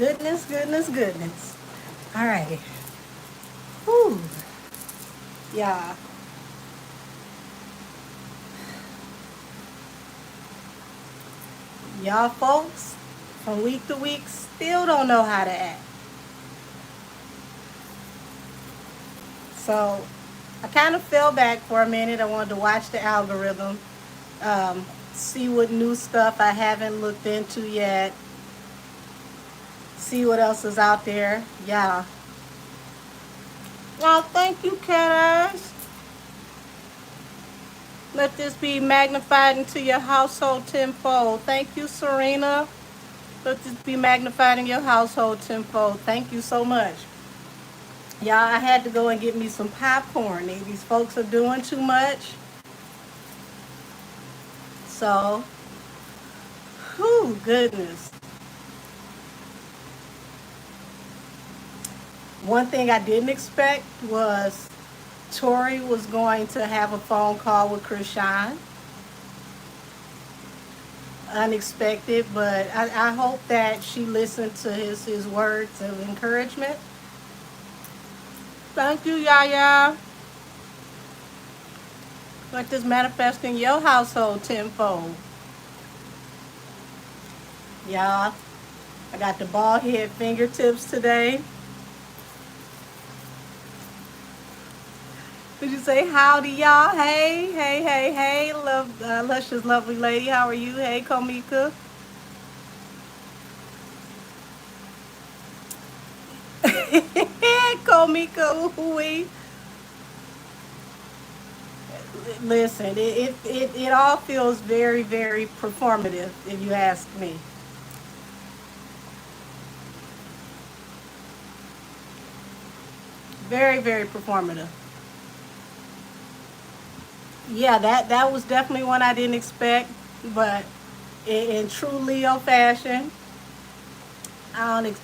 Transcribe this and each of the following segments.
Goodness, goodness, goodness. All right. Whew. Yeah. Y'all folks, from week to week, still don't know how to act. So I kind of fell back for a minute. I wanted to watch the algorithm, see what new stuff I haven't looked into yet, see what else is out there. Yeah. Well, thank you, cat eyes. Let this be magnified into your household tenfold. Thank you, Serena. Let this be magnified in your household tenfold. Thank you so much. Y'all, I had to go and get me some popcorn. These folks are doing too much. So, whew, goodness. One thing I didn't expect was Tori was going to have a phone call with Krishan. Unexpected, but I hope that she listened to his words of encouragement. Thank you, Yaya. Let this manifest in your household tenfold. Y'all, I got the bald head fingertips today. Did you say howdy, y'all? Hey, hey, hey, hey, love, luscious, lovely lady. How are you? Hey, Komika. Komika, ooh-wee. Listen, it all feels very, very performative, if you ask me. Very, very performative. Yeah, that was definitely one I didn't expect, but in true Leo fashion, I don't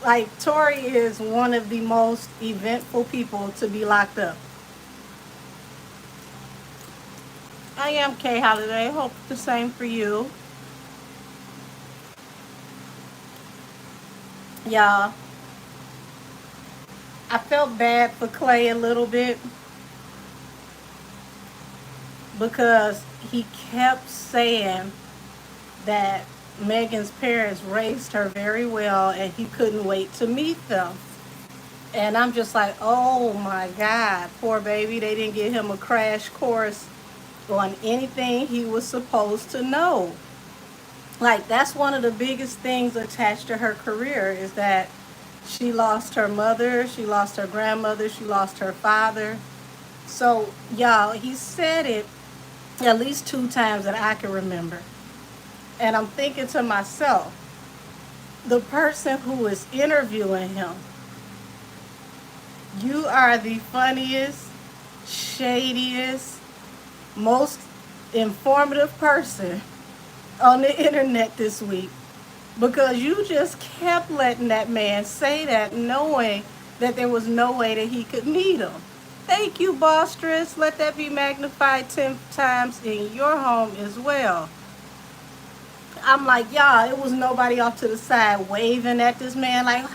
like Tori is one of the most eventful people to be locked up. I am Kay Holiday. Hope the same for you, y'all. I felt bad for Clay a little bit because he kept saying that Megan's parents raised her very well and he couldn't wait to meet them. And I'm just like, oh my God, poor baby. They didn't give him a crash course on anything he was supposed to know. Like, that's one of the biggest things attached to her career is that she lost her mother, she lost her grandmother, she lost her father. So, y'all, he said it at least 2 times that I can remember. And I'm thinking to myself, the person who is interviewing him, you are the funniest, shadiest, most informative person on the internet this week because you just kept letting that man say that knowing that there was no way that he could meet him. Thank you, Bostress. Let that be magnified 10 times in your home as well. I'm like, y'all, it was nobody off to the side waving at this man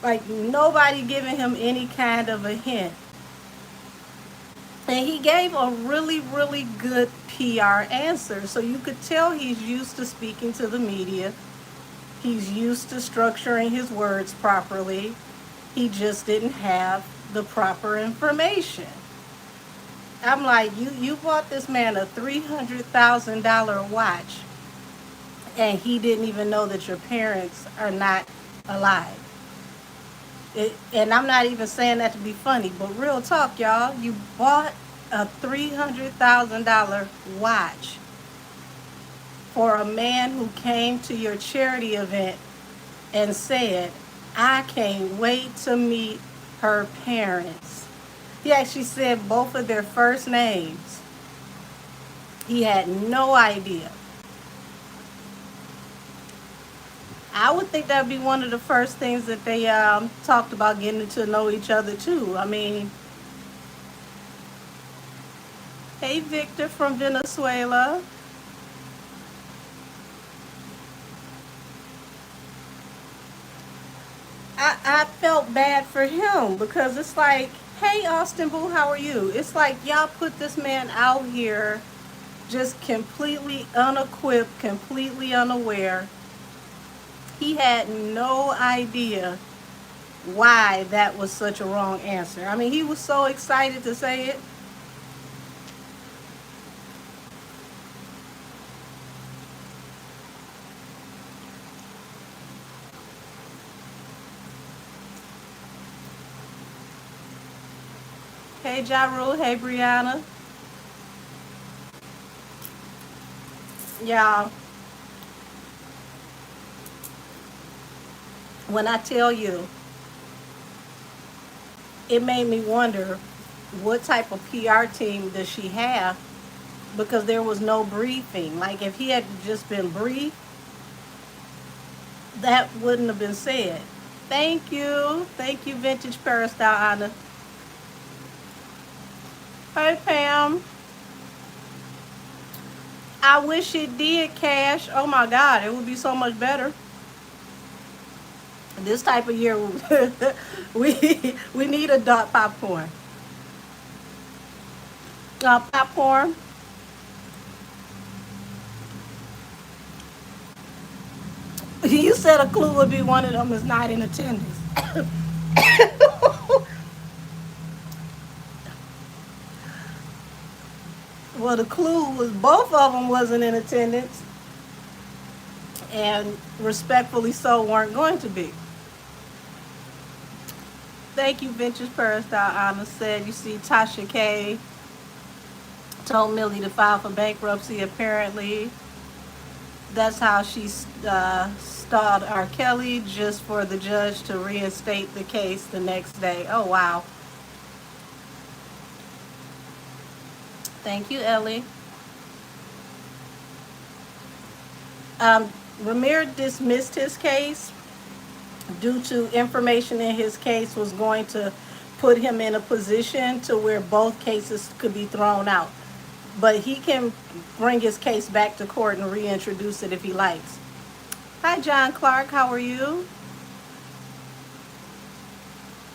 like nobody giving him any kind of a hint. And he gave a really, really good PR answer. So you could tell he's used to speaking to the media. He's used to structuring his words properly. He just didn't have the proper information. I'm like, you bought this man a $300,000 watch and he didn't even know that your parents are not alive. And I'm not even saying that to be funny, but real talk, y'all. You bought a $300,000 watch for a man who came to your charity event and said, I can't wait to meet her parents. He actually said both of their first names. He had no idea. I would think that would be one of the first things that they talked about, getting to know each other too. I mean, hey, Victor from Venezuela. I felt bad for him because it's like, hey, Austin Boo, how are you? It's like y'all put this man out here just completely unequipped, completely unaware. He had no idea why that was such a wrong answer. I mean, he was so excited to say it. Hey, Ja Rule. Hey, Brianna. Yeah, when I tell you, it made me wonder what type of PR team does she have, because there was no briefing. Like, if he had just been briefed, that wouldn't have been said. Thank you. Thank you, Vintage Peristyle Anna. Hey, Pam. I wish it did, Cash. Oh my God, it would be so much better. This type of year, we need adult popcorn. Popcorn. You said a clue would be one of them is not in attendance. Well, the clue was both of them wasn't in attendance, and respectfully so weren't going to be. Thank you, Ventures Peristyle Anna said. You see, Tasha K told Millie to file for bankruptcy. Apparently, that's how she stalled R. Kelly just for the judge to reinstate the case the next day. Oh, wow. Thank you, Ellie. Um, Ramir dismissed his case due to information in his case was going to put him in a position to where both cases could be thrown out. But he can bring his case back to court and reintroduce it if he likes. Hi, John Clark. How are you?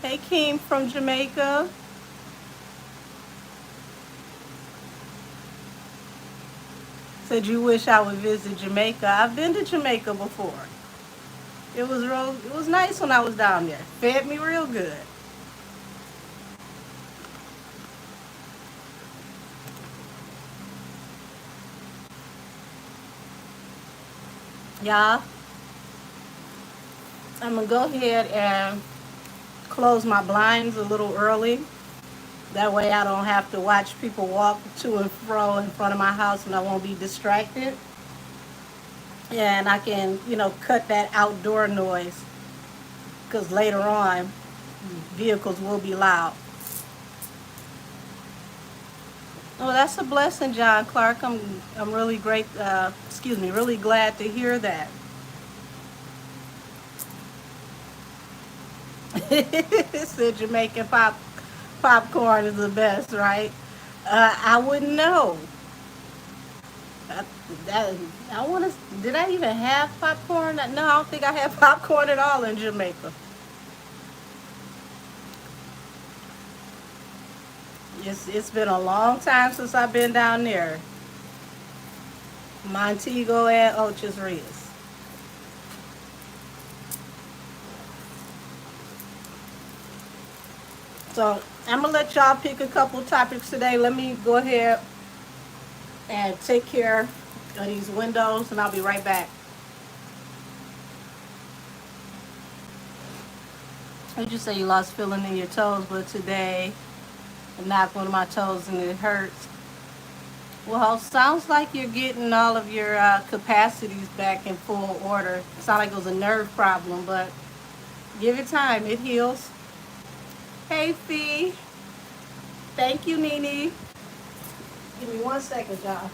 Hey, Keem from Jamaica. Said you wish I would visit Jamaica. I've been to Jamaica before. It was nice when I was down there. Fed me real good. Yeah. I'm gonna go ahead and close my blinds a little early. That way I don't have to watch people walk to and fro in front of my house and I won't be distracted. And I can, cut that outdoor noise because later on vehicles will be loud. Oh, that's a blessing, John Clark. I'm really really glad to hear that. Said Jamaican popcorn is the best, right? I wouldn't know. I, that, I want to. Did I even have popcorn? No, I don't think I had popcorn at all in Jamaica. It's been a long time since I've been down there. Montego and Ochas Rios. So I'm gonna let y'all pick a couple topics today. Let me go ahead and take care of these windows, and I'll be right back. You just say you lost feeling in your toes, but today I knocked one of my toes and it hurts. Well, sounds like you're getting all of your capacities back in full order. It sounds like it was a nerve problem, but give it time. It heals. Hey, Fee. Thank you, Nene. Give me 1 second, y'all.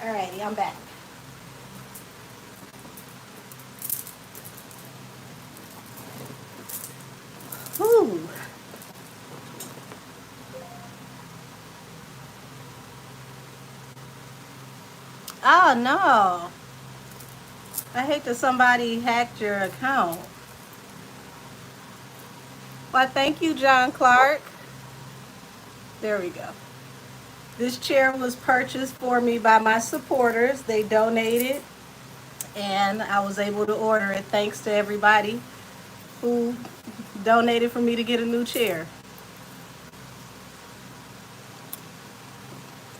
Alrighty, I'm back. Whew. Oh no. I hate that somebody hacked your account. Well, thank you, John Clark. There we go. This chair was purchased for me by my supporters. They donated, and I was able to order it thanks to everybody who donated for me to get a new chair.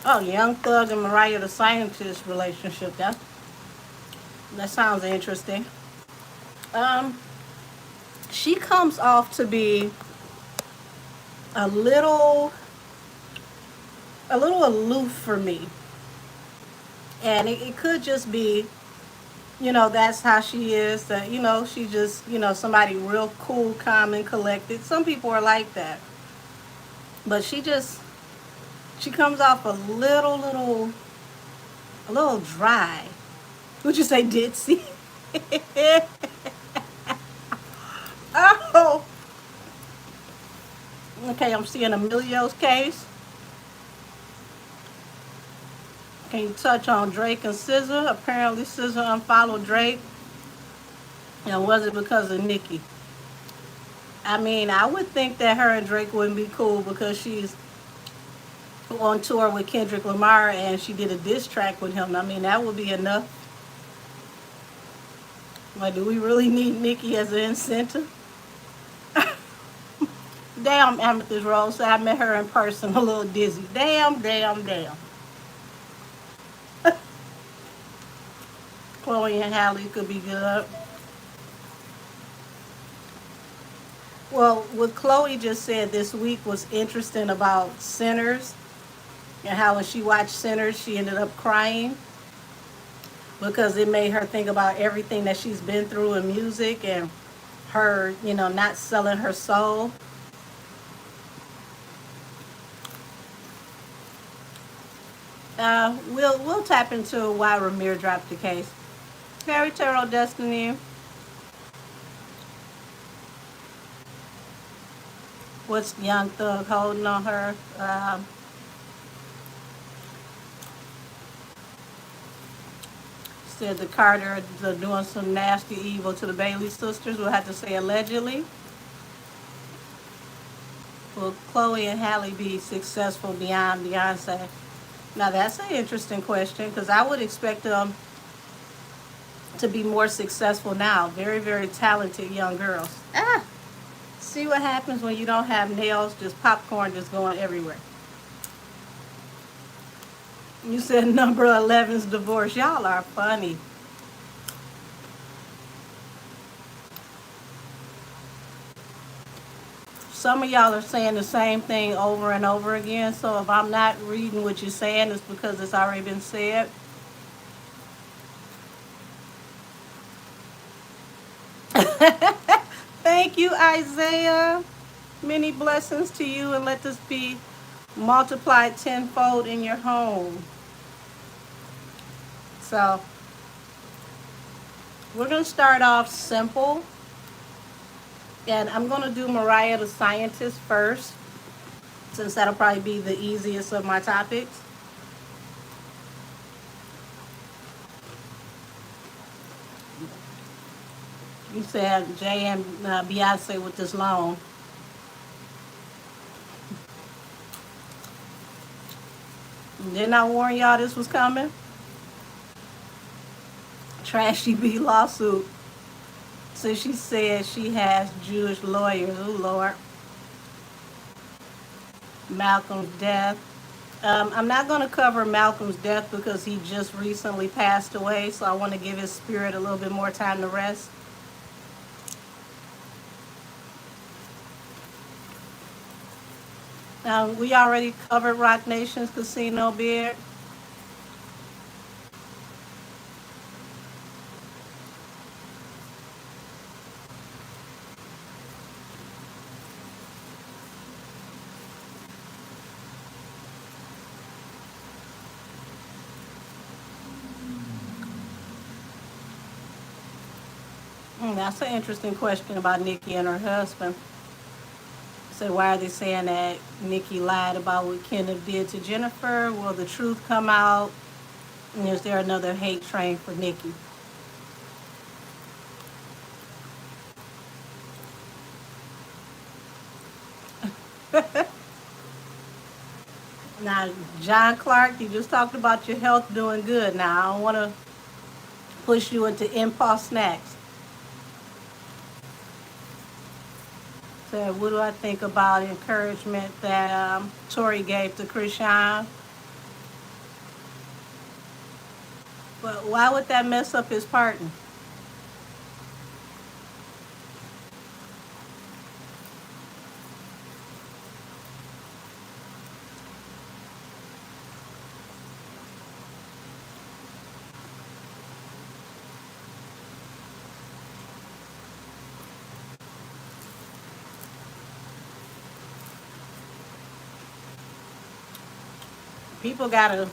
Oh, Young Thug and Mariah the Scientist relationship. That sounds interesting. Um, she comes off to be a little aloof for me, and it could just be, that's how she is. That she just somebody real cool, calm, and collected. Some people are like that, but she comes off a little dry. Would you say ditzy? Oh, okay. I'm seeing Emilio's case. Can you touch on Drake and SZA? Apparently, SZA unfollowed Drake, and was it because of Nicki? I mean, I would think that her and Drake wouldn't be cool because she's on tour with Kendrick Lamar and she did a diss track with him. I mean, that would be enough. Like, do we really need Nicki as an incentive? Damn, Amethyst Rose. I met her in person, a little dizzy. Damn, damn, damn. Chloe and Halle could be good. Well, what Chloe just said this week was interesting about Sinners and how when she watched Sinners, she ended up crying because it made her think about everything that she's been through in music and her, not selling her soul. We'll tap into why Ramir dropped the case. Fairy Tale Destiny. What's Young Thug holding on her? Said the Carter are doing some nasty evil to the Bailey sisters. We'll have to say allegedly. Will Chloe and Halle be successful beyond Beyonce? Now that's an interesting question because I would expect them to be more successful now. Very, very talented young girls. See what happens when you don't have nails, just popcorn just going everywhere. You said number 11's divorce. Y'all are funny. Some of y'all are saying the same thing over and over again. So if I'm not reading what you're saying, it's because it's already been said. Thank you, Isaiah. Many blessings to you, and let this be multiplied tenfold in your home. So we're going to start off simple. And I'm going to do Mariah the Scientist first, since that'll probably be the easiest of my topics. You said Jay and Beyonce with this loan. Didn't I warn y'all this was coming? Trashy B lawsuit. So she said she has Jewish lawyers. Oh, Lord. Malcolm's death. I'm not going to cover Malcolm's death because he just recently passed away. So I want to give his spirit a little bit more time to rest. We already covered Roc Nation's casino bid. That's an interesting question about Nicki and her husband. So why are they saying that Nicki lied about what Kenneth did to Jennifer? Will the truth come out? And is there another hate train for Nicki? Now, John Clark, you just talked about your health doing good. Now, I don't want to push you into impulse snacks. So, what do I think about encouragement that Tori gave to Krishan? But why would that mess up his partner? People gotta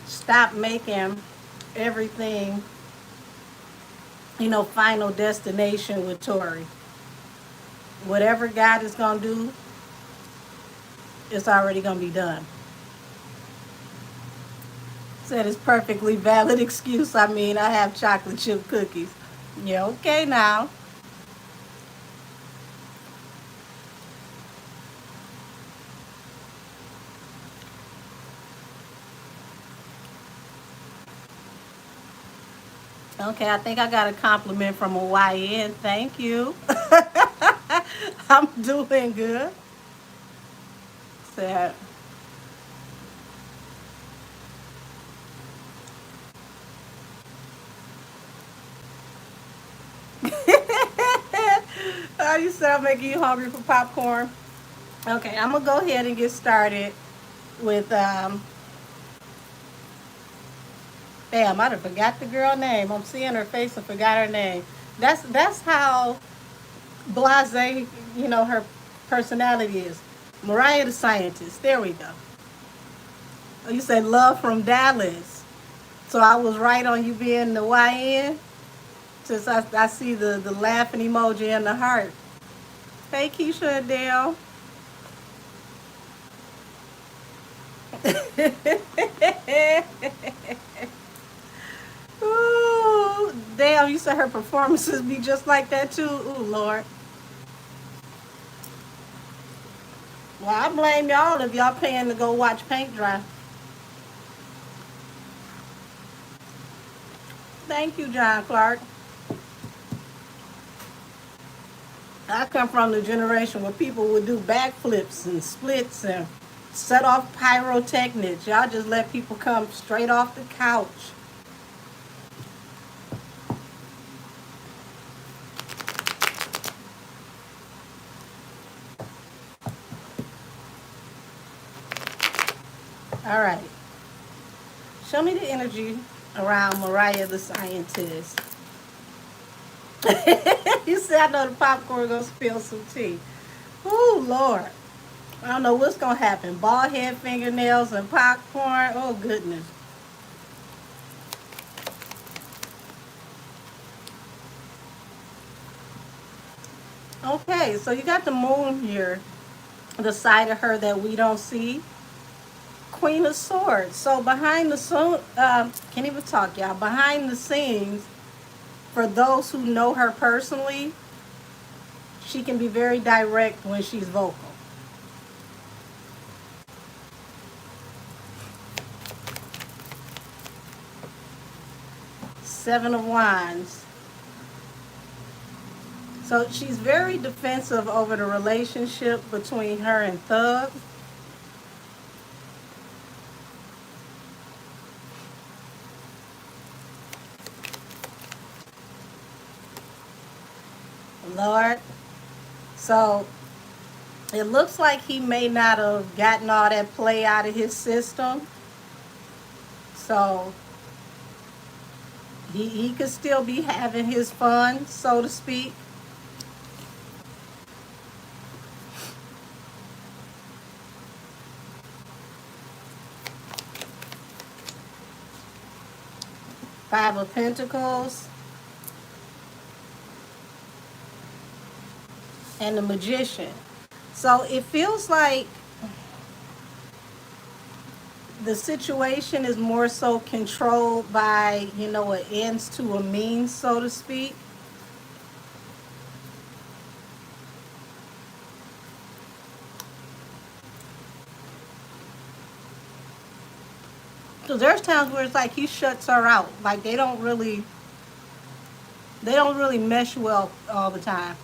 stop making everything, final destination with Tori. Whatever God is gonna do, it's already gonna be done. Said it's perfectly valid excuse. I mean, I have chocolate chip cookies. Yeah, okay now. Okay, I think I got a compliment from a YN. Thank you. I'm doing good. Said, oh, you said I'm making you hungry for popcorn. Okay, I'm gonna go ahead and get started with damn, I done forgot the girl name. I'm seeing her face and forgot her name. That's how blase, her personality is. Mariah the scientist. There we go. Oh, you said love from Dallas. So I was right on you being the YN. Since I see the laughing emoji and the heart. Hey Keisha and Dale. Ooh, damn, you said her performances be just like that too. Ooh, Lord. Well, I blame y'all if y'all paying to go watch paint dry. Thank you, John Clark. I come from the generation where people would do backflips and splits and set off pyrotechnics. Y'all just let people come straight off the couch. All right. Show me the energy around Mariah the scientist. You said I know the popcorn gonna spill some tea. Oh Lord. I don't know what's gonna happen. Bald head fingernails and popcorn. Oh goodness. Okay, so you got the moon here, the side of her that we don't see. Queen of Swords. So behind the can't even talk, y'all. Behind the scenes, for those who know her personally, she can be very direct when she's vocal. Seven of Wands. So she's very defensive over the relationship between her and Thug. Lord. So it looks like he may not have gotten all that play out of his system. So he could still be having his fun, so to speak. Five of Pentacles. and the Magician. So it feels like the situation is more so controlled by, an ends to a means, so to speak. Because there's times where it's like he shuts her out. Like they don't really mesh well all the time.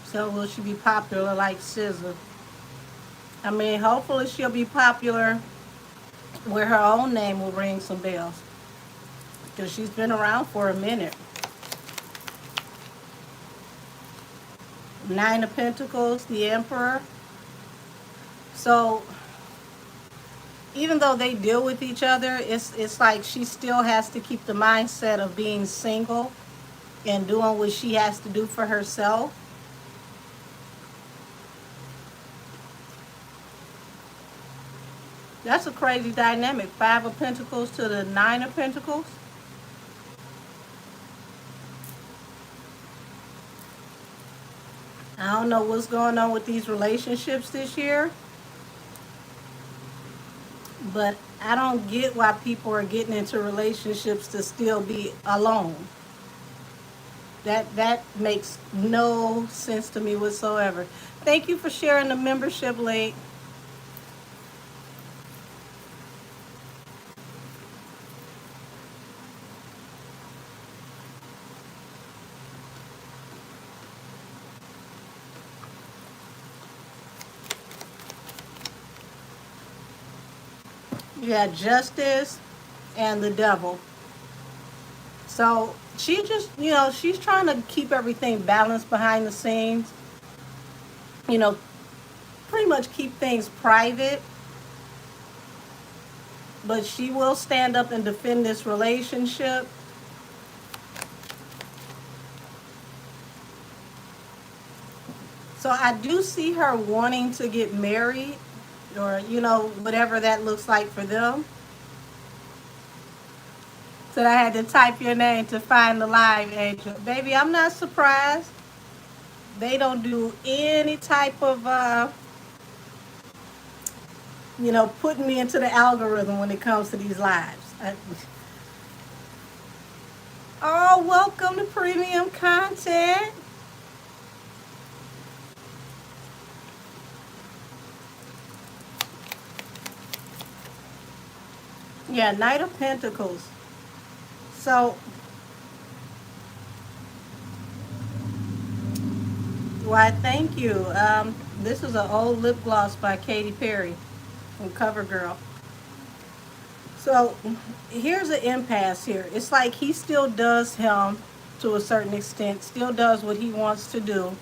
So will she be popular like SZA? I mean, hopefully she'll be popular where her own name will ring some bells. Because she's been around for a minute. Nine of Pentacles, the Emperor. So even though they deal with each other, it's like she still has to keep the mindset of being single and doing what she has to do for herself. That's a crazy dynamic. Five of Pentacles to the Nine of Pentacles. I don't know what's going on with these relationships this year, but I don't get why people are getting into relationships to still be alone. That makes no sense to me whatsoever. Thank you for sharing the membership link. You got Justice and the Devil. So she just, she's trying to keep everything balanced behind the scenes. You know, pretty much keep things private. But she will stand up and defend this relationship. So I do see her wanting to get married, or, whatever that looks like for them. So I had to type your name to find the live, Angel. Baby, I'm not surprised. They don't do any type of, putting me into the algorithm when it comes to these lives. Oh, welcome to premium content. Yeah, Knight of Pentacles. So, why, thank you. This is an old lip gloss by Katy Perry from CoverGirl. So, here's an impasse here. It's like he still does him to a certain extent, still does what he wants to do,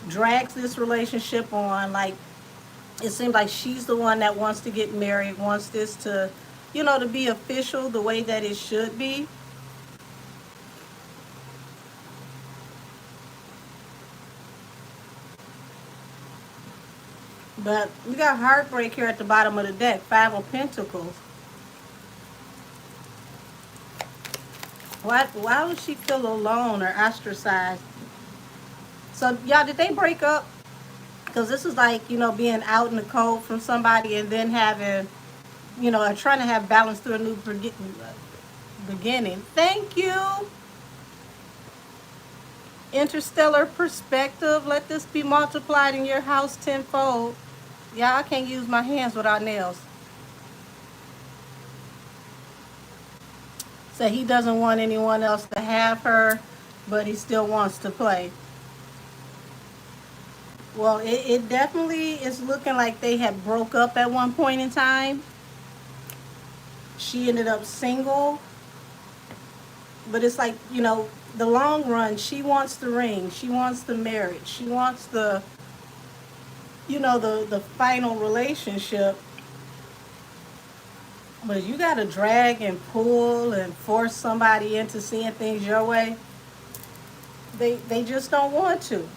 drags this relationship on. Like, it seems like she's the one that wants to get married, wants this to be official the way that it should be. But we got heartbreak here at the bottom of the deck. Five of Pentacles. Why would she feel alone or ostracized? So, y'all, did they break up? Because this is like, being out in the cold from somebody and then having, trying to have balance through a new beginning. Thank you. Interstellar perspective. Let this be multiplied in your house tenfold. Y'all, I can't use my hands without nails. So he doesn't want anyone else to have her, but he still wants to play. Well, it definitely is looking like they had broke up at one point in time. She ended up single. But it's like, the long run, she wants the ring. She wants the marriage. She wants the final relationship. But you got to drag and pull and force somebody into seeing things your way. They just don't want to.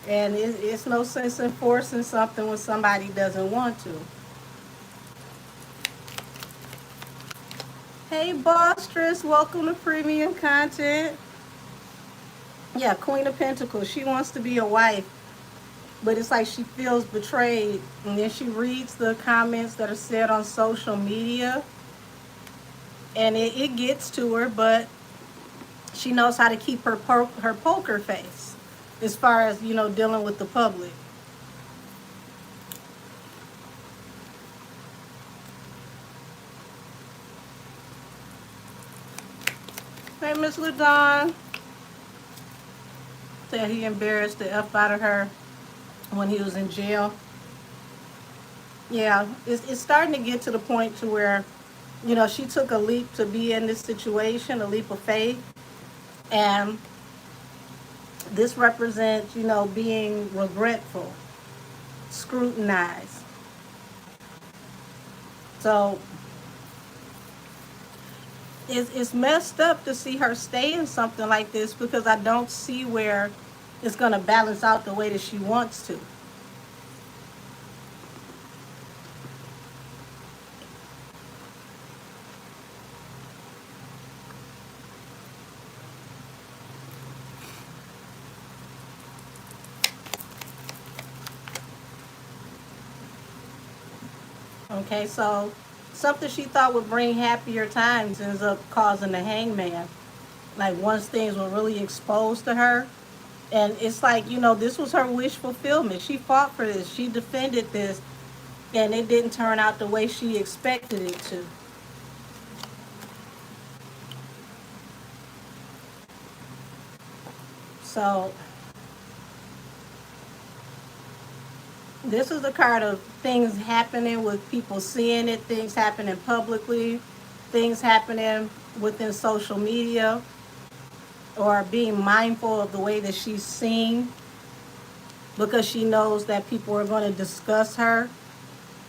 And it's no sense in forcing something when somebody doesn't want to. Hey, Bostress, welcome to Premium Content. Yeah, Queen of Pentacles. She wants to be a wife, but it's like she feels betrayed. And then she reads the comments that are said on social media, and it gets to her, but she knows how to keep her poker face as far as, dealing with the public. Hey, Miss LaDon. Said he embarrassed the F out of her when he was in jail. Yeah, it's starting to get to the point to where, she took a leap to be in this situation, a leap of faith. And this represents, being regretful, scrutinized. So it's messed up to see her stay in something like this, because I don't see where it's going to balance out the way that she wants to. Okay, so something she thought would bring happier times ends up causing the hangman. Like, once things were really exposed to her, and it's like, this was her wish fulfillment. She fought for this, she defended this, and it didn't turn out the way she expected it to. So this is the card of things happening with people seeing it, things happening publicly, things happening within social media, or being mindful of the way that she's seen, because she knows that people are going to discuss her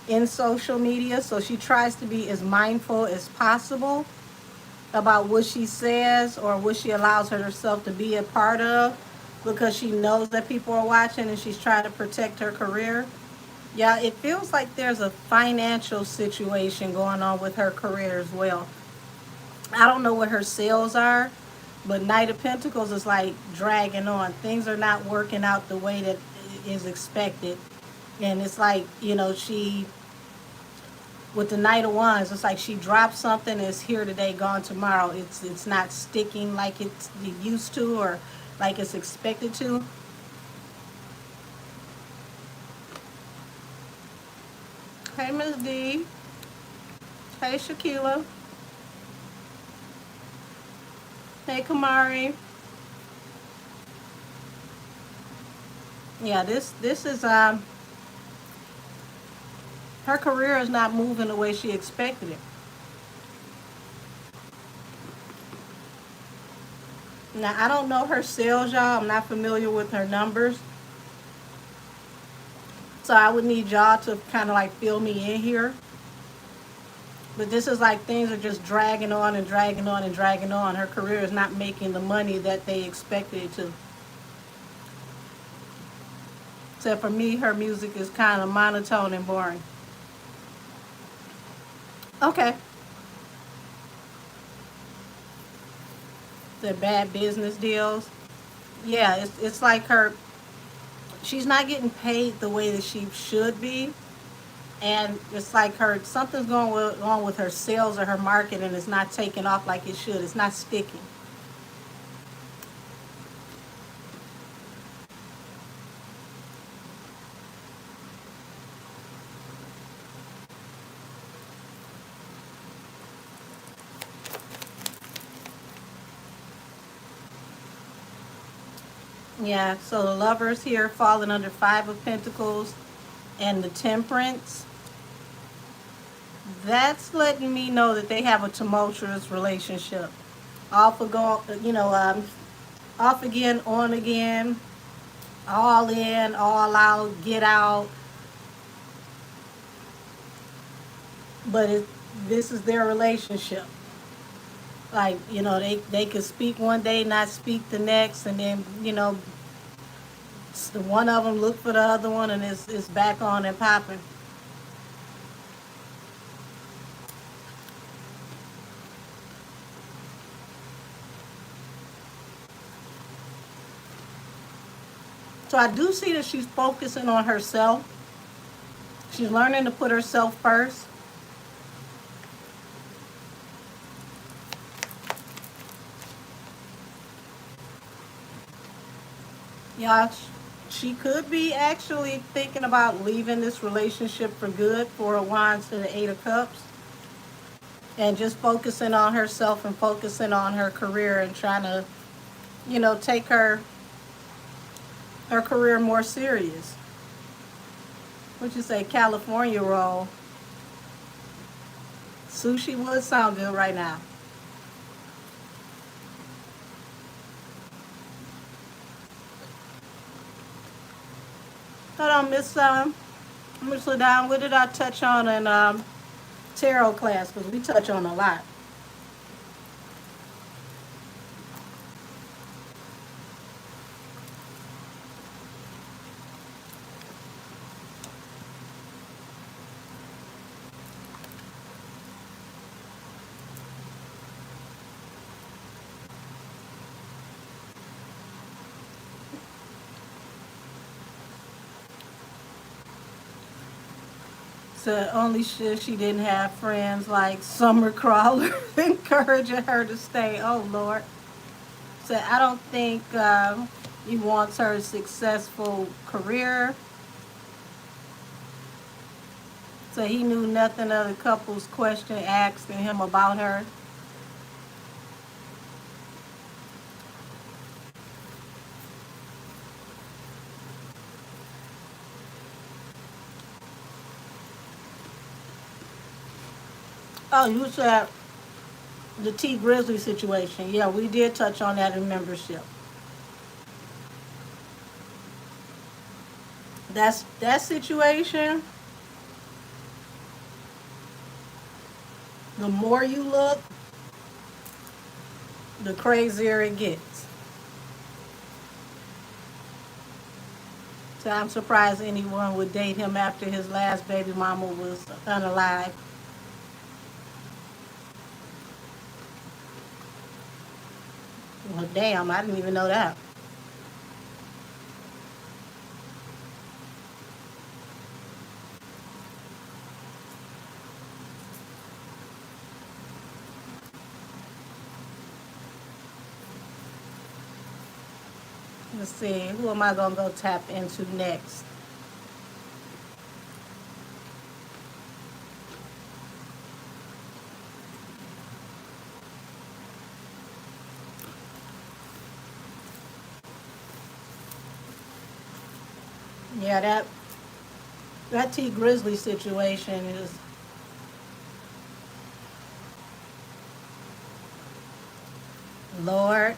in social media. So she tries to be as mindful as possible about what she says or what she allows herself to be a part of, because she knows that people are watching and she's trying to protect her career. Yeah, it feels like there's a financial situation going on with her career as well. I don't know what her sales are, but Knight of Pentacles is like dragging on. Things are not working out the way that is expected. And it's like, she, with the Knight of Wands, it's like she dropped something, it's here today, gone tomorrow. It's not sticking like it used to, or like it's expected to. Hey, Miss D. Hey, Shakila. Hey, Kamari. Yeah, this is her career is not moving the way she expected it. Now, I don't know her sales, y'all. I'm not familiar with her numbers. So I would need y'all to kind of like fill me in here. But this is like things are just dragging on and dragging on and dragging on. Her career is not making the money that they expected it to. Except for me, her music is kind of monotone and boring. Okay. The bad business deals. Yeah, it's like she's not getting paid the way that she should be. And it's like something's going on with her sales or her market, and it's not taking off like it should. It's not sticking. Yeah, so the Lovers here falling under Five of Pentacles and the Temperance. That's letting me know that they have a tumultuous relationship. Off off again, on again, all in, all out, get out. But this is their relationship. Like, they could speak one day, not speak the next, and then, one of them look for the other one, and it's back on and popping. So I do see that she's focusing on herself. She's learning to put herself first. Yeah, she could be actually thinking about leaving this relationship for good, Four of Wands to the Eight of Cups, and just focusing on herself and focusing on her career and trying to, take her career more serious. What you say, California roll? Sushi would sound good right now. Hold on, Miss Ladon, what did I touch on in tarot class? Because we touch on a lot. So only she didn't have friends like Summer Crawler encouraging her to stay. Oh Lord. So I don't think he wants her successful career. So he knew nothing of the couple's question asking him about her. Oh, you said the T Grizzly situation. Yeah, we did touch on that in membership. That's that situation. The more you look, the crazier it gets. So I'm surprised anyone would date him after his last baby mama was unalive. Well, damn, I didn't even know that. Let's see, who am I gonna go tap into next? Yeah, that T Grizzly situation is, Lord.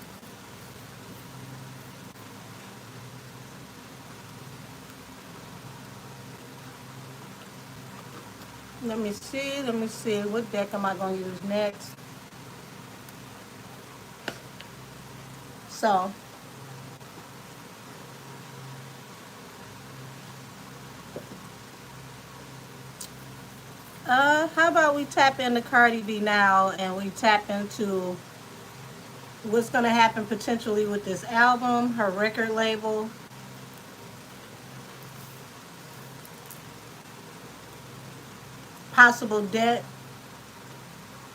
Let me see. What deck am I gonna use next? So, how about we tap into Cardi B now and we tap into what's gonna happen potentially with this album, her record label, possible debt.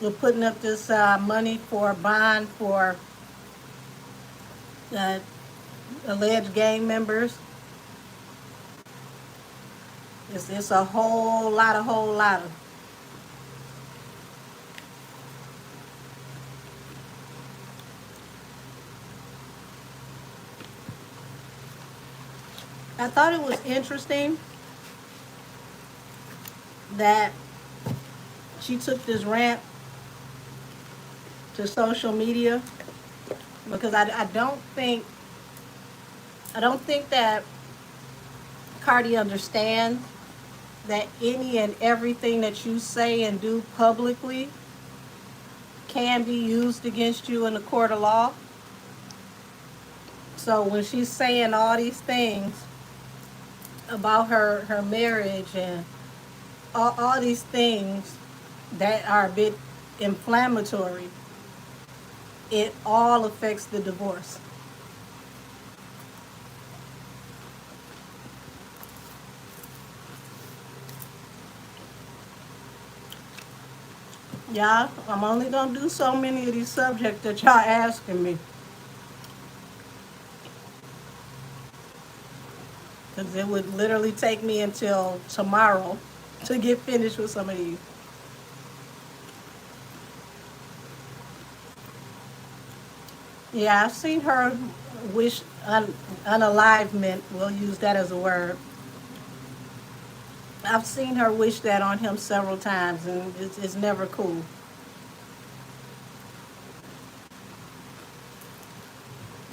We're putting up this money for a bond for uh, alleged gang members. It's a whole lot of. I thought it was interesting that she took this rant to social media because I don't think that Cardi understands that any and everything that you say and do publicly can be used against you in the court of law. So when she's saying all these things about her marriage and all these things that are a bit inflammatory, it all affects the divorce. Yeah, I'm only gonna do so many of these subjects that y'all asking me. Because it would literally take me until tomorrow to get finished with some of these. Yeah, I've seen her wish unalivement. We'll use that as a word. I've seen her wish that on him several times, and it's never cool.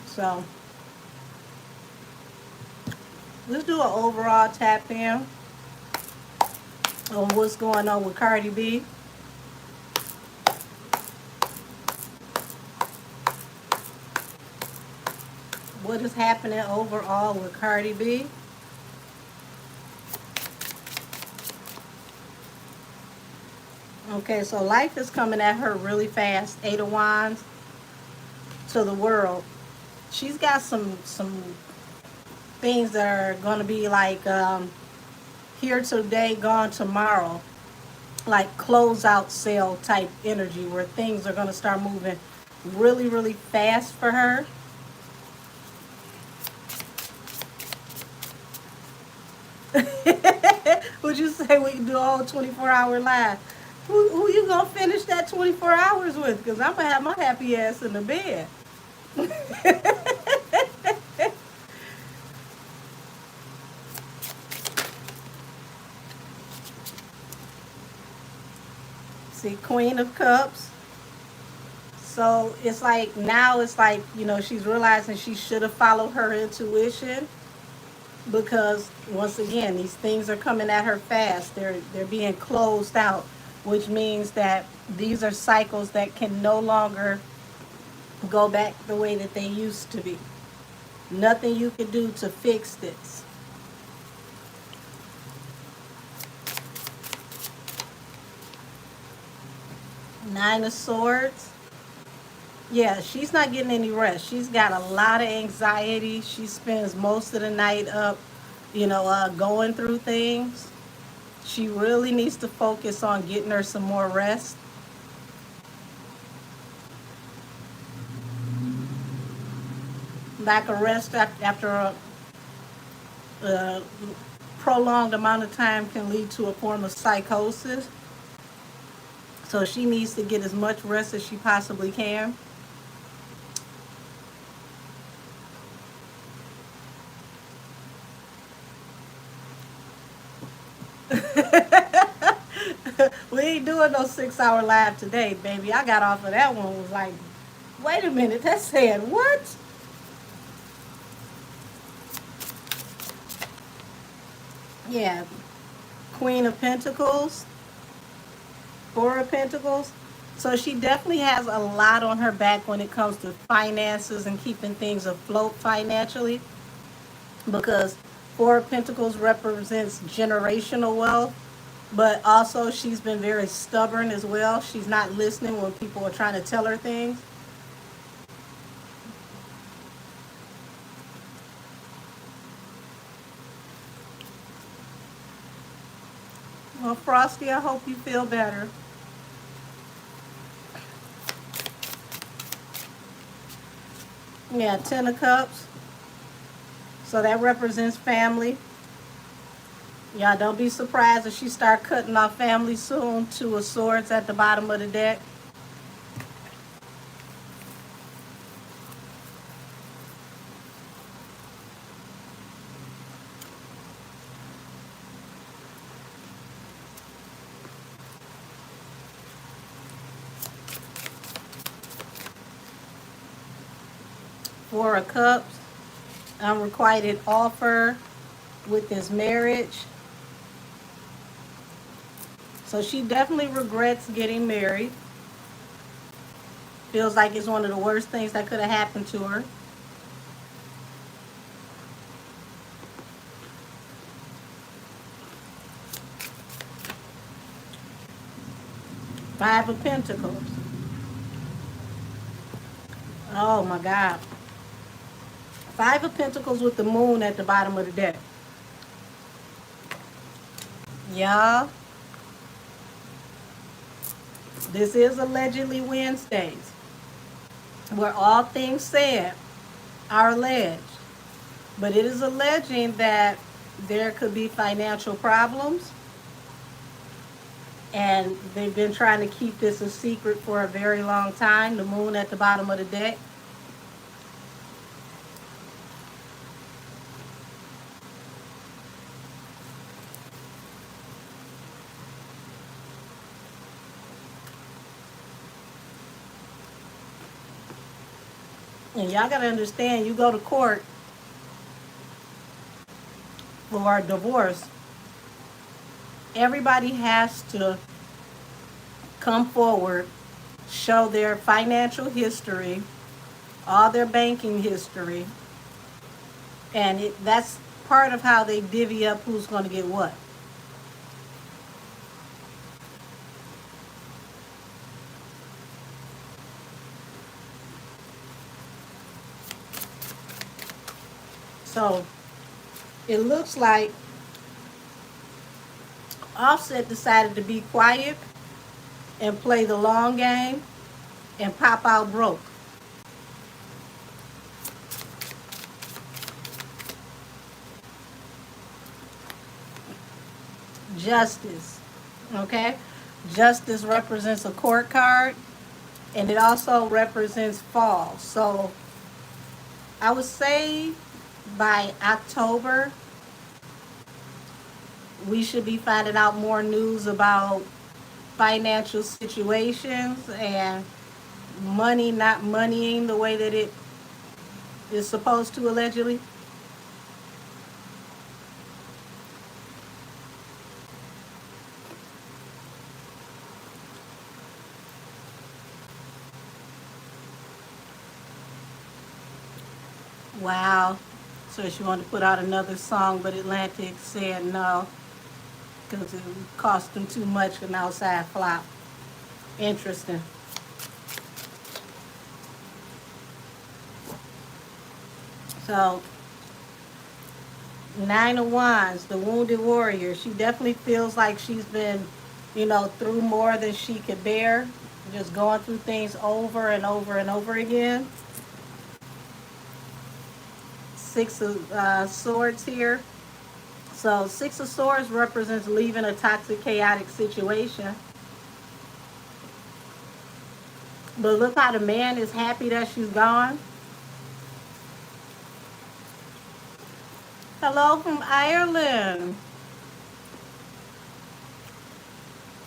So let's do an overall tap in on what's going on with Cardi B. What is happening overall with Cardi B? Okay, so life is coming at her really fast. Eight of Wands to the world. She's got some things that are going to be like here today, gone tomorrow, like closeout sale type energy where things are going to start moving really, really fast for her. Would you say we can do a whole 24-hour live? Who you gonna finish that 24 hours with? Because I'm gonna have my happy ass in the bed. See, Queen of Cups. So it's like now it's like, she's realizing she should have followed her intuition because once again, these things are coming at her fast. They're being closed out, which means that these are cycles that can no longer go back the way that they used to be. Nothing you can do to fix this. Nine of Swords. Yeah, she's not getting any rest. She's got a lot of anxiety. She spends most of the night up, going through things. She really needs to focus on getting her some more rest. Lack of rest after a prolonged amount of time can lead to a form of psychosis. So she needs to get as much rest as she possibly can. We ain't doing no 6-hour live today, baby. I got off of that one, was like, wait a minute, that's saying what? Yeah, Queen of Pentacles, Four of Pentacles. So she definitely has a lot on her back when it comes to finances and keeping things afloat financially, because Four of Pentacles represents generational wealth, but also she's been very stubborn as well. She's not listening when people are trying to tell her things. Well, Frosty, I hope you feel better. Yeah, Ten of Cups. So that represents family. Y'all don't be surprised if she start cutting off family soon. Two of Swords at the bottom of the deck. Four of Cups. Unrequited offer with this marriage. So she definitely regrets getting married. Feels like it's one of the worst things that could have happened to her. Five of Pentacles. Oh my God. Five of Pentacles with the moon at the bottom of the deck. Yeah. This is allegedly Wednesdays, where all things said are alleged. But it is alleging that there could be financial problems, and they've been trying to keep this a secret for a very long time. The moon at the bottom of the deck. And y'all gotta understand, you go to court for a divorce, everybody has to come forward, show their financial history, all their banking history, and that's part of how they divvy up who's going to get what. So it looks like Offset decided to be quiet and play the long game and pop out broke. Justice, okay? Justice represents a court card, and it also represents fall. So I would say by October, we should be finding out more news about financial situations and money not moneying the way that it is supposed to, allegedly. Wow. So she wanted to put out another song, but Atlantic said no, because it cost them too much an outside flop. Interesting. So, Nine of Wands, the wounded warrior. She definitely feels like she's been, through more than she could bear. Just going through things over and over and over again. Six of Swords here. So, Six of Swords represents leaving a toxic, chaotic situation. But look how the man is happy that she's gone. Hello from Ireland.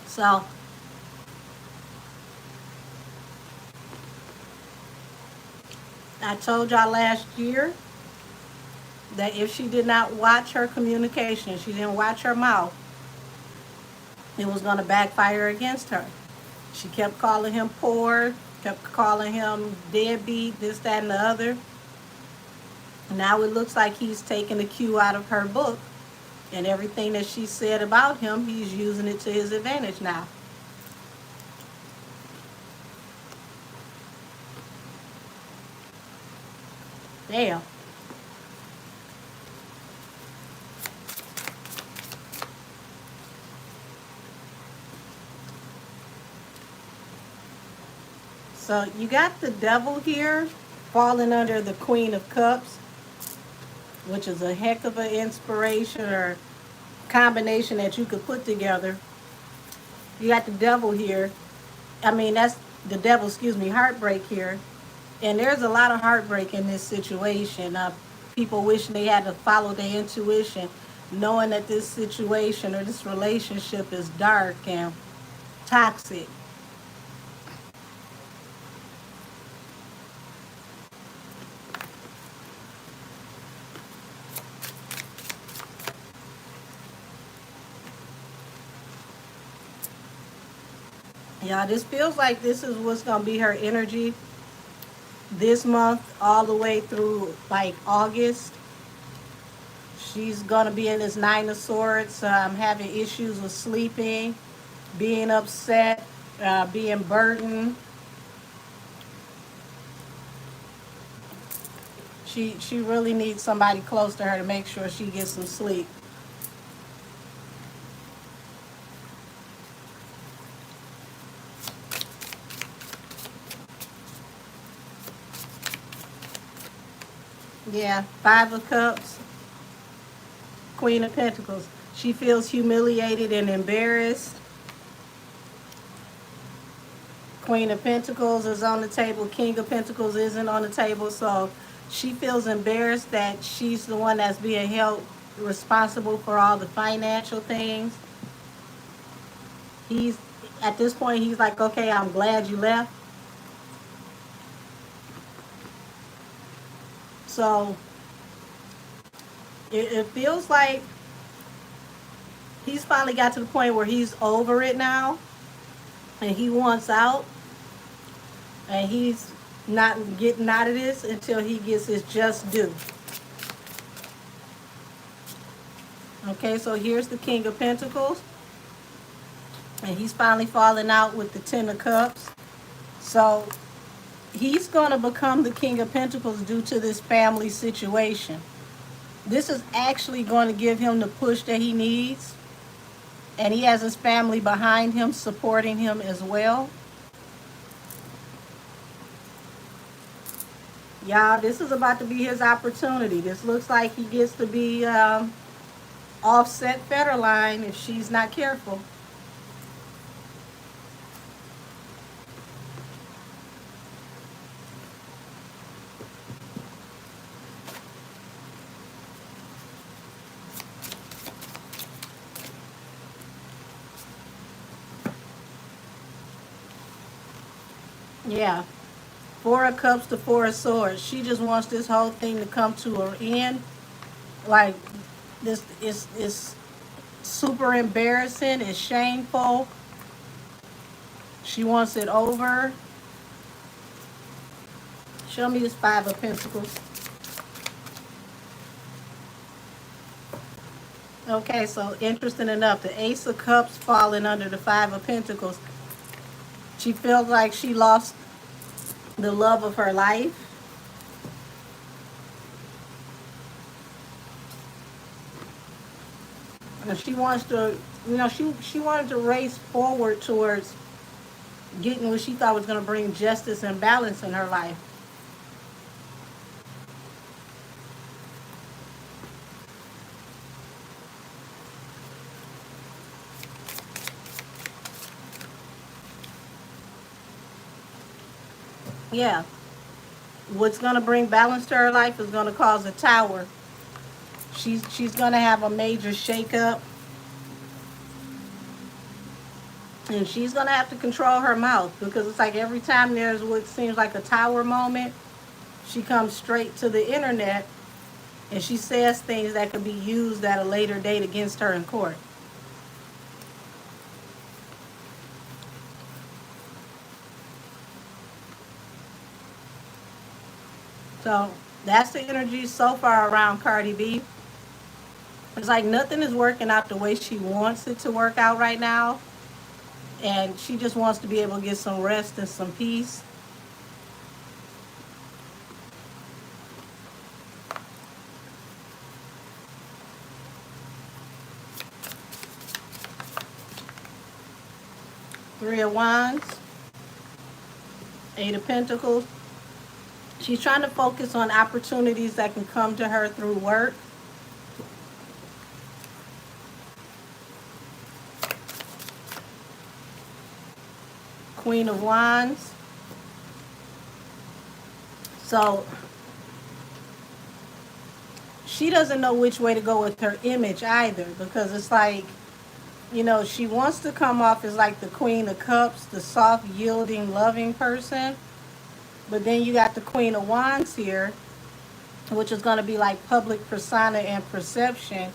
So, I told y'all last year that if she did not watch her communication, she didn't watch her mouth, it was going to backfire against her. She kept calling him poor, kept calling him deadbeat, this, that, and the other. Now it looks like he's taking the cue out of her book, and everything that she said about him, he's using it to his advantage now. Damn. So you got the devil here falling under the Queen of Cups, which is a heck of an inspiration or combination that you could put together. You got the devil here. That's the devil, heartbreak here. And there's a lot of heartbreak in this situation. People wishing they had to follow their intuition, knowing that this situation or this relationship is dark and toxic. Yeah, this feels like this is what's going to be her energy this month all the way through like August. She's going to be in this Nine of Swords, having issues with sleeping, being upset, being burdened. She really needs somebody close to her to make sure she gets some sleep. Yeah, Five of Cups, Queen of Pentacles. She feels humiliated and embarrassed. Queen of Pentacles is on the table. King of Pentacles isn't on the table. So she feels embarrassed that she's the one that's being held responsible for all the financial things. He's at this point, he's like, okay, I'm glad you left. So it feels like he's finally got to the point where he's over it now and he wants out, and he's not getting out of this until he gets his just due. Okay, so here's the King of Pentacles, and he's finally falling out with the Ten of Cups. So he's going to become the King of Pentacles due to this family situation. This is actually going to give him the push that he needs, and he has his family behind him supporting him as well. Y'all, this is about to be his opportunity. This looks like he gets to be Offset Federline if she's not careful. Yeah. Four of Cups to Four of Swords. She just wants this whole thing to come to an end. Like, this is super embarrassing. It's shameful. She wants it over. Show me this Five of Pentacles. Okay, so interesting enough, the Ace of Cups falling under the Five of Pentacles. She feels like she lost the love of her life. And she wants to, she wanted to race forward towards getting what she thought was going to bring justice and balance in her life. Yeah. What's going to bring balance to her life is going to cause a tower. She's going to have a major shakeup. And she's going to have to control her mouth, because it's like every time there's what seems like a tower moment, she comes straight to the internet and she says things that could be used at a later date against her in court. So that's the energy so far around Cardi B. It's like nothing is working out the way she wants it to work out right now. And she just wants to be able to get some rest and some peace. Three of Wands. Eight of Pentacles. She's trying to focus on opportunities that can come to her through work. Queen of Wands. So she doesn't know which way to go with her image either, because it's like, she wants to come off as like the Queen of Cups, the soft, yielding, loving person. But then you got the Queen of Wands here, which is going to be like public persona and perception.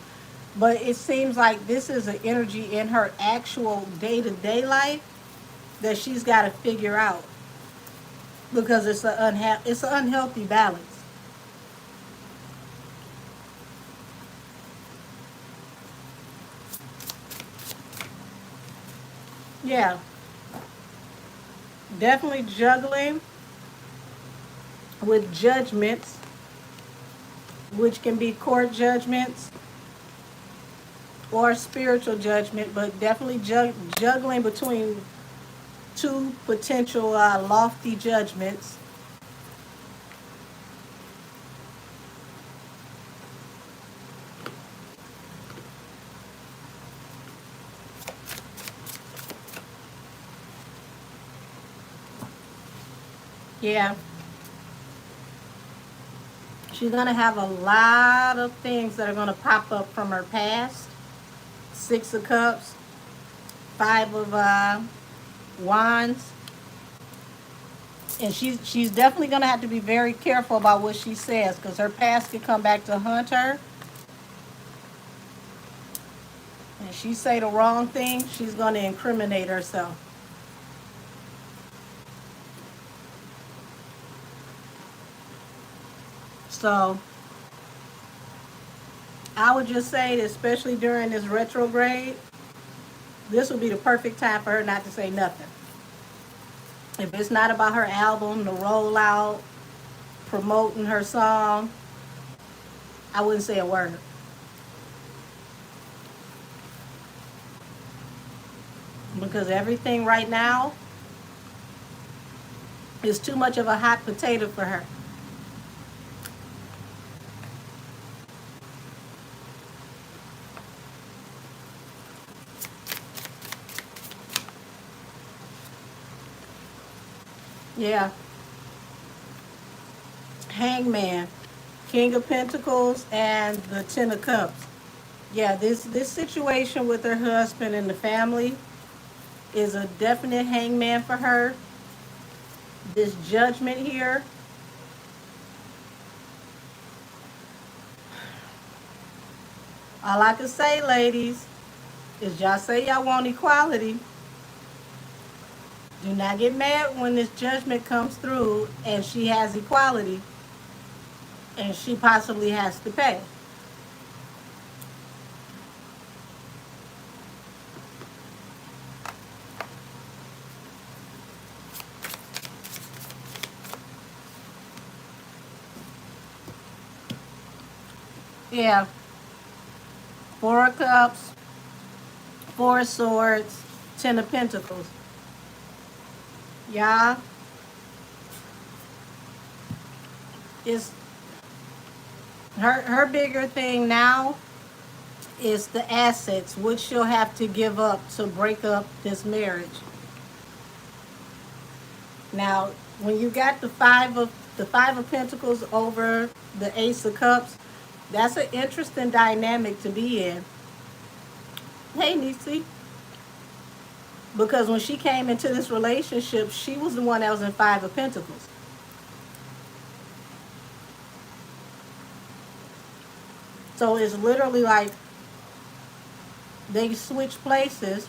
But it seems like this is an energy in her actual day-to-day life that she's got to figure out, because it's an unhealthy balance. Yeah, definitely juggling with judgments, which can be court judgments or spiritual judgment, but definitely juggling between two potential lofty judgments. Yeah. She's going to have a lot of things that are going to pop up from her past. Six of Cups, Five of Wands. And she's definitely going to have to be very careful about what she says, because her past could come back to haunt her. And she say the wrong thing, she's going to incriminate herself. So I would just say that, especially during this retrograde, this would be the perfect time for her not to say nothing. If it's not about her album, the rollout, promoting her song, I wouldn't say a word. Because everything right now is too much of a hot potato for her. Yeah. Hangman, King of Pentacles, and the Ten of Cups. Yeah, this situation with her husband and the family is a definite hangman for her. This judgment here, all I can say, ladies, is y'all say y'all want equality. Do not get mad when this judgment comes through and she has equality and she possibly has to pay. Yeah, Four of Cups, Four of Swords, Ten of Pentacles. Yeah, it's her bigger thing now is the assets, which she'll have to give up to break up this marriage. Now, when you got the Five of Pentacles over the Ace of Cups, that's an interesting dynamic to be in. Hey, Nisi. Because when she came into this relationship, she was the one that was in Five of Pentacles. So it's literally like they switched places,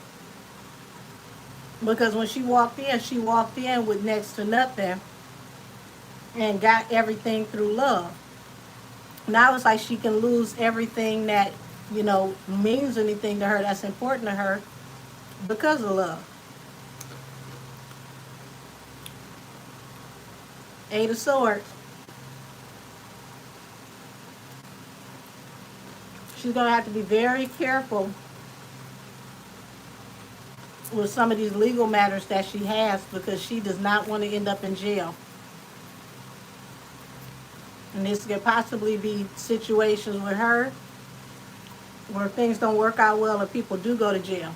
because when she walked in with next to nothing and got everything through love. Now it's like she can lose everything that, means anything to her, that's important to her, because of love. Eight of Swords. She's going to have to be very careful with some of these legal matters that she has, because she does not want to end up in jail. And this could possibly be situations with her where things don't work out well and people do go to jail.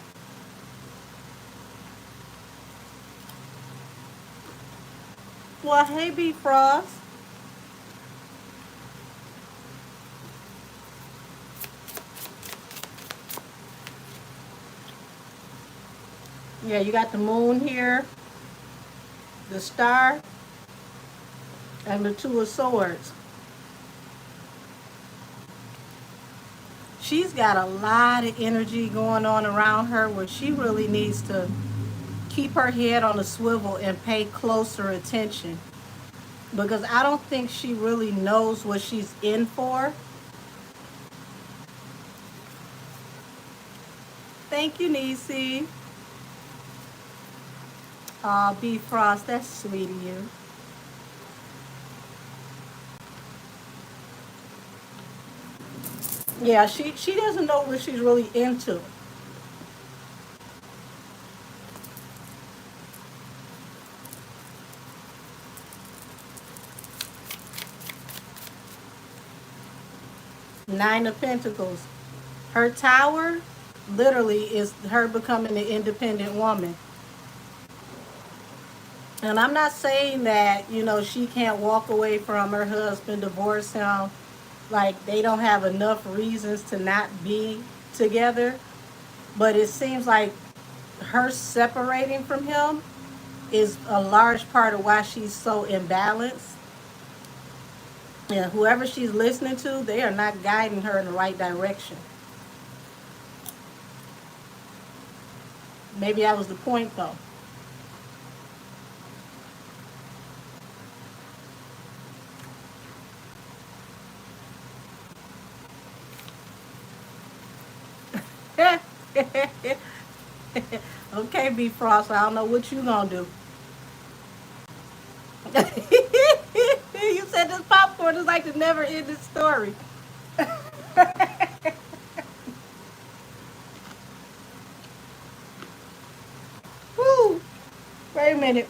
Well, hey, B Frost. Yeah, you got the moon here, the star, and the Two of Swords. She's got a lot of energy going on around her where she really needs to keep her head on a swivel and pay closer attention. Because I don't think she really knows what she's in for. Thank you, Nisi. Aw, B Frost, that's sweet of you. Yeah, she doesn't know what she's really into. Nine of Pentacles. Her tower literally is her becoming an independent woman. And I'm not saying that, she can't walk away from her husband, divorce him. Like, they don't have enough reasons to not be together. But it seems like her separating from him is a large part of why she's so imbalanced. And whoever she's listening to, they are not guiding her in the right direction. Maybe that was the point, though. Okay, B Frost, I don't know what you gonna do. You said this popcorn is like the never ending story. Woo! Wait a minute.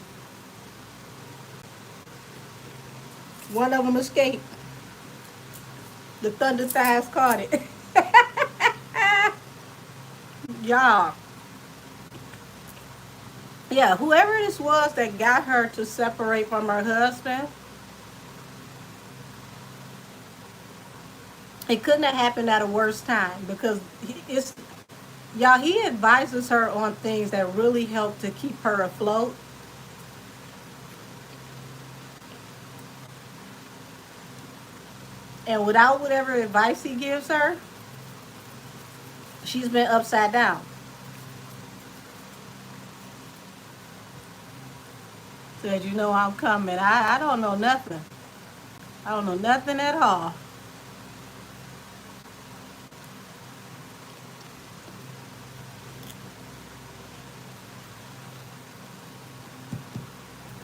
One of them escaped. The thunder thighs caught it. Y'all. Yeah, whoever this was that got her to separate from her husband, it couldn't have happened at a worse time because it's y'all, he advises her on things that really help to keep her afloat. And without whatever advice he gives her, she's been upside down. Said, I'm coming. I don't know nothing. I don't know nothing at all.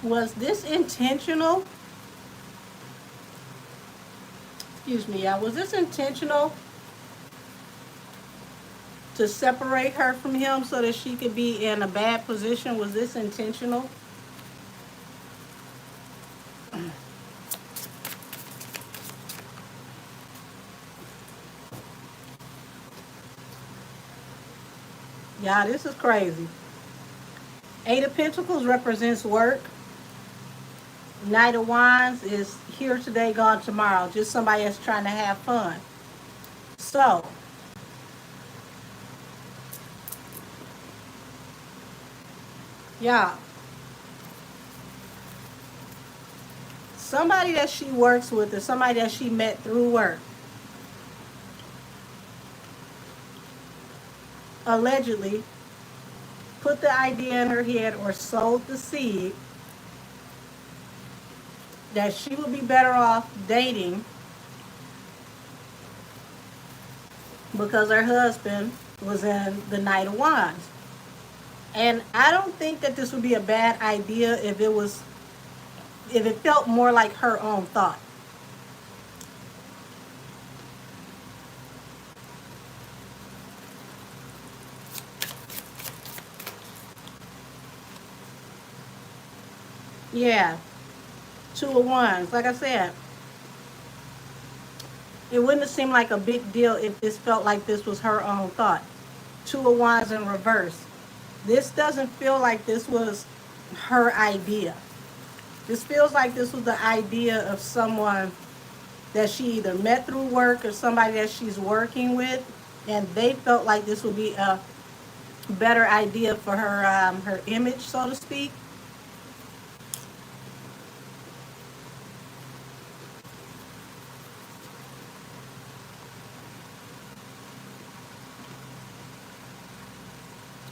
Was this intentional? Excuse me, yeah. Was this intentional to separate her from him so that she could be in a bad position? Was this intentional? Yeah, this is crazy. Eight of Pentacles represents work. Knight of Wands is here today, gone tomorrow. Just somebody that's trying to have fun. So, yeah. Somebody that she works with or somebody that she met through work allegedly put the idea in her head or sowed the seed that she would be better off dating because her husband was in the Knight of Wands. And I don't think that this would be a bad idea if it felt more like her own thought. Yeah. Two of Wands. Like I said, it wouldn't have seemed like a big deal if this felt like this was her own thought. Two of Wands in reverse. This doesn't feel like this was her idea. This feels like this was the idea of someone that she either met through work or somebody that she's working with, and they felt like this would be a better idea for her image, so to speak.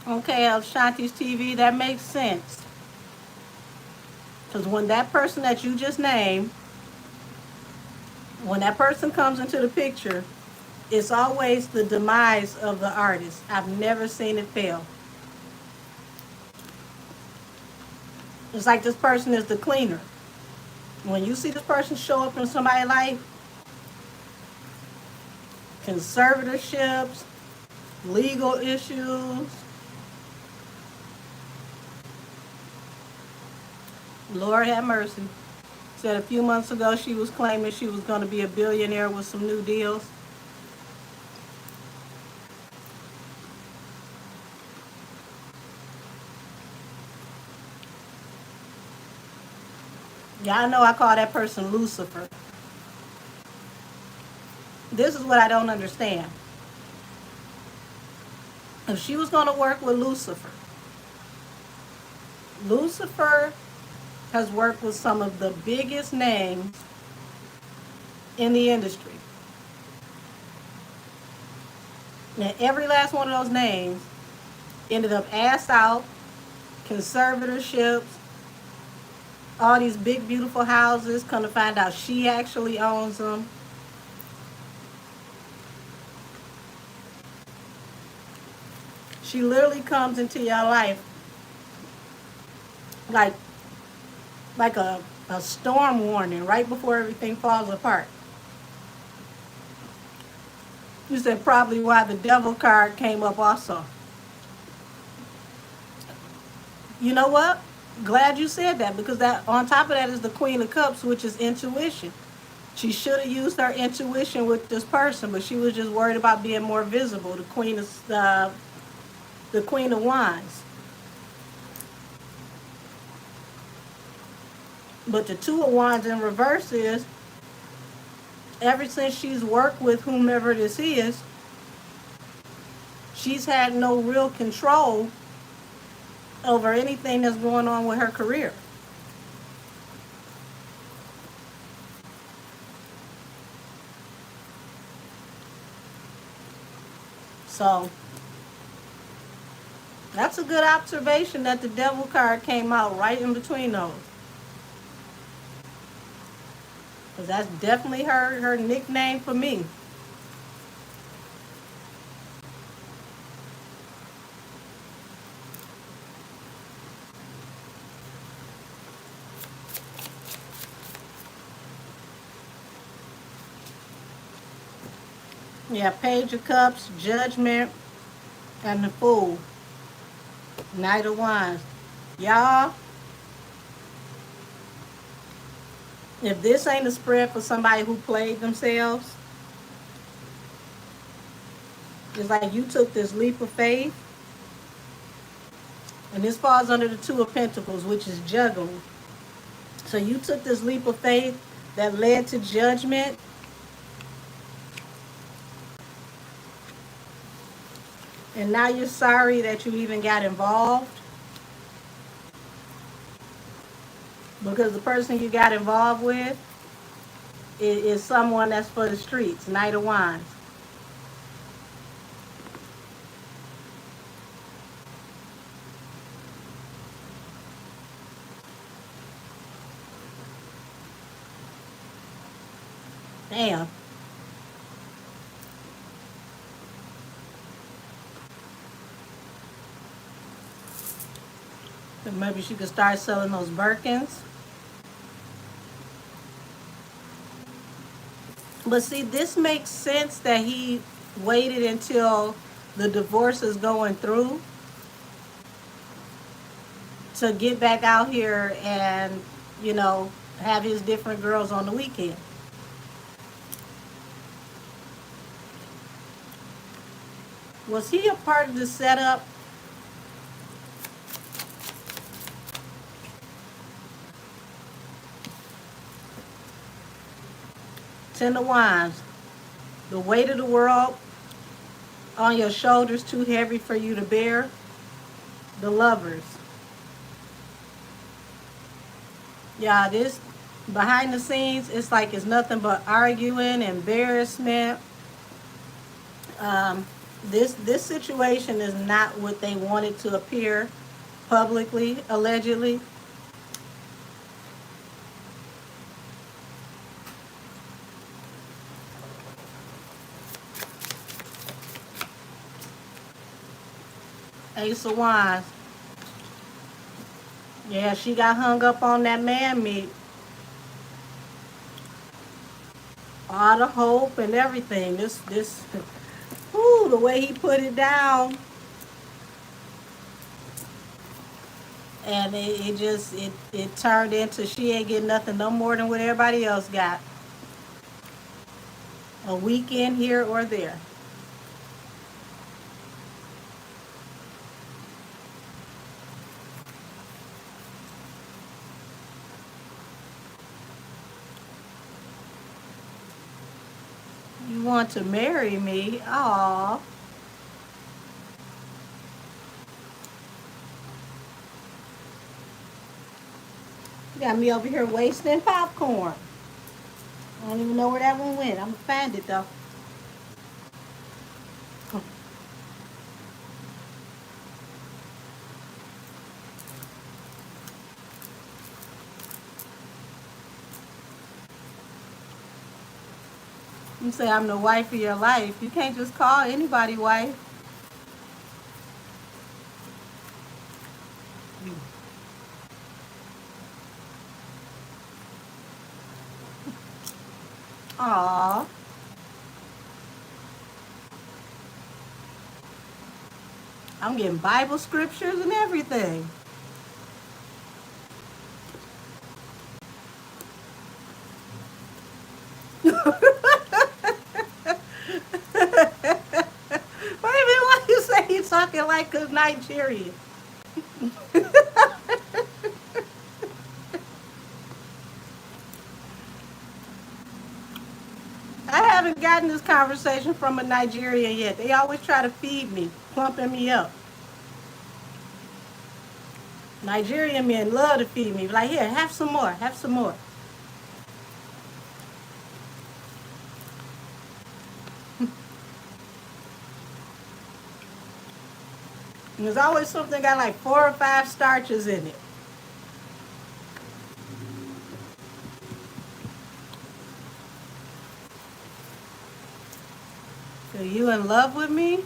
Okay, Shanti's TV, that makes sense. Because when that person that you just named, when that person comes into the picture, it's always the demise of the artist. I've never seen it fail. It's like this person is the cleaner. When you see this person show up in somebody's life, conservatorships, legal issues, Lord have mercy. Said a few months ago she was claiming she was going to be a billionaire with some new deals. Y'all know I call that person Lucifer. This is what I don't understand. If she was going to work with Lucifer, Lucifer has worked with some of the biggest names in the industry. And every last one of those names ended up ass out, conservatorships, all these big, beautiful houses. Come to find out she actually owns them. She literally comes into your life like a storm warning right before everything falls apart. You said probably why the devil card came up also. You know what? Glad you said that, because that on top of that is the Queen of Cups, which is intuition. She should have used her intuition with this person, but she was just worried about being more visible. The Queen of Wands. But the Two of Wands in reverse is, ever since she's worked with whomever this is, she's had no real control over anything that's going on with her career. So that's a good observation that the devil card came out right in between those. Because that's definitely her nickname for me. Yeah, Page of Cups, Judgment, and the Fool. Knight of Wands. Y'all, if this ain't a spread for somebody who played themselves, it's like you took this leap of faith, and this falls under the Two of Pentacles, which is juggling. So you took this leap of faith that led to judgment, and now you're sorry that you even got involved, because the person you got involved with is someone that's for the streets. Knight of Wands. Damn. Maybe she could start selling those Birkins. But see, this makes sense that he waited until the divorce is going through to get back out here and, have his different girls on the weekend. Was he a part of the setup? Ten of Wands. The weight of the world on your shoulders too heavy for you to bear. The Lovers. Yeah, this behind the scenes, it's like it's nothing but arguing, embarrassment. This situation is not what they wanted to appear publicly, allegedly. Ace of Wands. Yeah, she got hung up on that man meat. All the hope and everything. The way he put it down. And it turned into she ain't getting nothing no more than what everybody else got. A weekend here or there. You want to marry me? Aw. You got me over here wasting popcorn. I don't even know where that one went. I'm gonna find it though. You say I'm the wife of your life. You can't just call anybody wife. Aw. I'm getting Bible scriptures and everything. Wait a minute, why you say you talking like a Nigerian? I haven't gotten this conversation from a Nigerian yet. They always try to feed me, plumping me up. Nigerian men love to feed me. Like, here, have some more, have some more. And there's always something got like 4 or 5 starches in it. Are you in love with me?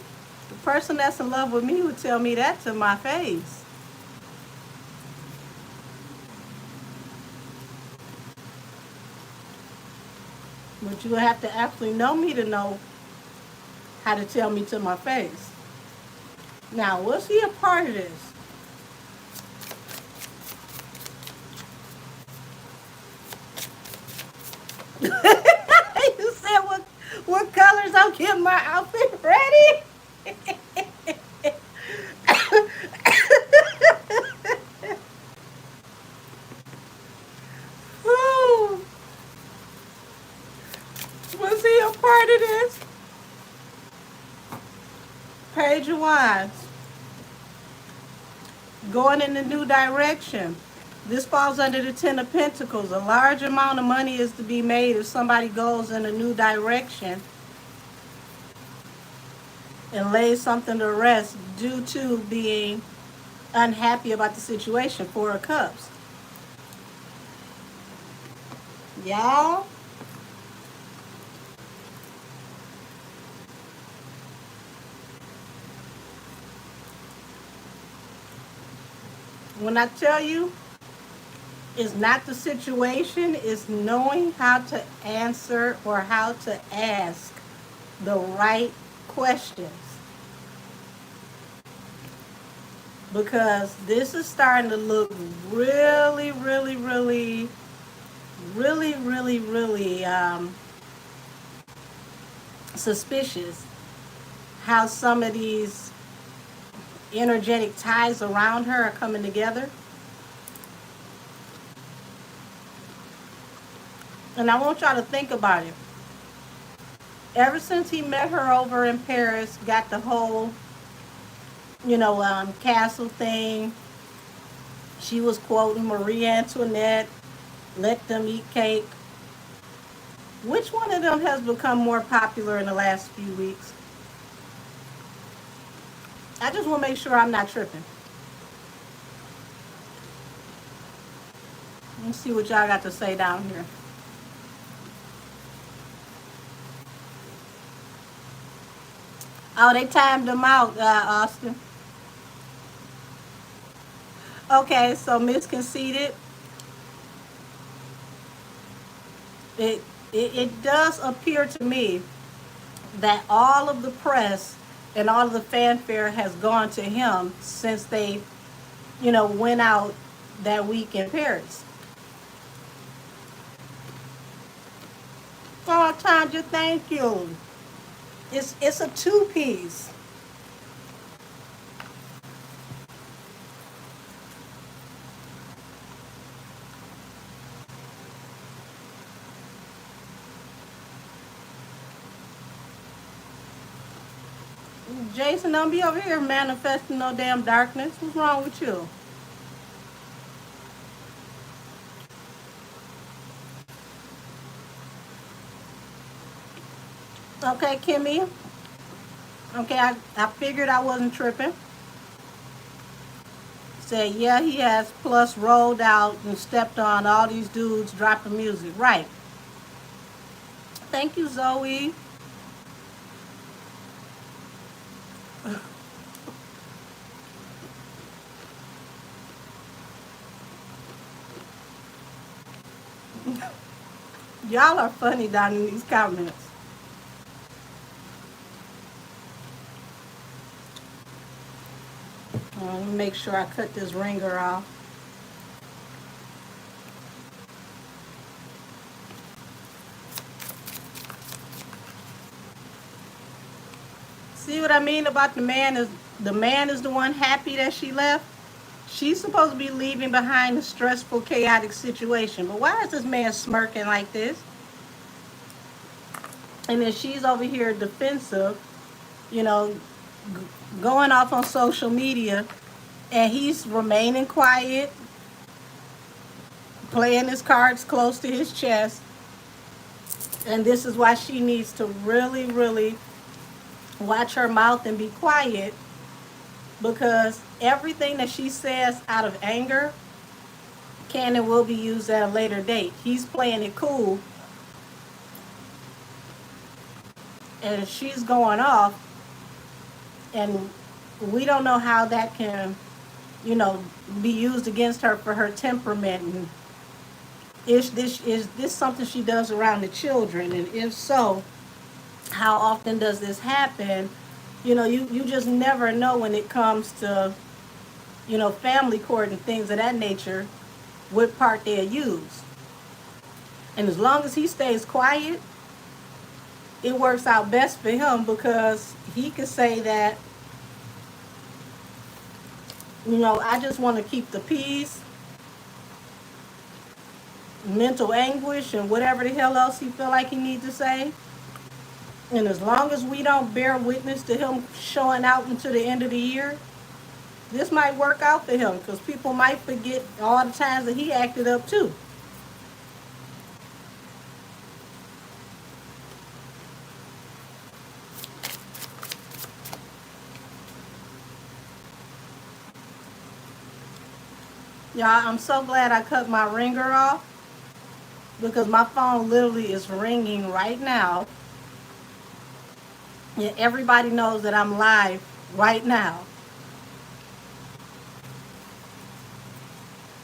The person that's in love with me would tell me that to my face. But you would have to actually know me to know how to tell me to my face. Now, was he a part of this? You said what colors I'm getting my outfit ready? Ooh, was he a part of this? Page of Wands. Going in a new direction. This falls under the Ten of Pentacles. A large amount of money is to be made if somebody goes in a new direction and lays something to rest due to being unhappy about the situation. 4 of Cups. Y'all, when I tell you, it's not the situation, it's knowing how to answer or how to ask the right questions. Because this is starting to look really, really, really, really, really, really suspicious how some of these energetic ties around her are coming together. And I want y'all to think about it. Ever since he met her over in Paris, got the whole, castle thing. She was quoting Marie Antoinette, let them eat cake. Which one of them has become more popular in the last few weeks? I just want to make sure I'm not tripping. Let's see what y'all got to say down here. Oh, they timed them out, Austin. Okay, so Miss Conceited, it does appear to me that all of the press and all of the fanfare has gone to him since they, went out that week in Paris. Oh, Tanja, thank you. It's a 2-piece. Jason, don't be over here manifesting no damn darkness. What's wrong with you? Okay, Kimmy. Okay, I figured I wasn't tripping. Said, yeah, he has plus rolled out and stepped on all these dudes dropping music. Right. Thank you, Zoe. Y'all are funny down in these comments. Let me make sure I cut this ringer off. See what I mean about the man is the one happy that she left? She's supposed to be leaving behind a stressful, chaotic situation. But why is this man smirking like this? And then she's over here defensive, you know, going off on social media, and he's remaining quiet, playing his cards close to his chest. And this is why she needs to really, really watch her mouth and be quiet, because everything that she says out of anger can and will be used at a later date. He's playing it cool, and she's going off, and we don't know how that can, be used against her for her temperament. And is this something she does around the children? And if so, how often does this happen? You just never know when it comes to, family court and things of that nature, what part they'll use. And as long as he stays quiet, it works out best for him, because he could say that, I just want to keep the peace, mental anguish, and whatever the hell else he feel like he needs to say. And as long as we don't bear witness to him showing out until the end of the year, this might work out for him, because people might forget all the times that he acted up too. Y'all, I'm so glad I cut my ringer off, because my phone literally is ringing right now. And everybody knows that I'm live right now.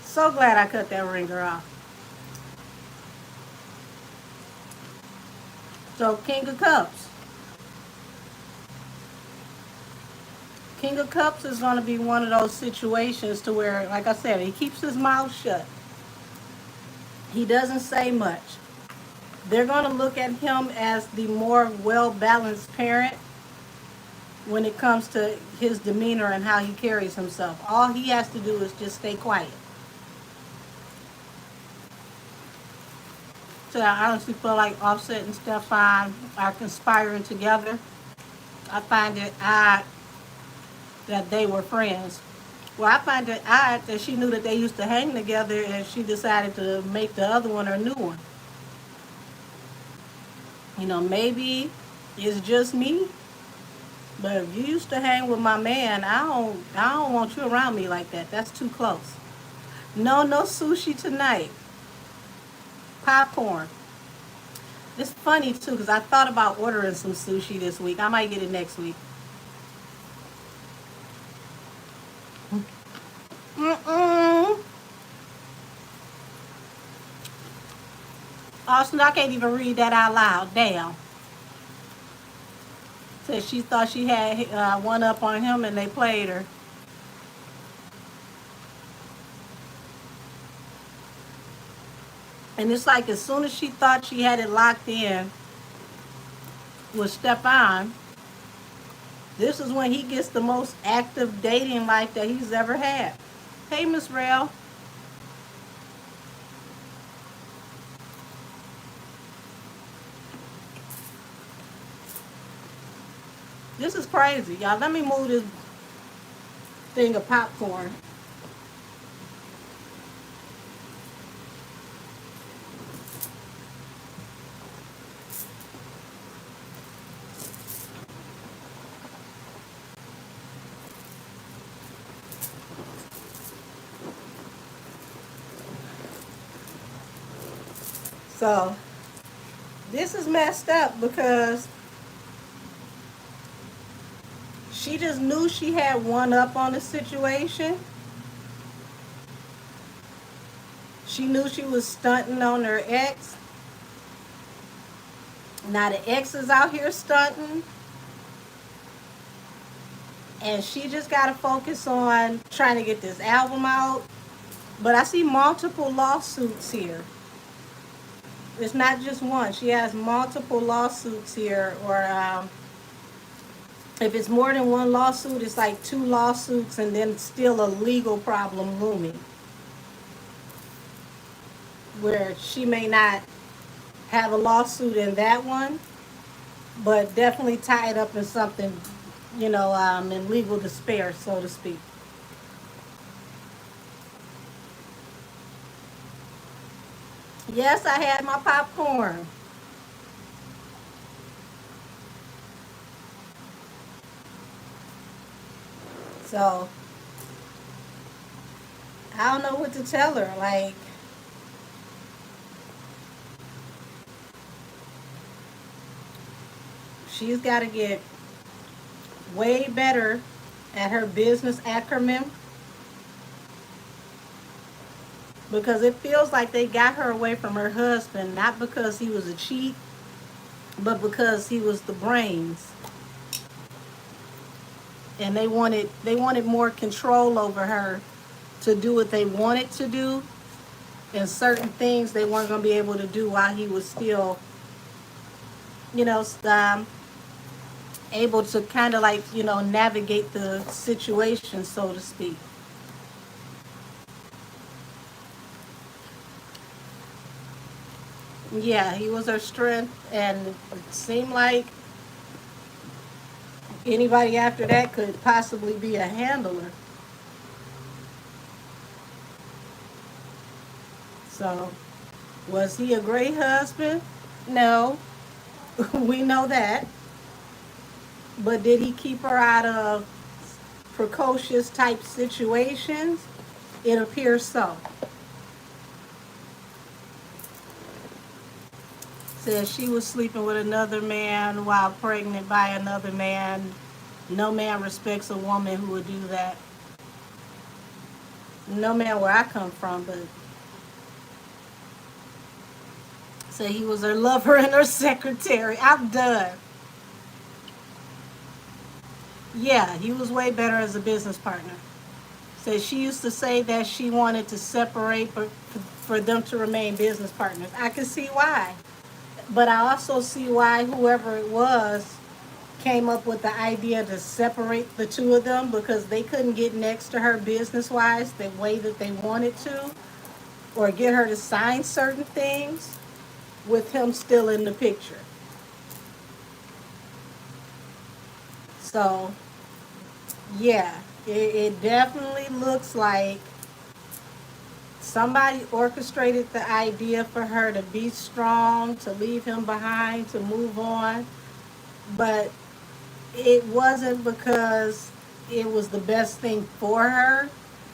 So glad I cut that ringer off. So, King of Cups. King of Cups is going to be one of those situations to where, like I said, he keeps his mouth shut. He doesn't say much. They're going to look at him as the more well-balanced parent when it comes to his demeanor and how he carries himself. All he has to do is just stay quiet. So I honestly feel like Offset and Stefan are conspiring together. I find it odd that they were friends. Well, I find it odd that she knew that they used to hang together and she decided to make the other one her new one. Maybe it's just me, but if you used to hang with my man, I don't want you around me like that. That's too close. No sushi tonight. Popcorn. It's funny too, because I thought about ordering some sushi this week. I might get it next week. Austin, I can't even read that out loud. Damn. Said she thought she had one up on him and they played her. And it's like as soon as she thought she had it locked in with Stefan, this is when he gets the most active dating life that he's ever had. Hey, Miss Rail. This is crazy, y'all. Let me move this thing of popcorn. So this is messed up because she just knew she had one up on the situation. She knew she was stunting on her ex. Now the ex is out here stunting. And she just got to focus on trying to get this album out. But I see multiple lawsuits here. It's not just one. She has multiple lawsuits here. Or if it's more than one lawsuit, it's like two lawsuits and then still a legal problem looming. Where she may not have a lawsuit in that one, but definitely tied up in something, in legal despair, so to speak. Yes, I had my popcorn. So I don't know what to tell her. Like, she's got to get way better at her business acumen because it feels like they got her away from her husband, not because he was a cheat, but because he was the brains. And they wanted more control over her to do what they wanted to do, and certain things they weren't going to be able to do while he was still, able to kind of like, navigate the situation, so to speak. Yeah, he was her strength, and it seemed like anybody after that could possibly be a handler. So, was he a great husband? No, we know that. But did he keep her out of precocious type situations? It appears so. Says she was sleeping with another man while pregnant by another man. No man respects a woman who would do that. No man where I come from, but say he was her lover and her secretary. I'm done. Yeah, he was way better as a business partner. Said she used to say that she wanted to separate for them to remain business partners. I can see why. But I also see why whoever it was came up with the idea to separate the two of them because they couldn't get next to her business wise the way that they wanted to or get her to sign certain things with him still in the picture. So, yeah, it definitely looks like somebody orchestrated the idea for her to be strong, to leave him behind, to move on. But it wasn't because it was the best thing for her.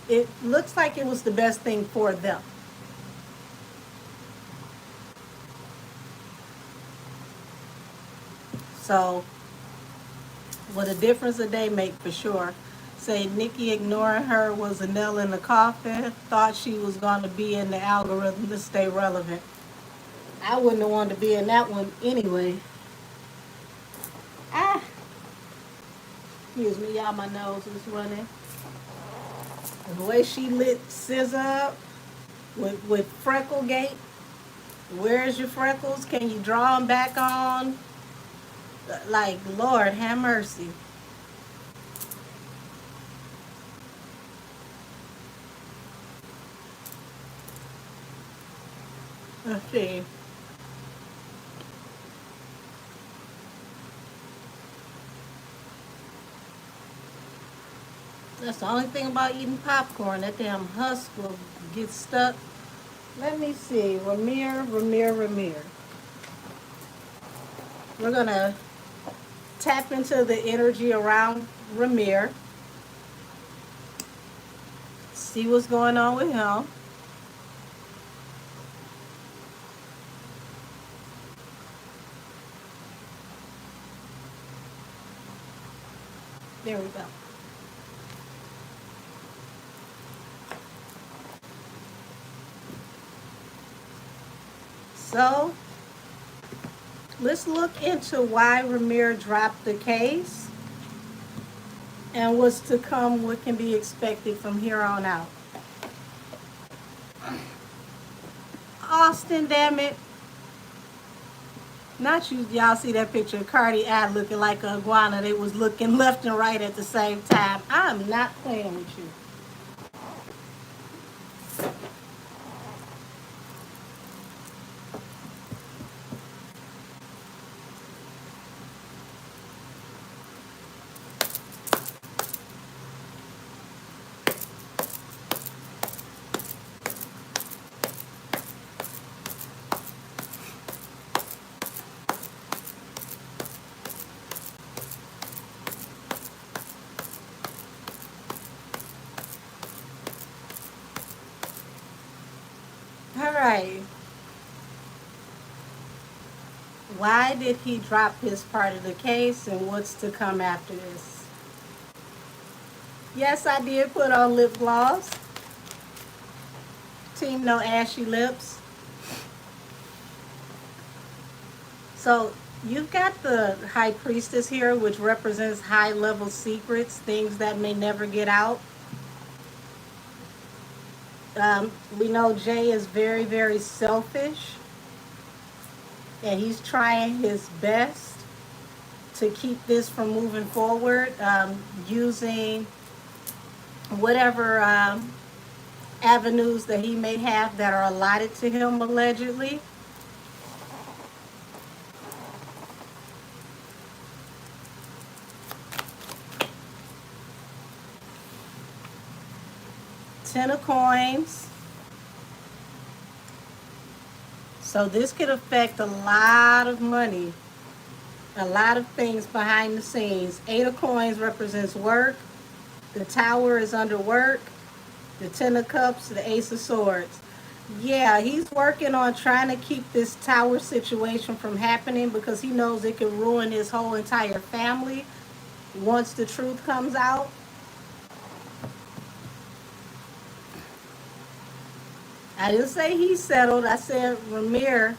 It looks like it was the best thing for them. So, what a difference a day make for sure. Say Nicki ignoring her was a nail in the coffin. Thought she was going to be in the algorithm to stay relevant. I wouldn't have wanted to be in that one anyway. Ah, excuse me, y'all. My nose is running. And the way she lit SZA up with Frecklegate. Where's your freckles? Can you draw them back on? Like, Lord, have mercy. Let's see. That's the only thing about eating popcorn. That damn husk will get stuck. Let me see. Ramir. We're going to tap into the energy around Ramir. See what's going on with him. There we go. So, let's look into why Ramir dropped the case and what's to come, what can be expected from here on out. Austin, damn it. Not you, y'all see that picture of Cardi ad looking like a iguana. They was looking left and right at the same time. I'm not playing with you. All right. Why did he drop his part of the case and what's to come after this? Yes, I did put on lip gloss. Team No Ashy Lips. So you've got the High Priestess here, which represents high-level secrets, things that may never get out. We know Jay is very, very selfish, and he's trying his best to keep this from moving forward, using whatever avenues that he may have that are allotted to him, allegedly. Ten of Coins. So this could affect a lot of money, a lot of things behind the scenes. Eight of Coins represents work. The Tower is under work. The Ten of Cups, the Ace of Swords. Yeah, he's working on trying to keep this Tower situation from happening because he knows it can ruin his whole entire family once the truth comes out. I didn't say he settled. I said Ramir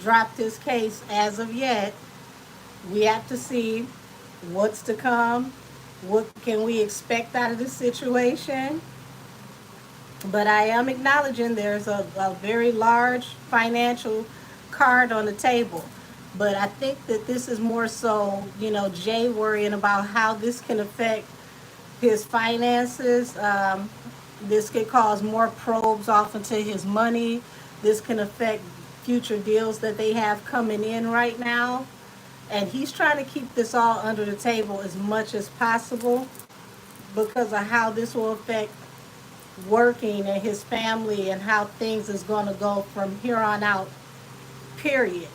dropped his case as of yet. We have to see what's to come. What can we expect out of this situation? But I am acknowledging there's a very large financial card on the table. But I think that this is more so, Jay worrying about how this can affect his finances. This could cause more probes off into his money. This can affect future deals that they have coming in right now. And he's trying to keep this all under the table as much as possible because of how this will affect working and his family and how things is going to go from here on out, period.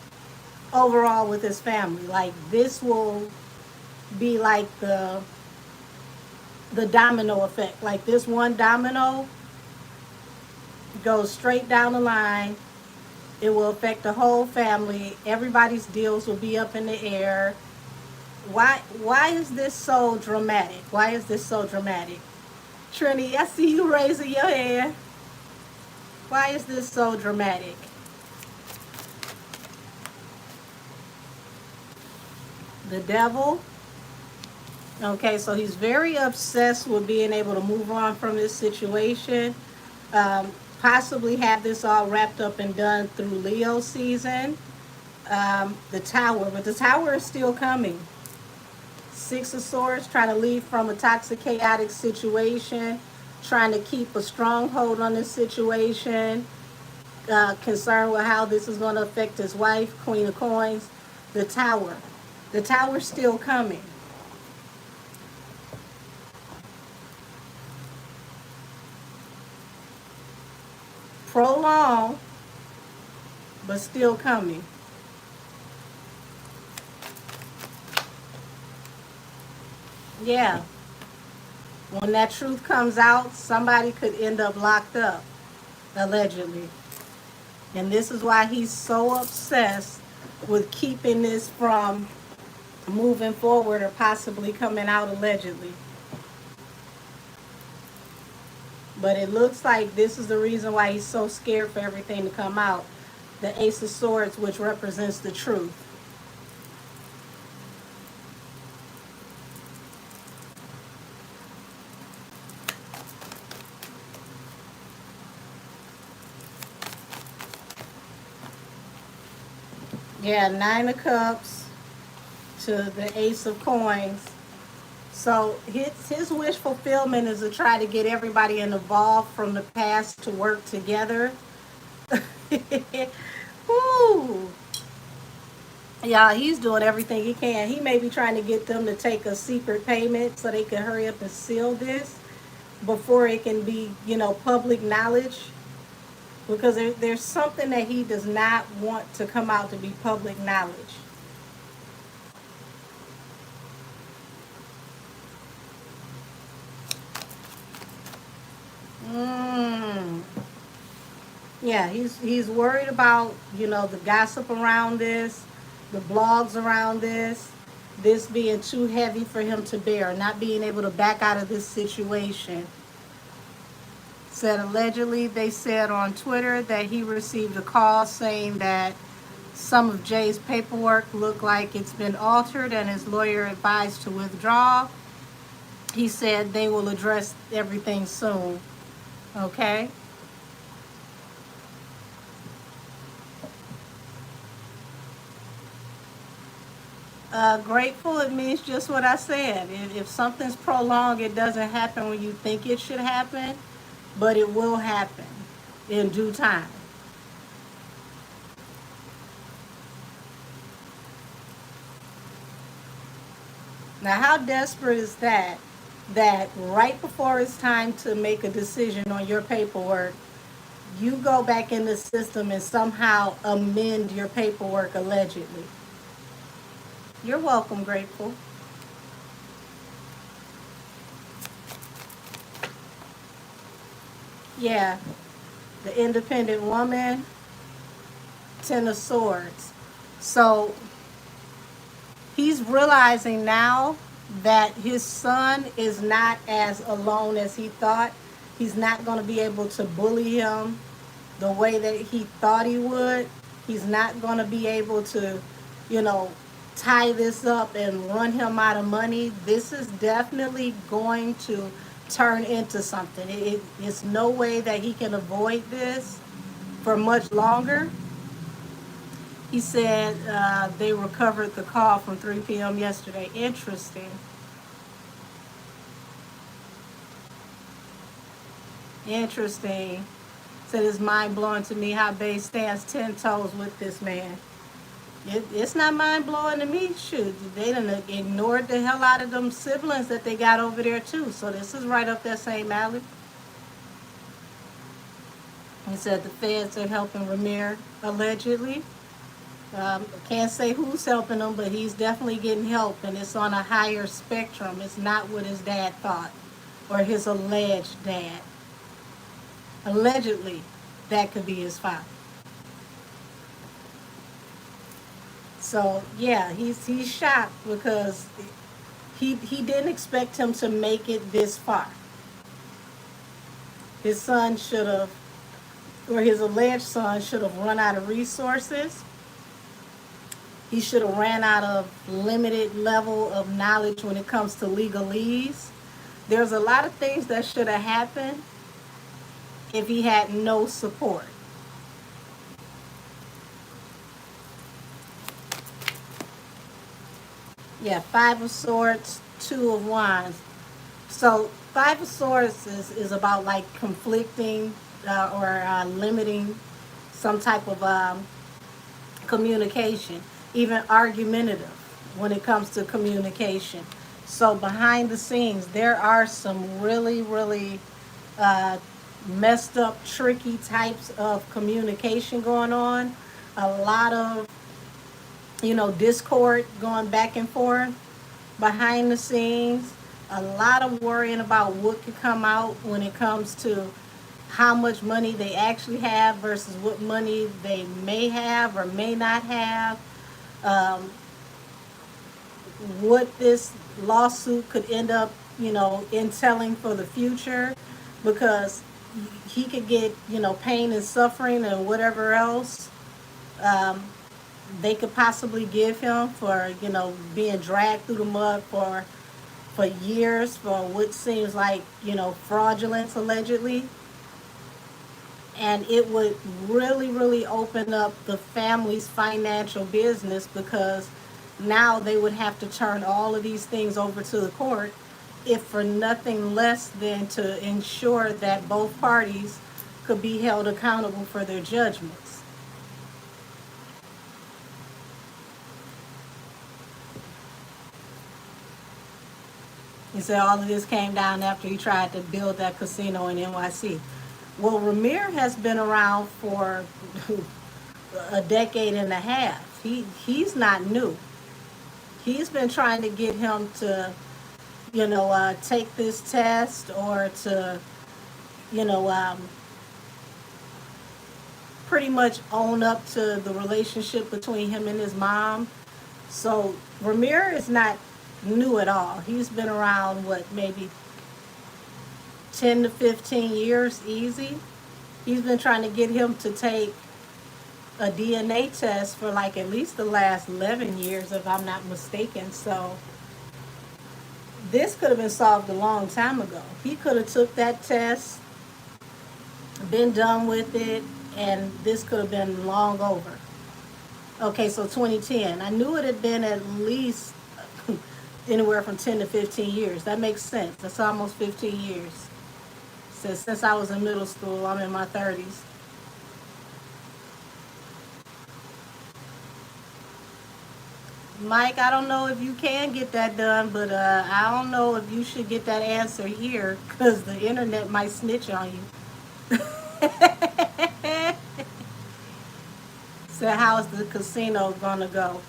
Overall with his family. Like, this will be like the domino effect. Like, this one domino goes straight down the line. It will affect the whole family. Everybody's deals will be up in the air. Why is this so dramatic? Why is this so dramatic? Trini, I see you raising your hand. Why is this so dramatic? The Devil. Okay, so he's very obsessed with being able to move on from this situation. Possibly have this all wrapped up and done through Leo season. The Tower, but the Tower is still coming. Six of Swords, trying to leave from a toxic, chaotic situation, trying to keep a stronghold on this situation, concerned with how this is going to affect his wife. Queen of Coins. The Tower. The Tower's still coming. long, but still coming. Yeah. When that truth comes out, somebody could end up locked up, allegedly. And this is why he's so obsessed with keeping this from moving forward or possibly coming out allegedly. But it looks like this is the reason why he's so scared for everything to come out. The Ace of Swords, which represents the truth. Yeah, Nine of Cups to the Ace of Coins. So his wish fulfillment is to try to get everybody involved from the past to work together. Woo. Yeah, he's doing everything he can. He may be trying to get them to take a secret payment so they can hurry up and seal this before it can be, public knowledge. Because there's something that he does not want to come out to be public knowledge. Yeah, he's worried about, the gossip around this, the blogs around this being too heavy for him to bear, not being able to back out of this situation. Said allegedly, they said on Twitter that he received a call saying that some of Jay's paperwork looked like it's been altered and his lawyer advised to withdraw. He said they will address everything soon. Okay? Grateful, it means just what I said. If something's prolonged, it doesn't happen when you think it should happen, but it will happen in due time. Now, how desperate is that? That right before it's time to make a decision on your paperwork, you go back in the system and somehow amend your paperwork allegedly. You're welcome, Grateful. Yeah, the independent woman, Ten of Swords. So he's realizing now that his son is not as alone as he thought. He's not going to be able to bully him the way that he thought he would. He's not going to be able to, tie this up and run him out of money. This is definitely going to turn into something. It's no way that he can avoid this for much longer. He said they recovered the call from 3 p.m. yesterday. Interesting. Interesting. Said it's mind blowing to me how Bay stands 10 toes with this man. It's not mind blowing to me. Shoot, they done ignored the hell out of them siblings that they got over there too. So this is right up that same alley. He said the feds are helping Ramir allegedly. Can't say who's helping him, but he's definitely getting help, and it's on a higher spectrum. It's not what his dad thought, or his alleged dad. Allegedly, that could be his father. So yeah, he's shocked because he didn't expect him to make it this far. His son should have, or his alleged son should have run out of resources. He should have ran out of limited level of knowledge when it comes to legalese. There's a lot of things that should have happened if he had no support. Yeah, Five of Swords, Two of Wands. So Five of Swords is about like conflicting or limiting some type of communication, even argumentative when it comes to communication. So behind the scenes, there are some really, really messed up, tricky types of communication going on. A lot of, discord going back and forth behind the scenes. A lot of worrying about what could come out when it comes to how much money they actually have versus what money they may have or may not have. Um, what this lawsuit could end up, entailing for the future, because he could get, pain and suffering and whatever else um, they could possibly give him for, being dragged through the mud for years for what seems like, fraudulence allegedly. And it would really, really open up the family's financial business, because now they would have to turn all of these things over to the court, if for nothing less than to ensure that both parties could be held accountable for their judgments. He said all of this came down after he tried to build that casino in NYC. Well, Ramir has been around for a decade and a half. He's not new. He's been trying to get him to, take this test, or to, you know, um, pretty much own up to the relationship between him and his mom. So Ramir is not new at all. He's been around, what, maybe 10 to 15 years easy. He's been trying to get him to take a DNA test for like at least the last 11 years, if I'm not mistaken. So this could have been solved a long time ago. He could have took that test, been done with it, and this could have been long over. Okay, so 2010. I knew it had been at least anywhere from 10 to 15 years. That makes sense. That's almost 15 years. Since I was in middle school, I'm in my 30s. Mike, I don't know if you can get that done, but I don't know if you should get that answer here, because the internet might snitch on you. So how's the casino gonna go?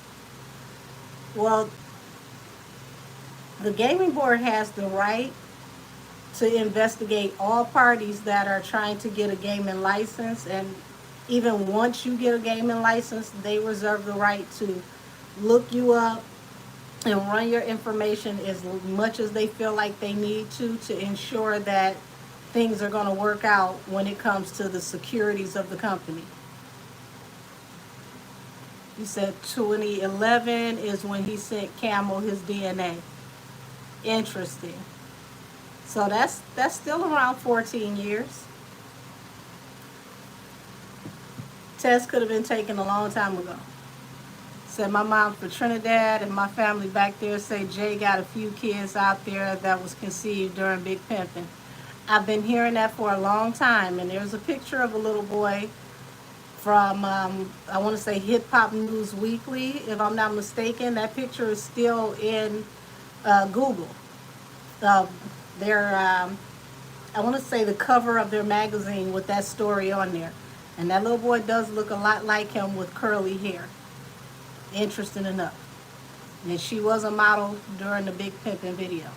Well, the gaming board has the right to investigate all parties that are trying to get a gaming license, and even once you get a gaming license, they reserve the right to look you up and run your information as much as they feel like they need to ensure that things are going to work out when it comes to the securities of the company. He said 2011 is when he sent Camel his DNA. Interesting. So that's still around 14 years. Test could have been taken a long time ago. Said my mom for Trinidad, and my family back there say Jay got a few kids out there that was conceived during Big Pimpin'. I've been hearing that for a long time, and there's a picture of a little boy from, I want to say Hip Hop News Weekly, if I'm not mistaken. That picture is still in Google. Their, I want to say the cover of their magazine with that story on there. And that little boy does look a lot like him with curly hair. Interesting enough. And she was a model during the Big Pimpin' video.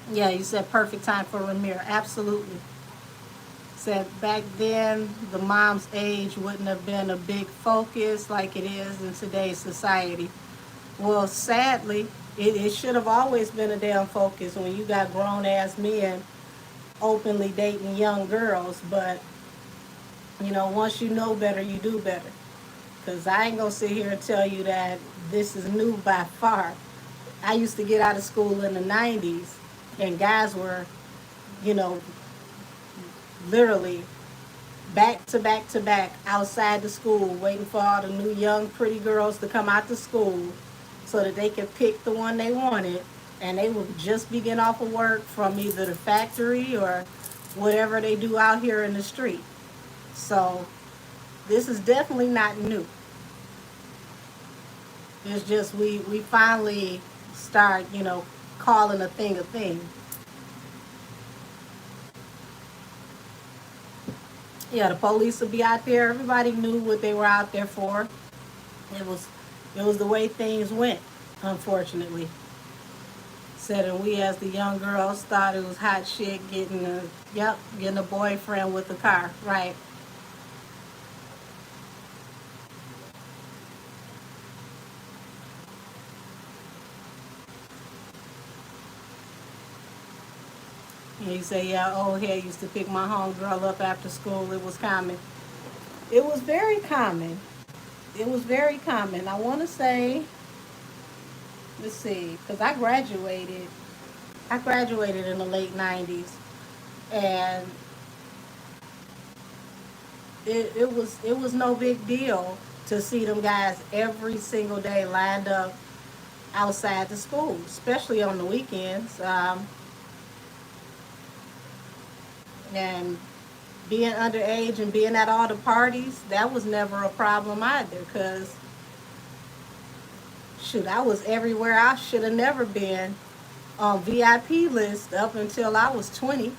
Yeah, you said perfect time for Ramir. Absolutely. Said back then the mom's age wouldn't have been a big focus like it is in today's society. Well, sadly, it should have always been a damn focus when you got grown ass men openly dating young girls. But once you know better, you do better. Because I ain't going to sit here and tell you that this is new by far. I used to get out of school in the 90s, and guys were, you know, literally back to back to back outside the school, waiting for all the new young pretty girls to come out to school so that they could pick the one they wanted. And they would just be getting off of work from either the factory or whatever they do out here in the street. So this is definitely not new. It's just we finally start, calling a thing a thing. Yeah, the police would be out there. Everybody knew what they were out there for. It was, it was the way things went, unfortunately. Said, and we as the young girls thought it was hot shit getting a boyfriend with a car, right? And you say, yeah, old head used to pick my homegirl up after school. It was common. It was very common. It was very common. I want to say, let's see, because I graduated in the late 90s. And it was no big deal to see them guys every single day lined up outside the school, especially on the weekends. And being underage and being at all the parties, that was never a problem either. Cause shoot, I was everywhere I should have never been on VIP list up until I was 20.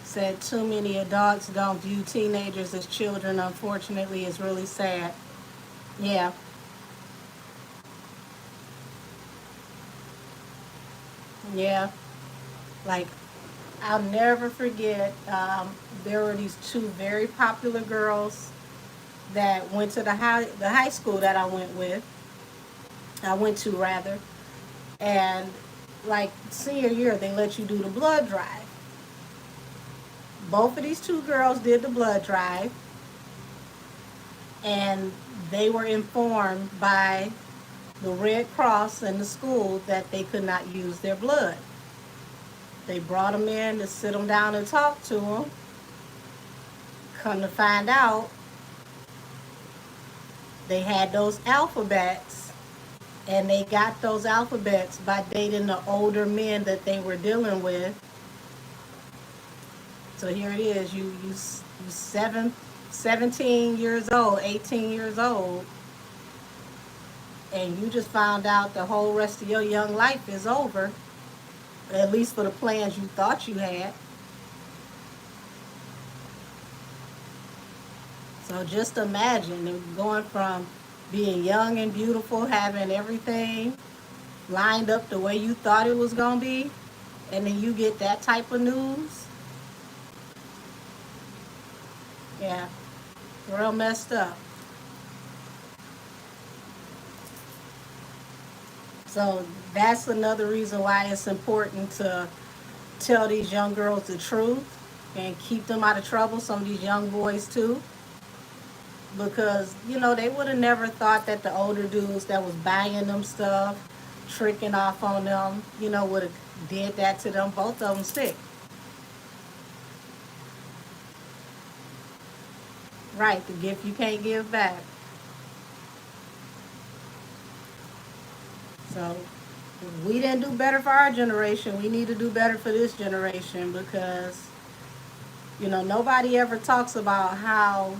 Said too many adults don't view teenagers as children. Unfortunately, is really sad. Yeah, yeah. Like I'll never forget. There were these two very popular girls that went to the high school that I went to rather, and like senior year they let you do the blood drive. Both of these two girls did the blood drive, and they were informed by the Red Cross and the school that they could not use their blood. They brought them in to sit them down and talk to them. Come to find out, they had those alphabets, and they got those alphabets by dating the older men that they were dealing with. So here it is, you 17 years old, 18 years old, and you just found out the whole rest of your young life is over, at least for the plans you thought you had. So just imagine going from being young and beautiful, having everything lined up the way you thought it was going to be, and then you get that type of news. Yeah, real messed up. So that's another reason why it's important to tell these young girls the truth and keep them out of trouble, some of these young boys too. Because, they would have never thought that the older dudes that was buying them stuff, tricking off on them, would have did that to them. Both of them sick. Right, the gift you can't give back. So we didn't do better for our generation. We need to do better for this generation because, nobody ever talks about how,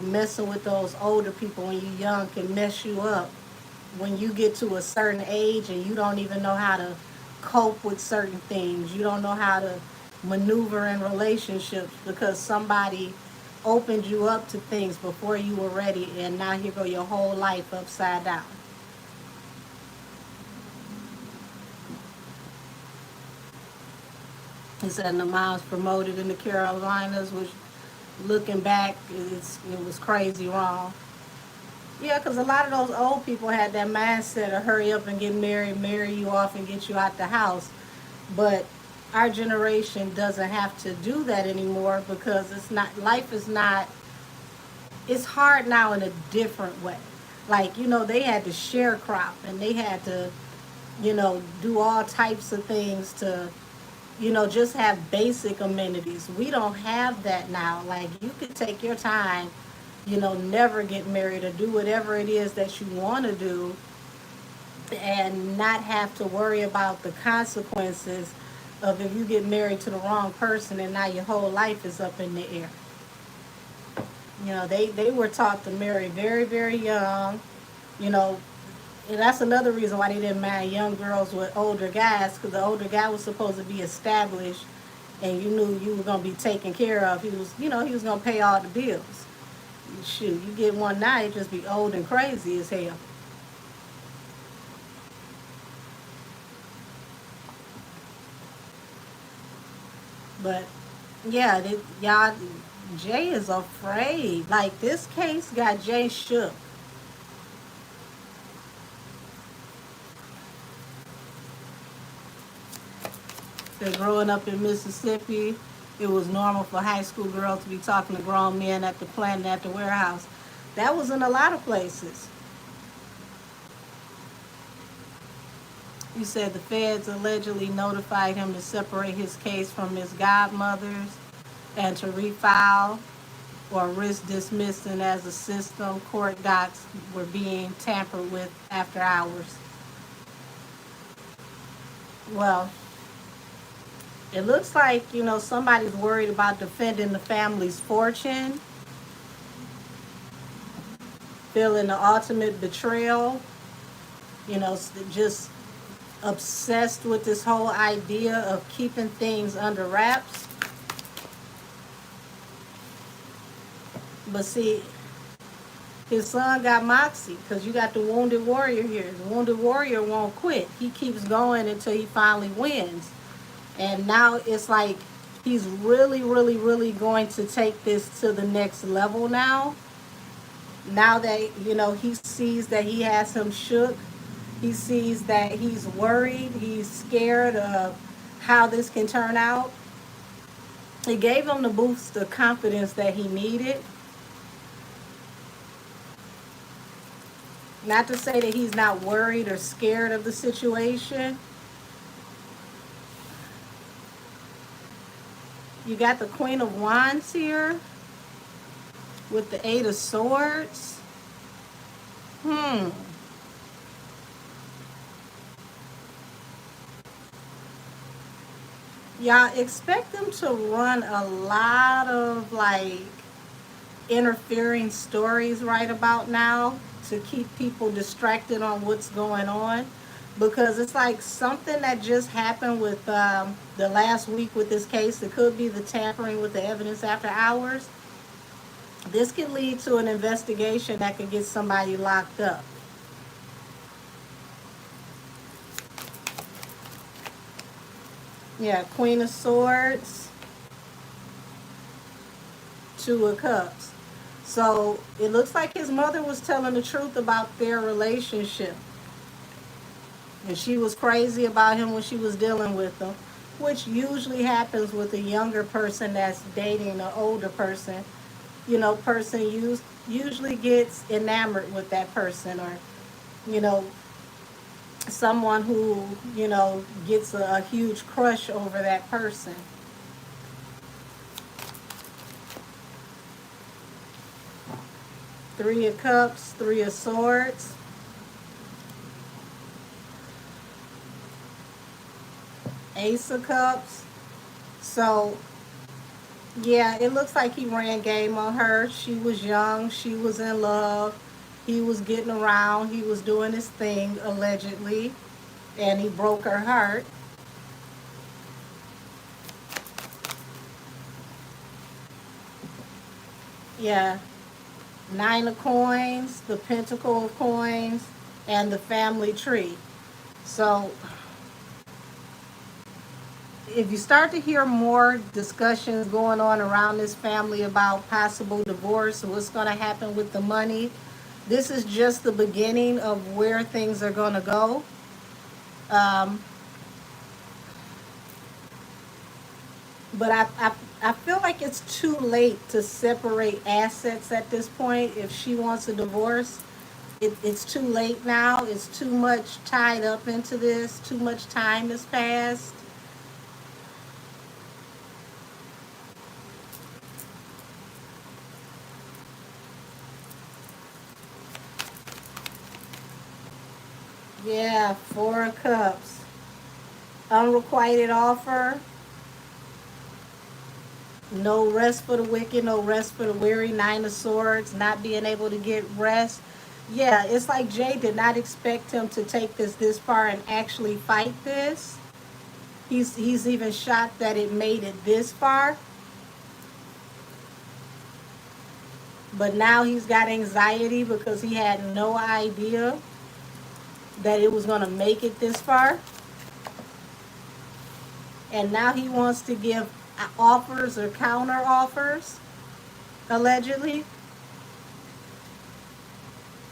messing with those older people when you're young can mess you up when you get to a certain age and you don't even know how to cope with certain things. You don't know how to maneuver in relationships because somebody opened you up to things before you were ready, and now here go your whole life upside down. He said the moms promoted in the Carolinas, which looking back, it was crazy wrong. Yeah, because a lot of those old people had that mindset of hurry up and get married, marry you off, and get you out the house. But our generation doesn't have to do that anymore because life is not, it's hard now in a different way. Like, they had to sharecrop and they had to, do all types of things to, just have basic amenities. We don't have that now. Like, you could take your time, never get married or do whatever it is that you want to do and not have to worry about the consequences of if you get married to the wrong person and now your whole life is up in the air. They were taught to marry very, very young, you know, And that's another reason why they didn't marry young girls with older guys, because the older guy was supposed to be established, and you knew you were gonna be taken care of. He was, he was gonna pay all the bills. Shoot, you get one now, you just be old and crazy as hell. But yeah, y'all, Jay is afraid. Like, this case got Jay shook. That growing up in Mississippi, it was normal for high school girls to be talking to grown men at the plant and at the warehouse. That was in a lot of places. You said the feds allegedly notified him to separate his case from his godmothers and to refile or risk dismissing as a system. Court docs were being tampered with after hours. Well, it looks like, somebody's worried about defending the family's fortune, feeling the ultimate betrayal, just obsessed with this whole idea of keeping things under wraps. But see, his son got moxie, because you got the wounded warrior here. The wounded warrior won't quit. He keeps going until he finally wins. And now it's like he's really, really, really going to take this to the next level now. Now that, he sees that he has him shook. He sees that he's worried. He's scared of how this can turn out. It gave him the boost of confidence that he needed. Not to say that he's not worried or scared of the situation. You got the Queen of Wands here with the Eight of Swords. Y'all expect them to run a lot of interfering stories right about now to keep people distracted on what's going on, because it's like something that just happened with the last week with this case. It could be the tampering with the evidence after hours. This could lead to an investigation that could get somebody locked up. Yeah, Queen of Swords, Two of Cups. So it looks like his mother was telling the truth about their relationship. And she was crazy about him when she was dealing with him, which usually happens with a younger person that's dating an older person. Person usually gets enamored with that person, or, you know, someone who, gets a huge crush over that person. Three of Cups, Three of Swords. Ace of Cups. So, yeah, it looks like he ran game on her. She was young. She was in love. He was getting around. He was doing his thing, allegedly. And he broke her heart. Yeah. Nine of Coins, the Pentacle of Coins, and the family tree. So, if you start to hear more discussions going on around this family about possible divorce, what's going to happen with the money, this is just the beginning of where things are going to go. Um, but I feel like it's too late to separate assets at this point. If she wants a divorce, it's too late now. It's too much tied up into this. Too much time has passed. Yeah, Four of Cups. Unrequited offer. No rest for the wicked, no rest for the weary. Nine of Swords, not being able to get rest. Yeah, it's like Jay did not expect him to take this far and actually fight this. He's even shocked that it made it this far. But now he's got anxiety because he had no idea that it was going to make it this far. And now he wants to give offers or counter offers, allegedly,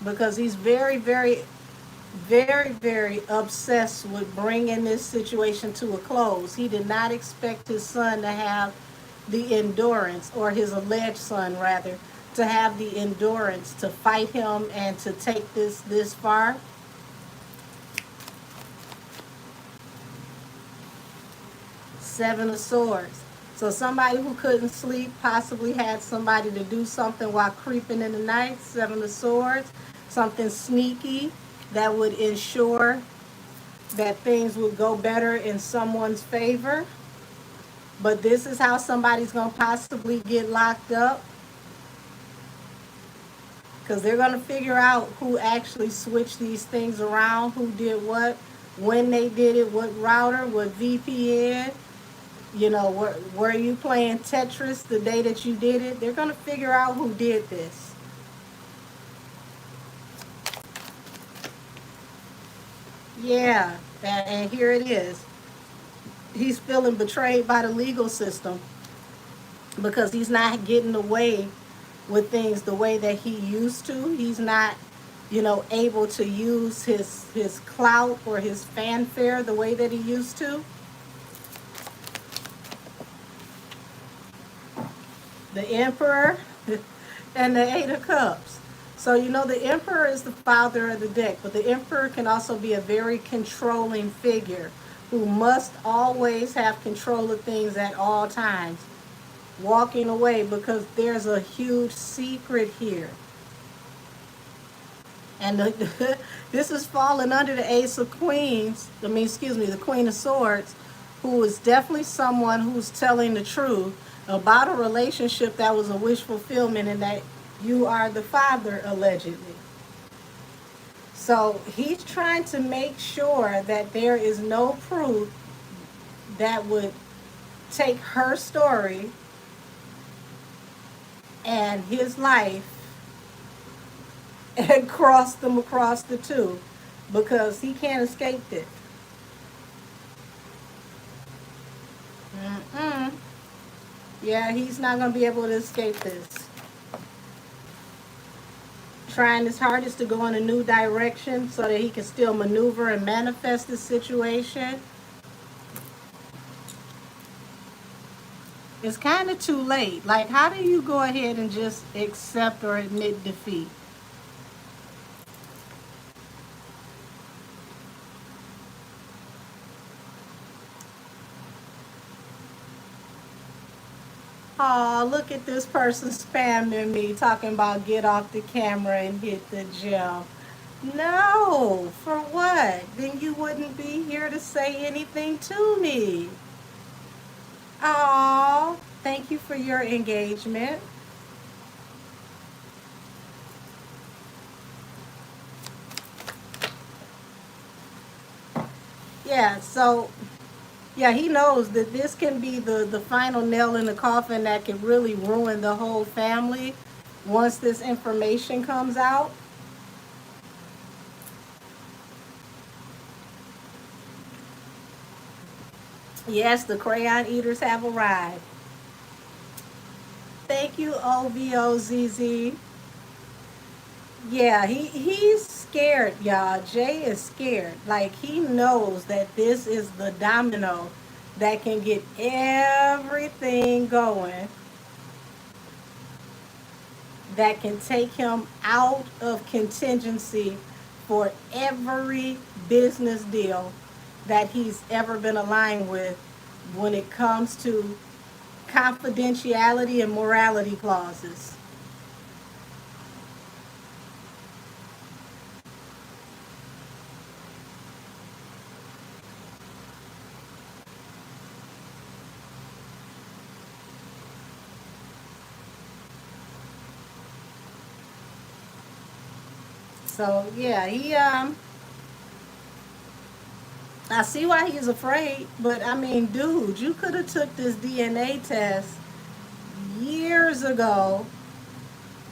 because he's very, very, very, very obsessed with bringing this situation to a close. He did not expect his son to have the endurance, or his alleged son, rather, to have the endurance to fight him and to take this far. Seven of Swords. So somebody who couldn't sleep possibly had somebody to do something while creeping in the night. Seven of Swords. Something sneaky that would ensure that things would go better in someone's favor. But this is how somebody's going to possibly get locked up. Because they're going to figure out who actually switched these things around, who did what, when they did it, what router, what VPN. You know, were you playing Tetris the day that you did it? They're going to figure out who did this. Yeah, and here it is. He's feeling betrayed by the legal system because he's not getting away with things the way that he used to. He's not, able to use his clout or his fanfare the way that he used to. The Emperor and the Eight of Cups. So, the Emperor is the father of the deck, but the Emperor can also be a very controlling figure who must always have control of things at all times. Walking away because there's a huge secret here. And this is falling under the Ace of Queens, the Queen of Swords, who is definitely someone who's telling the truth about a relationship that was a wish fulfillment and that you are the father, allegedly. So he's trying to make sure that there is no proof that would take her story and his life and cross them across the two, because he can't escape it. Mm-mm. Yeah, he's not going to be able to escape this. Trying his hardest to go in a new direction so that he can still maneuver and manifest the situation. It's kind of too late. Like, how do you go ahead and just accept or admit defeat? Oh, look at this person spamming me, talking about get off the camera and hit the gym. No, for what? Then you wouldn't be here to say anything to me. Oh, thank you for your engagement. Yeah, so yeah, he knows that this can be the final nail in the coffin that can really ruin the whole family once this information comes out. Yes, the crayon eaters have arrived. Thank you, OVOZZ. Yeah, he's scared, y'all. Jay is scared. Like, he knows that this is the domino that can get everything going, that can take him out of contingency for every business deal that he's ever been aligned with when it comes to confidentiality and morality clauses. So yeah, I see why he's afraid, but I mean, dude, you could have took this DNA test years ago,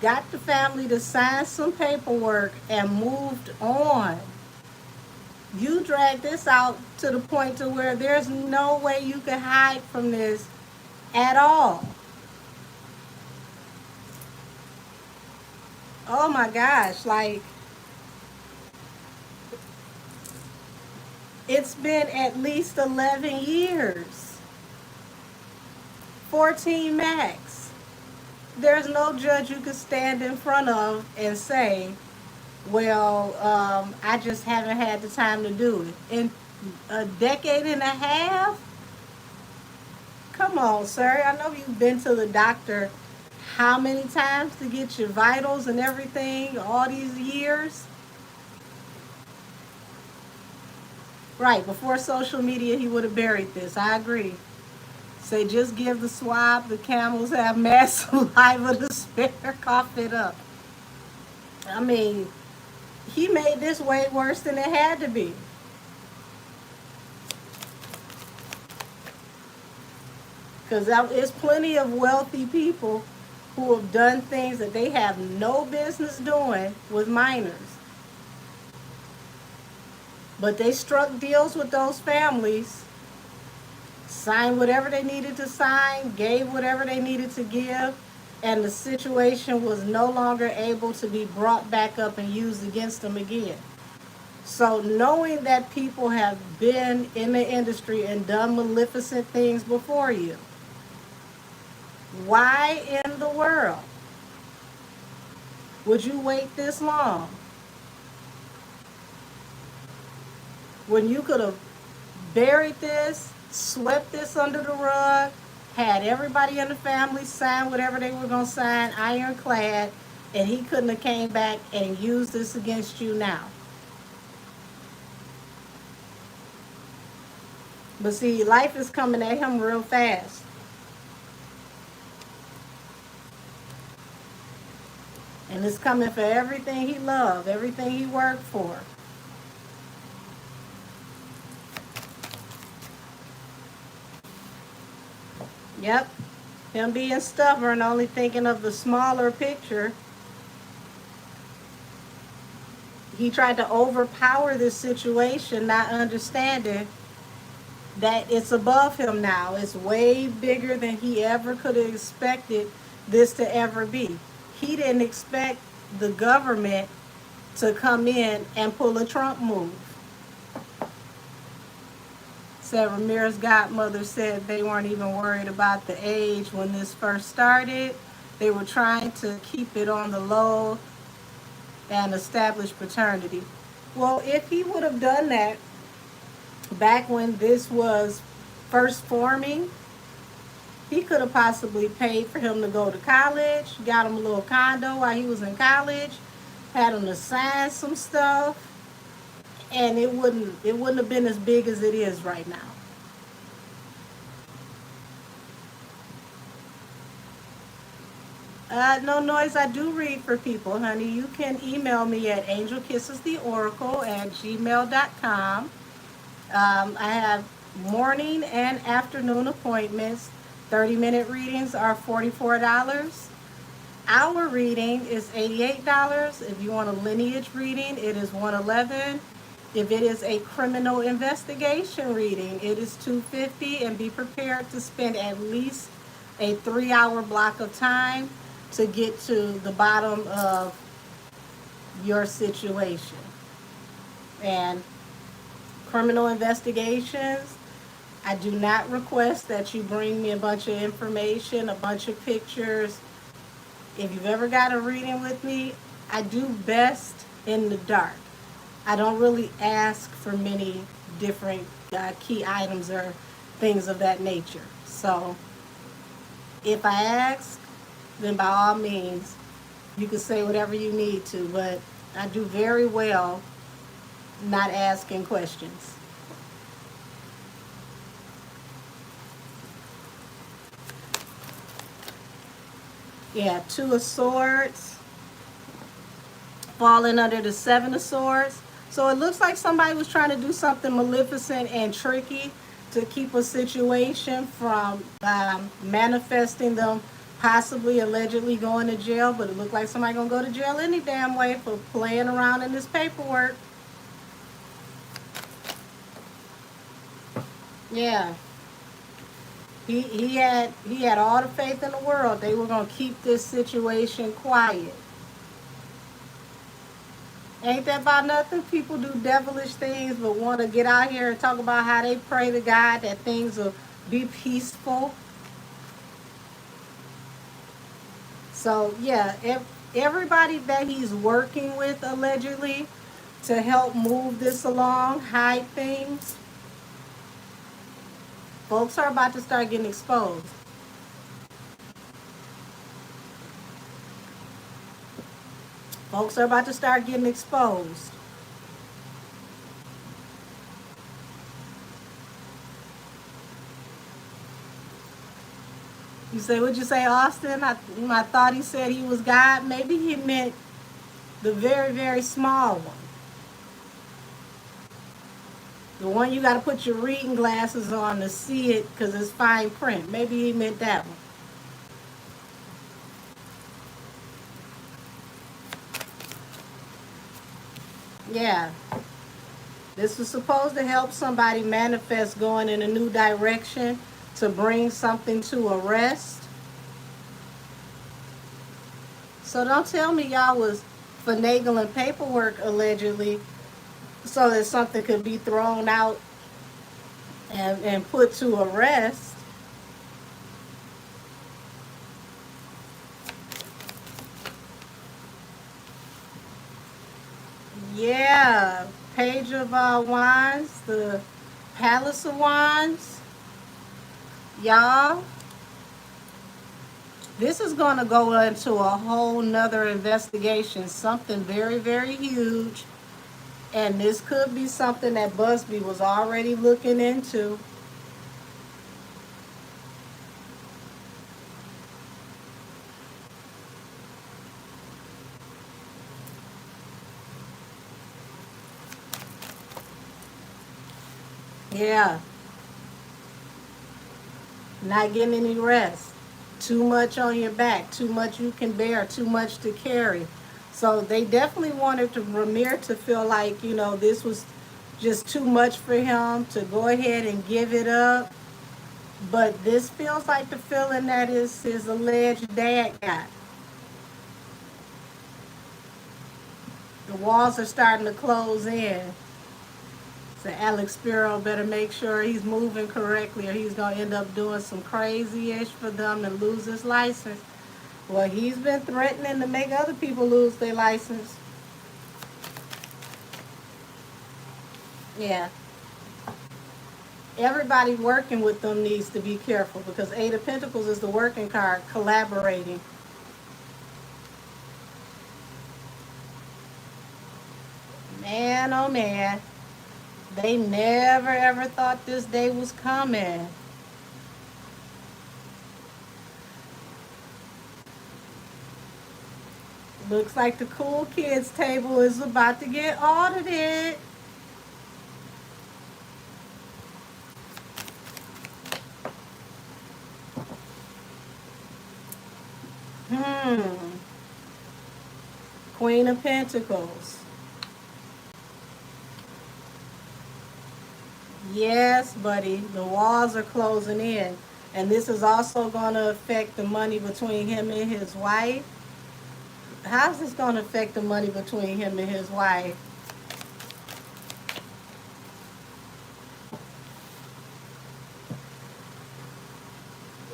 got the family to sign some paperwork, and moved on. You drag this out to the point to where there's no way you can hide from this at all. Oh my gosh, like it's been at least 11 years, 14 max. There's no judge you could stand in front of and say, well, I just haven't had the time to do it. In a decade and a half? Come on, sir. I know you've been to the doctor how many times to get your vitals and everything all these years? Right, before social media, he would have buried this. I agree. Say, just give the swab, the camels have mass saliva to spare, cough it up. I mean, he made this way worse than it had to be. Because there's plenty of wealthy people who have done things that they have no business doing with minors. But they struck deals with those families, signed whatever they needed to sign, gave whatever they needed to give, and the situation was no longer able to be brought back up and used against them again. So knowing that people have been in the industry and done maleficent things before you, why in the world would you wait this long when you could have buried this, swept this under the rug, had everybody in the family sign whatever they were going to sign, ironclad, and he couldn't have came back and used this against you now? But see, life is coming at him real fast. And it's coming for everything he loved, everything he worked for. Yep. Him being stubborn, only thinking of the smaller picture. He tried to overpower this situation, not understanding that it's above him now. It's way bigger than he ever could have expected this to ever be. He didn't expect the government to come in and pull a Trump move. Said Ramirez's godmother said they weren't even worried about the age when this first started. They were trying to keep it on the low and establish paternity. Well, if he would have done that back when this was first forming, he could have possibly paid for him to go to college, got him a little condo while he was in college, had him to sign some stuff, and it wouldn't have been as big as it is right now. No noise, I do read for people, honey. You can email me at angelkissestheoracle@gmail.com. I have morning and afternoon appointments. 30-minute readings are $44. Hour reading is $88. If you want a lineage reading, it is $111. If it is a criminal investigation reading, it is $250. And be prepared to spend at least a 3-hour block of time to get to the bottom of your situation. And criminal investigations, I do not request that you bring me a bunch of information, a bunch of pictures. If you've ever got a reading with me, I do best in the dark. I don't really ask for many different key items or things of that nature. So if I ask, then by all means, you can say whatever you need to, but I do very well not asking questions. Yeah, Two of Swords. falling under the Seven of Swords. So it looks like somebody was trying to do something maleficent and tricky to keep a situation from manifesting them possibly allegedly going to jail. But it looked like somebody gonna go to jail any damn way for playing around in this paperwork. Yeah. He had all the faith in the world. They were gonna keep this situation quiet. Ain't that about nothing? People do devilish things but want to get out here and talk about how they pray to God that things will be peaceful. So, yeah, everybody that he's working with allegedly to help move this along, hide things, folks are about to start getting exposed. Folks are about to start getting exposed. You say, what'd you say, Austin? I thought he said he was God. Maybe he meant the very, very small one. The one you got to put your reading glasses on to see it because it's fine print. Maybe he meant that one. Yeah. This was supposed to help somebody manifest going in a new direction to bring something to a rest. So don't tell me y'all was finagling paperwork allegedly so that something could be thrown out and put to a rest. Yeah, Page of Wands, the Palace of Wands. Y'all, this is going to go into a whole nother investigation, something very, very huge. And this could be something that Busby was already looking into. Yeah. Not getting any rest. Too much on your back. Too much you can bear. Too much to carry. So they definitely wanted Ramir to feel like, this was just too much for him to go ahead and give it up. But this feels like the feeling that his alleged dad got. The walls are starting to close in. So Alex Spiro better make sure he's moving correctly or he's going to end up doing some crazy-ish for them and lose his license. Well, he's been threatening to make other people lose their license. Yeah. Everybody working with them needs to be careful because Eight of Pentacles is the working card, collaborating. Man, oh man. They never ever thought this day was coming. Looks like the cool kids table is about to get audited. Queen of Pentacles. Yes, buddy, the walls are closing in. And this is also going to affect the money between him and his wife. How's this going to affect the money between him and his wife?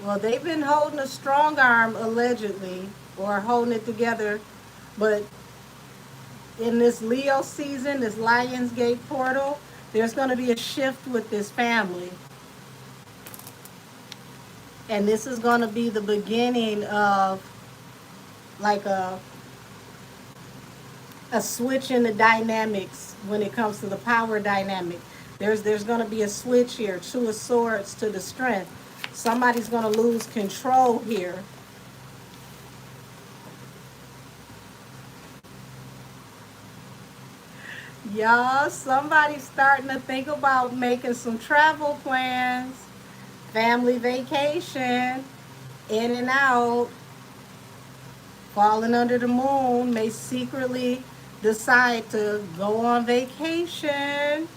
Well, they've been holding a strong arm, allegedly, or holding it together. But in this Leo season, this Lionsgate portal, there's going to be a shift with this family. And this is going to be the beginning of like a switch in the dynamics when it comes to the power dynamic. There's going to be a switch here, Two of Swords to the Strength. Somebody's going to lose control here. Y'all, somebody's starting to think about making some travel plans. Family vacation, in and out, falling under the moon, may secretly decide to go on vacation.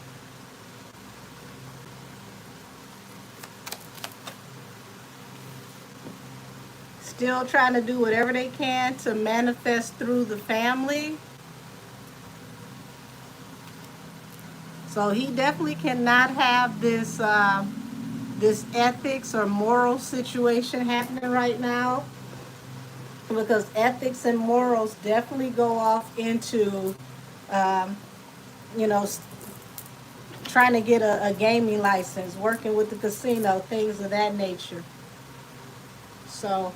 Still trying to do whatever they can to manifest through the family. So he definitely cannot have this ethics or moral situation happening right now, because ethics and morals definitely go off into, um, you know, trying to get a gaming license, working with the casino, things of that nature. So,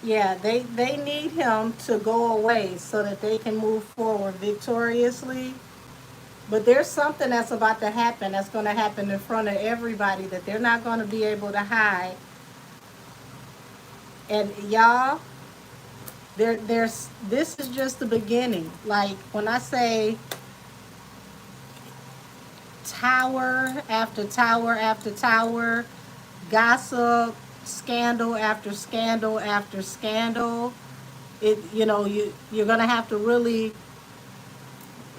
yeah, they need him to go away so that they can move forward victoriously. But there's something that's about to happen that's going to happen in front of everybody that they're not going to be able to hide. And y'all, there's this is just the beginning. Like when I say tower after tower after tower, gossip, scandal after scandal after scandal, you're gonna have to really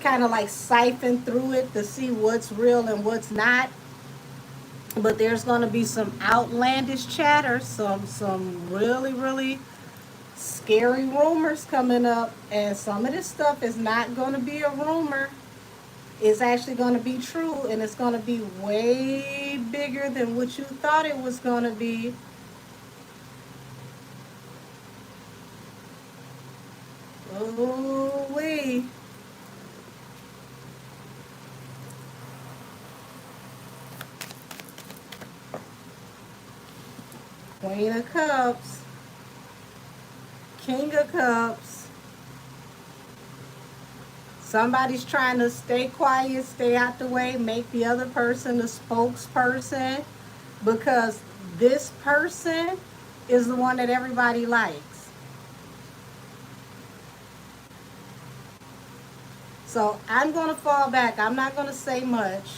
kind of like siphon through it to see what's real and what's not. But there's gonna be some outlandish chatter, some really scary rumors coming up, and some of this stuff is not gonna be a rumor. It's actually going to be true, and it's going to be way bigger than what you thought it was going to be. Oh, wee. Queen of Cups, King of Cups. Somebody's trying to stay quiet, stay out the way, make the other person the spokesperson, because this person is the one that everybody likes. So I'm going to fall back. I'm not going to say much.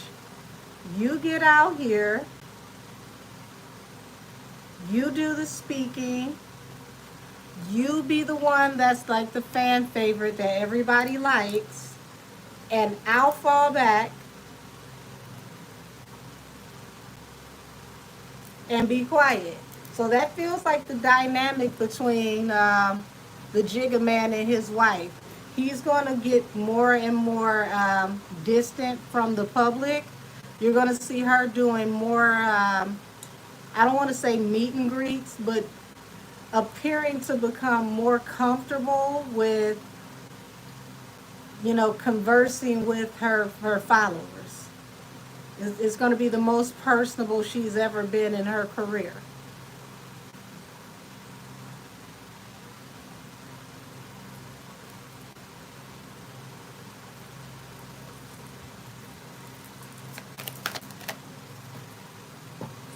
You get out here. You do the speaking. You be the one that's like the fan favorite that everybody likes. And I'll fall back and be quiet. So that feels like the dynamic between the Jigga Man and his wife. He's going to get more and more distant from the public. You're going to see her doing more, I don't want to say meet and greets, but appearing to become more comfortable with, conversing with her followers. It's going to be the most personable she's ever been in her career.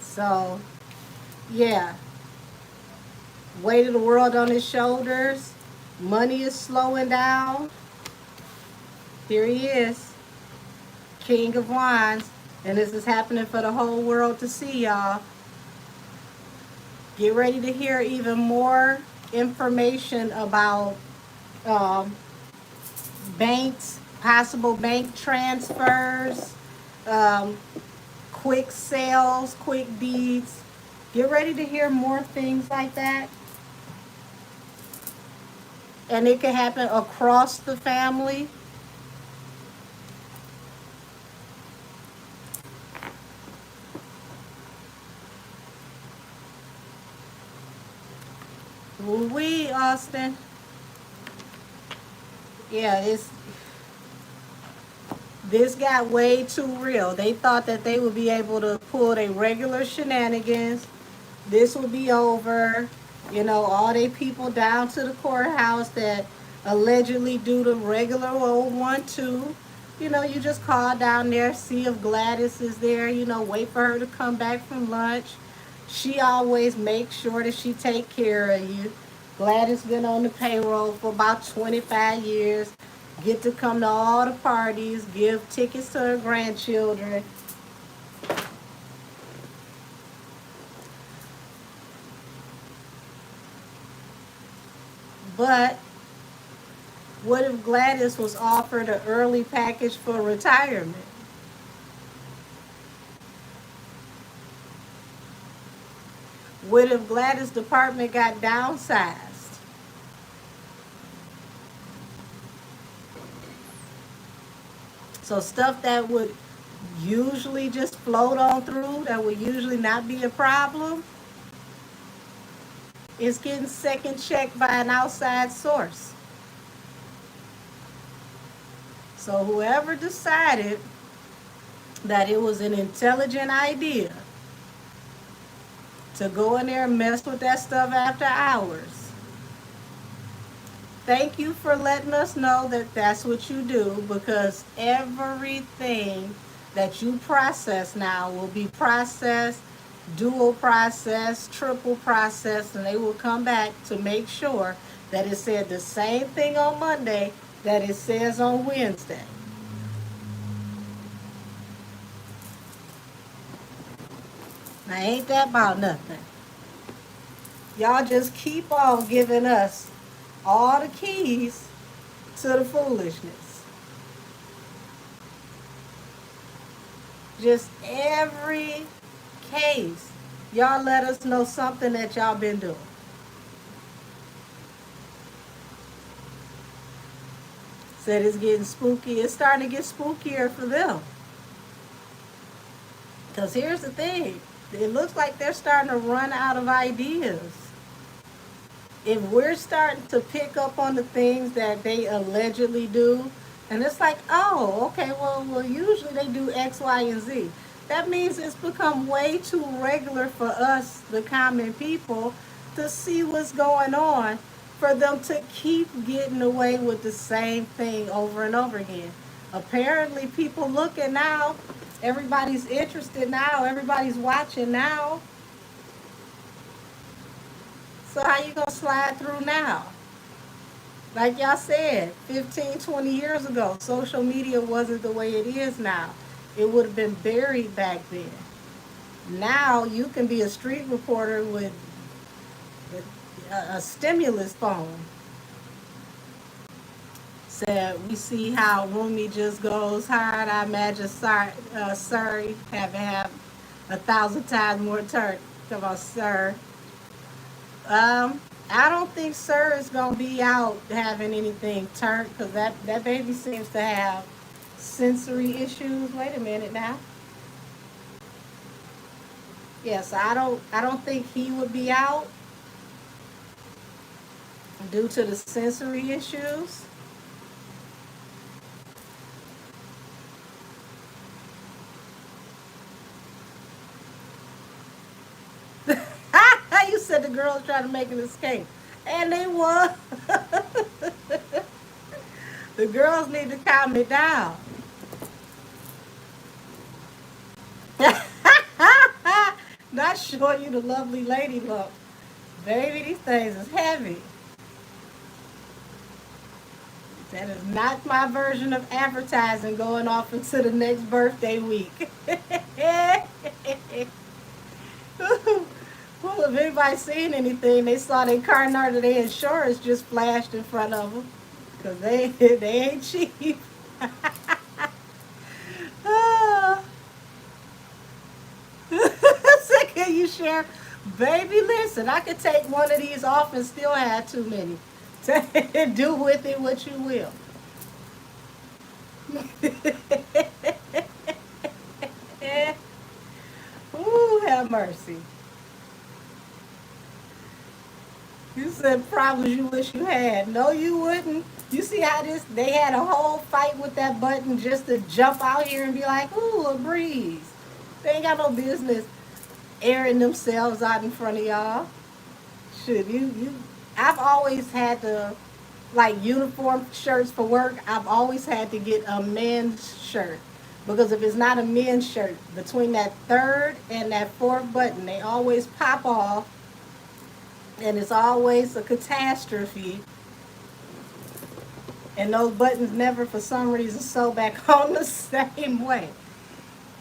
So, yeah, weight of the world on his shoulders. Money is slowing down. Here he is, King of Wands. And this is happening for the whole world to see, y'all. Get ready to hear even more information about um, banks, possible bank transfers, um, quick sales, quick deeds. Get ready to hear more things like that. And it can happen across the family. Ooh-wee, Austin. Yeah, this got way too real. They thought that they would be able to pull their regular shenanigans. This would be over. All they people down to the courthouse that allegedly do the regular old 1-2. You just call down there, see if Gladys is there, wait for her to come back from lunch. She always makes sure that she take care of you. Gladys been on the payroll for about 25 years. Get to come to all the parties, give tickets to her grandchildren. But what if Gladys was offered an early package for retirement? What if Gladys' department got downsized? So stuff that would usually just float on through, that would usually not be a problem, is getting second checked by an outside source. So whoever decided that it was an intelligent idea to go in there and mess with that stuff after hours, thank you for letting us know that that's what you do, because everything that you process now will be processed, dual processed, triple processed, and they will come back to make sure that it said the same thing on Monday that it says on Wednesday. Now, ain't that about nothing? Y'all just keep on giving us all the keys to the foolishness. Just every case, y'all let us know something that y'all been doing. Said it's getting spooky. It's starting to get spookier for them. Because here's the thing. It looks like they're starting to run out of ideas. If we're starting to pick up on the things that they allegedly do, and it's like, oh, okay, well, usually they do X, Y, and Z. That means it's become way too regular for us, the common people, to see what's going on, for them to keep getting away with the same thing over and over again. Apparently, people looking now, everybody's interested now, everybody's watching now. So how you gonna slide through now? Like y'all said, 15, 20 years ago, social media wasn't the way it is now. It would have been buried back then. Now you can be a street reporter with a stimulus phone. Said we see how Rumi just goes hard. I imagine sorry having have 1,000 times more turn. Come about sir. I don't think Sir is gonna be out having anything turned, because that baby seems to have sensory issues. Wait a minute now. Yes, I don't think he would be out due to the sensory issues. You said the girls trying to make an escape, and they were. The girls need to calm it down. Not showing you the lovely lady look. Baby, these things is heavy. That is not my version of advertising going off into the next birthday week. Well, if anybody seen anything, they saw their car under their insurance just flashed in front of them. Because they ain't cheap. Ah. So can you share? Baby, listen, I could take one of these off and still have too many. Do with it what you will. Ooh, have mercy. You said problems you wish you had. No, you wouldn't. You see how they had a whole fight with that button just to jump out here and be like, ooh, a breeze. They ain't got no business airing themselves out in front of y'all. Should I've always had to, like uniform shirts for work, I've always had to get a men's shirt. Because if it's not a men's shirt, between that third and that fourth button, they always pop off And it's always a catastrophe. And those buttons never, for some reason, sew back on the same way.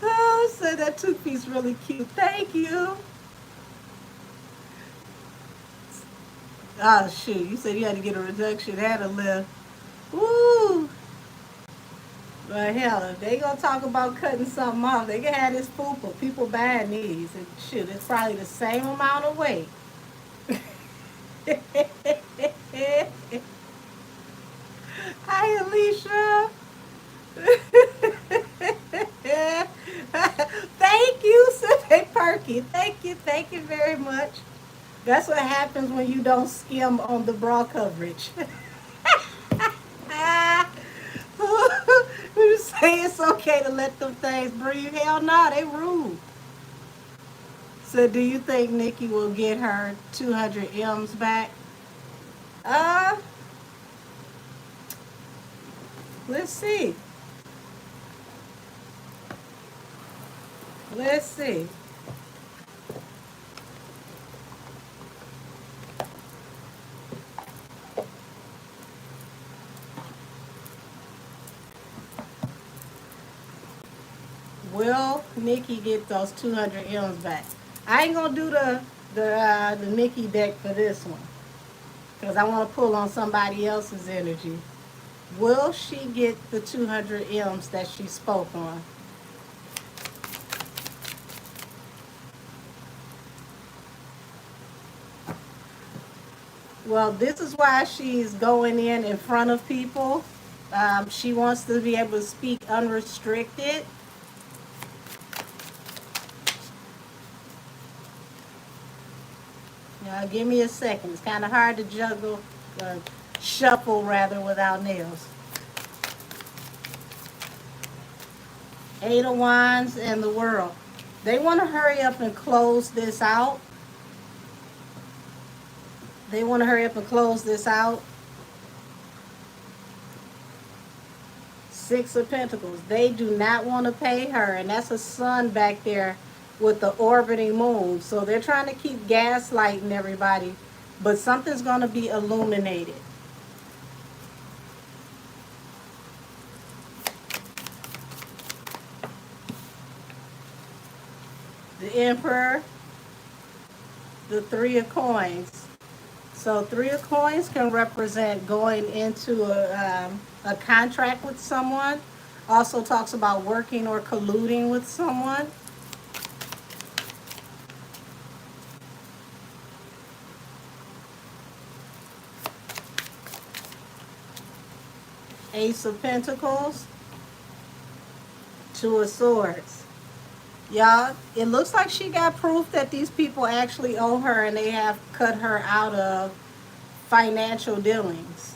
Oh, so that two-piece really cute. Thank you. Oh, shoot. You said you had to get a reduction. Had a lift. Woo. But hell, if they gonna talk about cutting something off, they can have this fupa. People buying these. And shoot, it's probably the same amount of weight. Hi, Alicia. Thank you, Sippy Perky. Thank you very much. That's what happens when you don't skim on the bra coverage. You say it's okay to let them things breathe? Hell no, they rude. So do you think Nicki will get her 200 M's back? Uh, let's see. Let's see. Will Nicki get those 200 M's back? I ain't gonna do the Nicki deck for this one because I want to pull on somebody else's energy. Will she get the 200 M's that she spoke on? Well, this is why she's going in front of people. She wants to be able to speak unrestricted. Now, give me a second. It's kind of hard to juggle, shuffle rather, without nails. Eight of Wands and the World. They want to hurry up and close this out. They want to hurry up and close this out. Six of Pentacles. They do not want to pay her, and that's a sun back there with the orbiting moon. So they're trying to keep gaslighting everybody, but something's going to be illuminated. The Emperor, the Three of Coins. So Three of Coins can represent going into a contract with someone. Also talks about working or colluding with someone. Ace of Pentacles, Two of Swords. Y'all, it looks like she got proof that these people actually owe her and they have cut her out of financial dealings.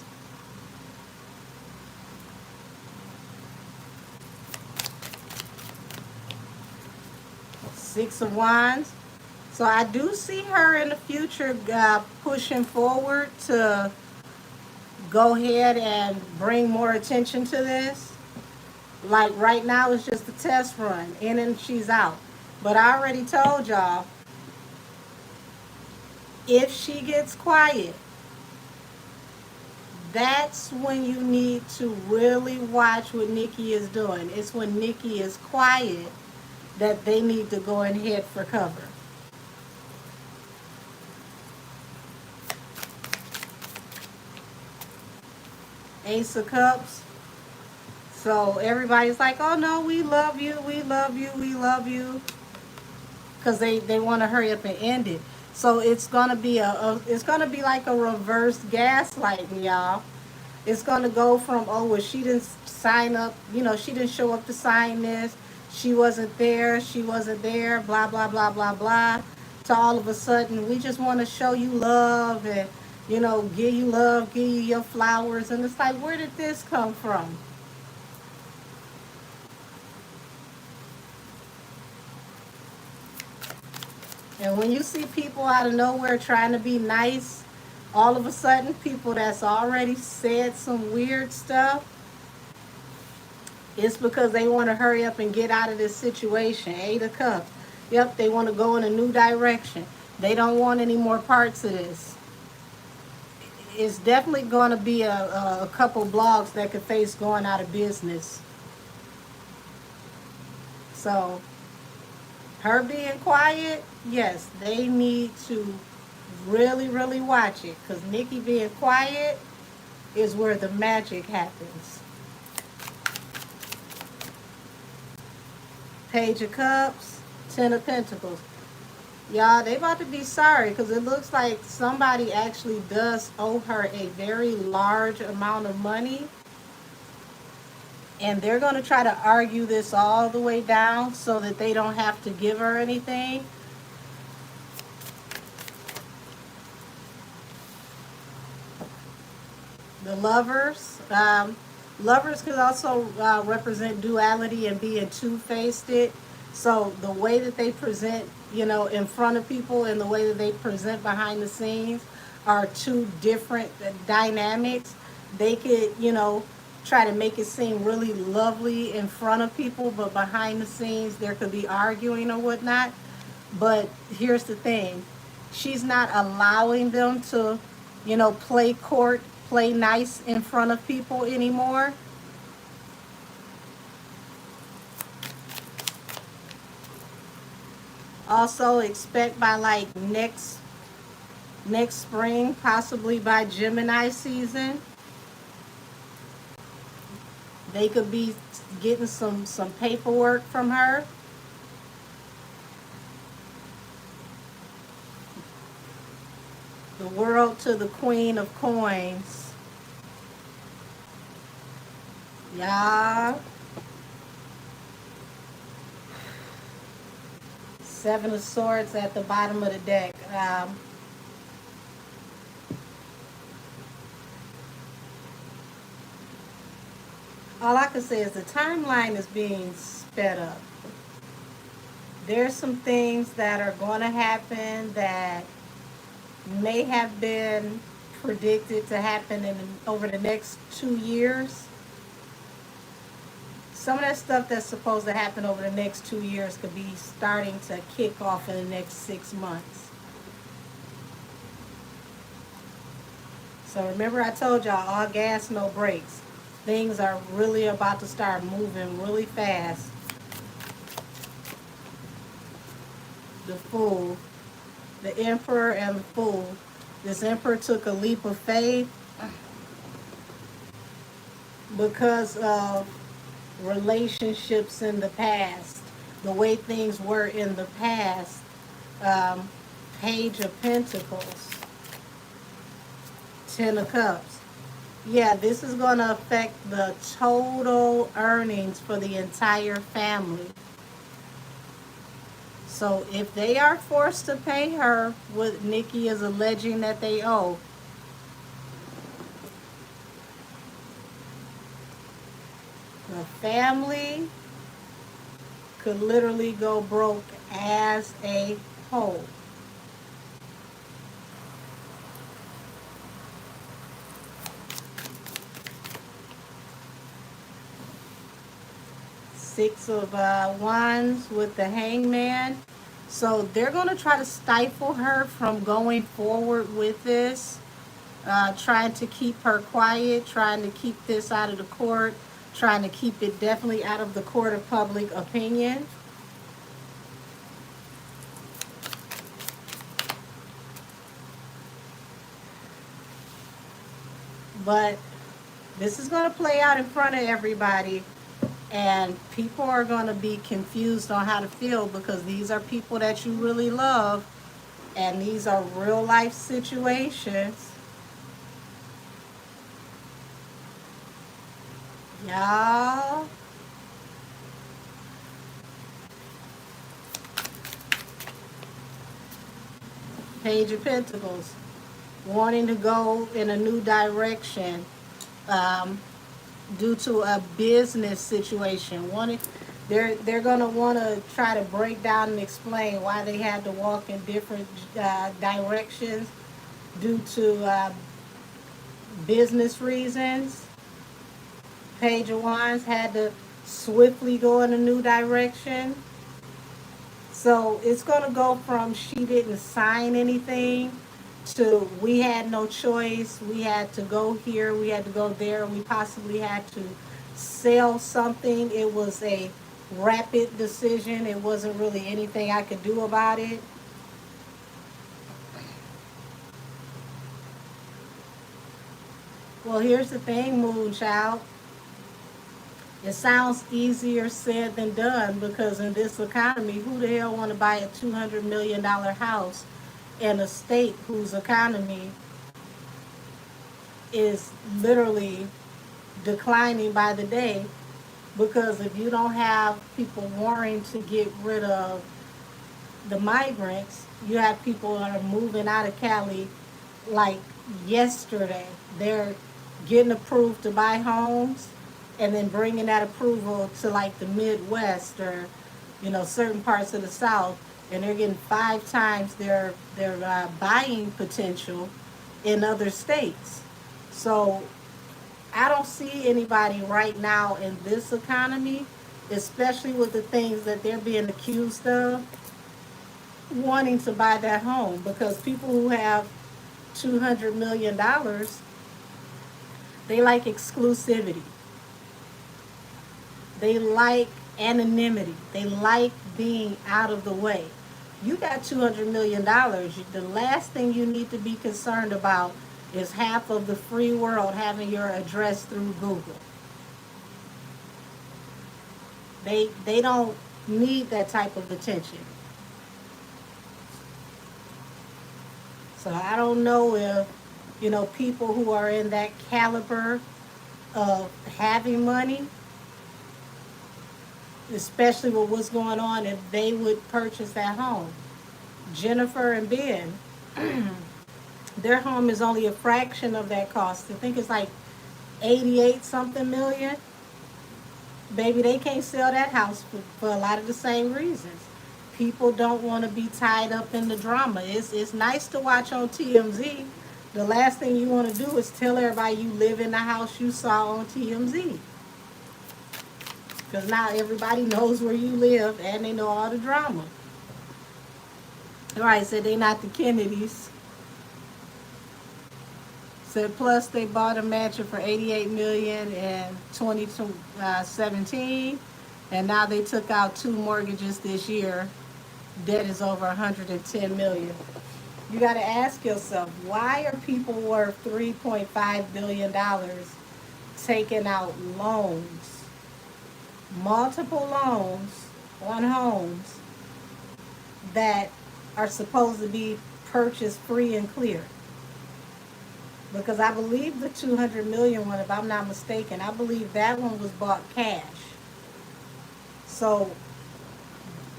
Six of Wands. So I do see her in the future pushing forward to go ahead and bring more attention to this. Like right now it's just a test run, in and she's out. But I already told y'all, if she gets quiet, that's when you need to really watch what Nicki is doing. It's when Nicki is quiet that they need to go and head for cover. Ace of Cups. So everybody's like, oh no, we love you, we love you, we love you. Because they want to hurry up and end it. So it's gonna be it's gonna be like a reverse gaslighting, y'all. It's gonna go from, oh well, she didn't sign up, she didn't show up to sign this, she wasn't there, blah blah blah blah blah, to all of a sudden we just want to show you love and give you love, give you your flowers, and it's like, where did this come from? And when you see people out of nowhere trying to be nice, all of a sudden people that's already said some weird stuff, it's because they want to hurry up and get out of this situation. Eight of Cups. Yep, they want to go in a new direction. They don't want any more parts of this. it's definitely going to be a couple blogs that could face going out of business. So her being quiet, yes, they need to really, really watch it, because Nicki being quiet is where the magic happens. Page of Cups, Ten of Pentacles. Y'all, they about to be sorry, because it looks like somebody actually does owe her a very large amount of money. And they're going to try to argue this all the way down so that they don't have to give her anything. The Lovers. Lovers could also represent duality and being two-faced. So the way that they present, in front of people, and the way that they present behind the scenes are two different dynamics. They could, try to make it seem really lovely in front of people, but behind the scenes there could be arguing or whatnot. But here's the thing. She's not allowing them to, play court, play nice in front of people anymore. Also expect by like next spring, possibly by Gemini season, they could be getting some paperwork from her. The World to the Queen of Coins. Yeah. Seven of Swords at the bottom of the deck. All I can say is the timeline is being sped up. There's some things that are going to happen that may have been predicted to happen over the next 2 years. Some of that stuff that's supposed to happen over the next 2 years could be starting to kick off in the next 6 months. So remember, I told y'all, all gas, no brakes. Things are really about to start moving really fast. The Fool, the Emperor and the Fool. This Emperor took a leap of faith because of relationships in the past, the way things were in the past. Page of Pentacles, Ten of Cups. Yeah, this is going to affect the total earnings for the entire family. So if they are forced to pay her what Nicki is alleging that they owe, the family could literally go broke as a whole. Six of Wands with the Hangman. So they're going to try to stifle her from going forward with this, trying to keep her quiet, trying to keep this out of the court, trying to keep it definitely out of the court of public opinion. But this is going to play out in front of everybody, and people are going to be confused on how to feel, because these are people that you really love, and these are real life situations. Y'all. Page of Pentacles. Wanting to go in a new direction due to a business situation. They're going to want to try to break down and explain why they had to walk in different directions due to business reasons. Page of Wands had to swiftly go in a new direction. So it's going to go from she didn't sign anything to we had no choice. We had to go here, we had to go there, we possibly had to sell something. It was a rapid decision. It wasn't really anything I could do about it. Well, here's the thing, Moonchild. It sounds easier said than done because in this economy, who the hell want to buy a $200 million house in a state whose economy is literally declining by the day? Because if you don't have people wanting to get rid of the migrants, you have people that are moving out of Cali like yesterday. They're getting approved to buy homes and then bringing that approval to like the Midwest or certain parts of the South, and they're getting 5 times their buying potential in other states. So I don't see anybody right now in this economy, especially with the things that they're being accused of, wanting to buy that home, because people who have $200 million, they like exclusivity. They like anonymity. They like being out of the way. You got $200 million. The last thing you need to be concerned about is half of the free world having your address through Google. They don't need that type of attention. So I don't know if people who are in that caliber of having money, especially with what's going on, if they would purchase that home. Jennifer and Ben, their home is only a fraction of that cost. I think it's like 88 something million. Baby, they can't sell that house for a lot of the same reasons. People don't want to be tied up in the drama. It's nice to watch on TMZ. The last thing you want to do is tell everybody you live in the house you saw on TMZ. Because now everybody knows where you live and they know all the drama. All right, said they not the Kennedys. Said plus they bought a mansion for $88 million in 2017, and now they took out 2 mortgages this year. Debt is over $110 million. You got to ask yourself, why are people worth $3.5 billion taking out loans, multiple loans on homes that are supposed to be purchased free and clear? Because I believe the 200 million one, if I'm not mistaken, I believe that one was bought cash. So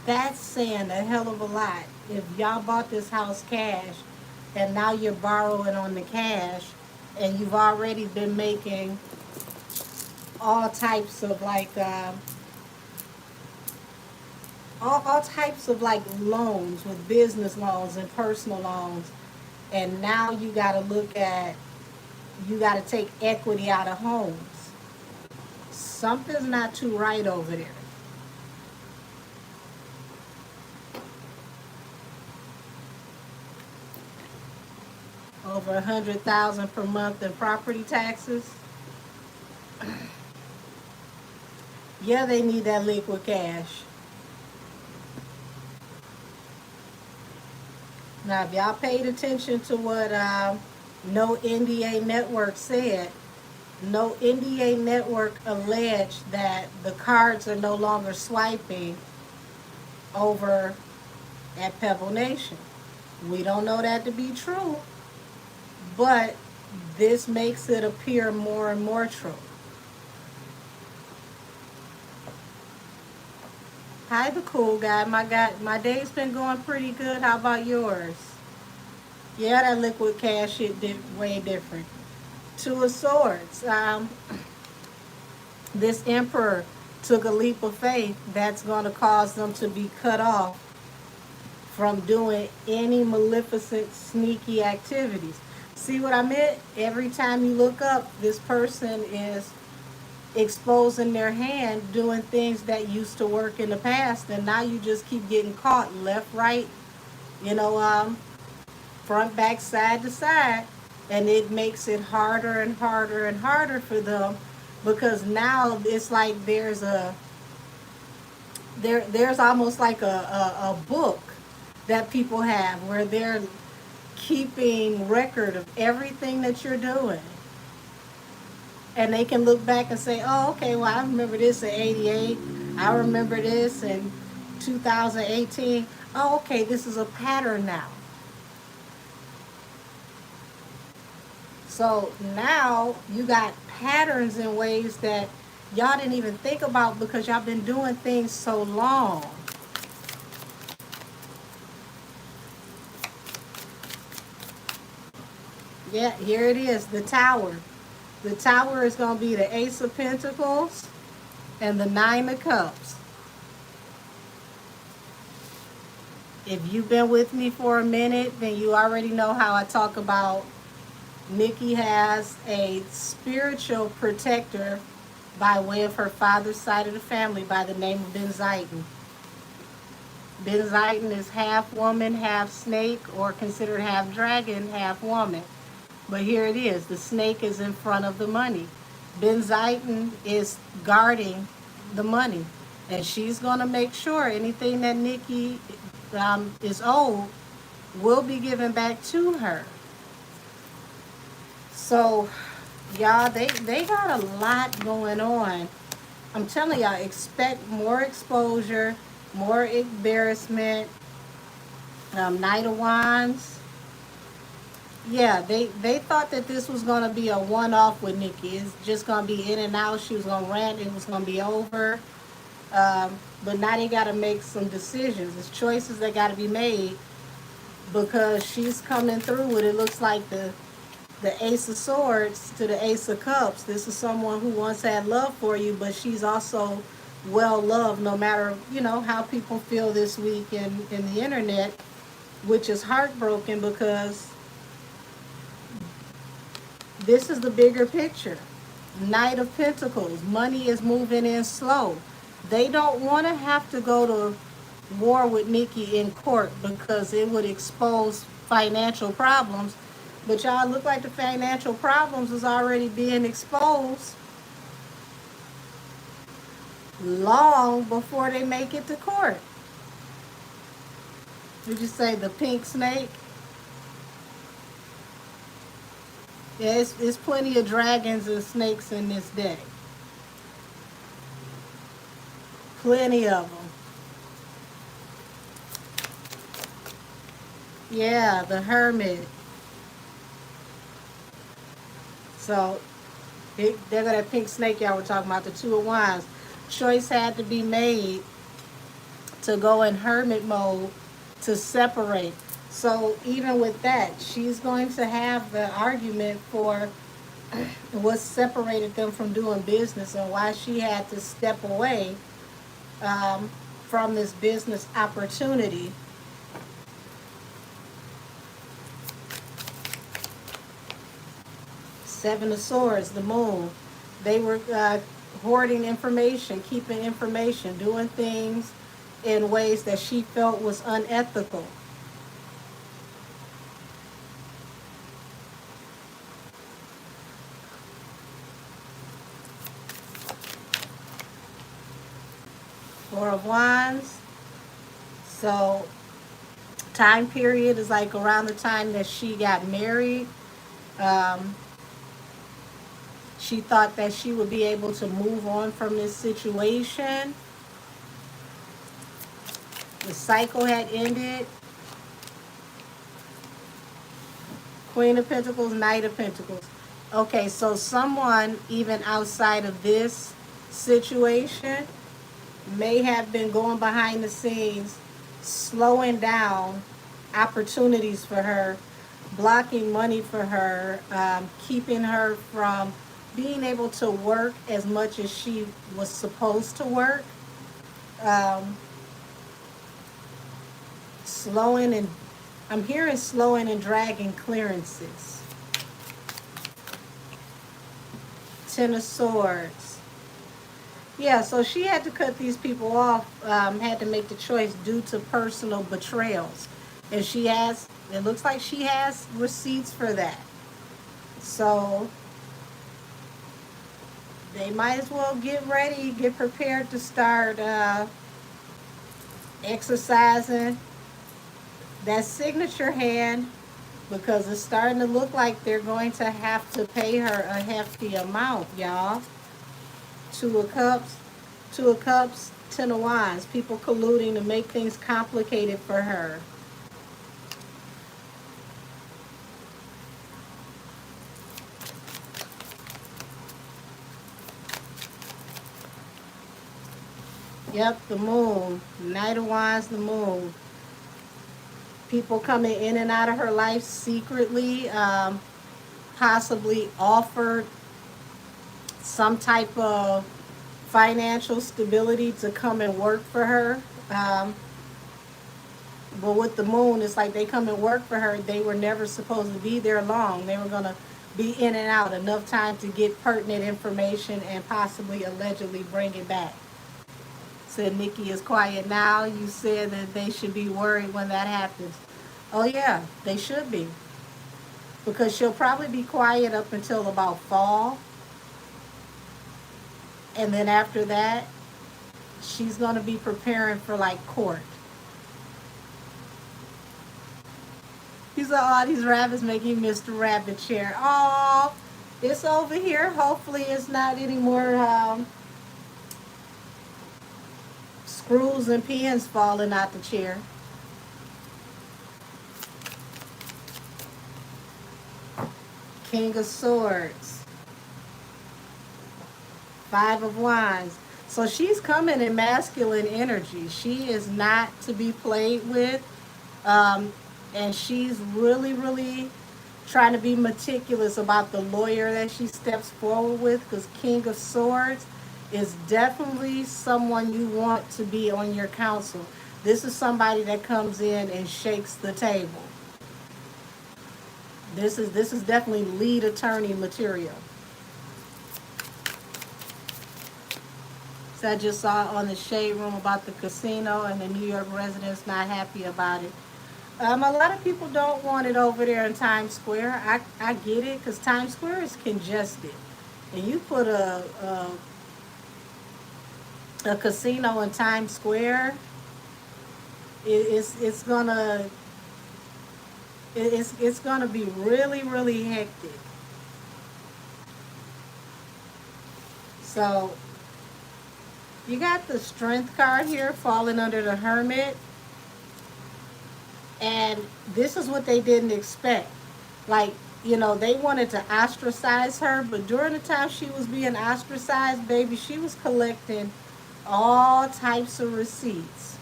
that's saying a hell of a lot. If y'all bought this house cash and now you're borrowing on the cash, and you've already been making all types of like all types of like loans, with business loans and personal loans, and now you got to take equity out of homes. Something's not too right over there. Over 100,000 per month in property taxes. Yeah, they need that liquid cash. Now, if y'all paid attention to what No NDA Network said, No NDA Network alleged that the cards are no longer swiping over at Pebble Nation. We don't know that to be true, but this makes it appear more and more true. Hi, the cool guy. My day's been going pretty good. How about yours? Yeah, that liquid cash shit did way different. 2 of Swords. This emperor took a leap of faith that's going to cause them to be cut off from doing any maleficent, sneaky activities. See what I meant? Every time you look up, this person is exposing their hand doing things that used to work in the past, and now you just keep getting caught left, right, you know, front, back, side to side, and it makes it harder and harder and harder for them, because now it's like there's almost like a book that people have where they're keeping record of everything that you're doing. And they can look back and say, oh, okay, well, I remember this in 88. I remember this in 2018. Oh, okay, this is a pattern now. So now you got patterns in ways that y'all didn't even think about because y'all been doing things so long. Yeah, here it is, the Tower. The Tower is going to be the Ace of Pentacles and the Nine of Cups. If you've been with me for a minute, then you already know how I talk about Nicki has a spiritual protector by way of her father's side of the family by the name of Benzighten. Benzighten is half woman, half snake, or considered half dragon, half woman. But here it is. The snake is in front of the money. Benzighten is guarding the money. And she's going to make sure anything that Nicki is owed will be given back to her. So, y'all, they got a lot going on. I'm telling y'all, expect more exposure, more embarrassment. Knight of Wands. Yeah, they thought that this was going to be a one-off with Nicki. It's just going to be in and out. She was going to rant. It was going to be over. But now they got to make some decisions. There's choices that got to be made because she's coming through with, it looks like, the Ace of Swords to the Ace of Cups. This is someone who once had love for you, but she's also well loved no matter, how people feel this week in the internet, which is heartbroken because this is the bigger picture. Knight of Pentacles. Money is moving in slow. They don't want to have to go to war with Nicki in court because it would expose financial problems. But y'all, look like the financial problems is already being exposed long before they make it to court. Did you say the pink snake? Yeah, it's plenty of dragons and snakes in this deck. Plenty of them. Yeah, the Hermit. So, there go that pink snake y'all were talking about, the Two of Wands. Choice had to be made to go in hermit mode to separate. So even with that, she's going to have the argument for what separated them from doing business and why she had to step away from this business opportunity. Seven of Swords, the Moon. They were hoarding information, keeping information, doing things in ways that she felt was unethical. Four of Wands. So time period is like around the time that she got married. She thought that she would be able to move on from this situation. The cycle had ended. Queen of Pentacles, Knight of Pentacles. Okay, so someone even outside of this situation may have been going behind the scenes, slowing down opportunities for her, blocking money for her, keeping her from being able to work as much as she was supposed to work. Slowing and, I'm hearing slowing and dragging clearances. Ten of Swords. Yeah, so she had to cut these people off, had to make the choice due to personal betrayals. And she has, it looks like she has receipts for that. So they might as well get ready, get prepared to start exercising that signature hand, because it's starting to look like they're going to have to pay her a hefty amount, y'all. Two of Cups, Two of Cups, Ten of Wands. People colluding to make things complicated for her. Yep, the Moon. Knight of Wands, the Moon. People coming in and out of her life secretly, possibly offered some type of financial stability to come and work for her. But with the Moon, it's like they come and work for her. They were never supposed to be there long. They were going to be in and out enough time to get pertinent information and possibly allegedly bring it back. Said Nicki is quiet now. You said that they should be worried when that happens. Oh yeah, they should be. Because she'll probably be quiet up until about fall. And then after that, she's going to be preparing for like court. These are all these rabbits making Mr. Rabbit chair. Oh, it's over here. Hopefully it's not any more screws and pins falling out the chair. King of Swords. Five of Wands. So she's coming in masculine energy. She is not to be played with. And she's really, really trying to be meticulous about the lawyer that she steps forward with, because King of Swords is definitely someone you want to be on your counsel. This is somebody that comes in and shakes the table. This is definitely lead attorney material. So I just saw on the Shade Room about the casino and the New York residents not happy about it. A lot of people don't want it over there in Times Square. I get it, because Times Square is congested. And you put a casino in Times Square, it's gonna be really, really hectic. So you got the Strength card here falling under the Hermit. And this is what they didn't expect. Like, they wanted to ostracize her, but during the time she was being ostracized, baby, she was collecting all types of receipts.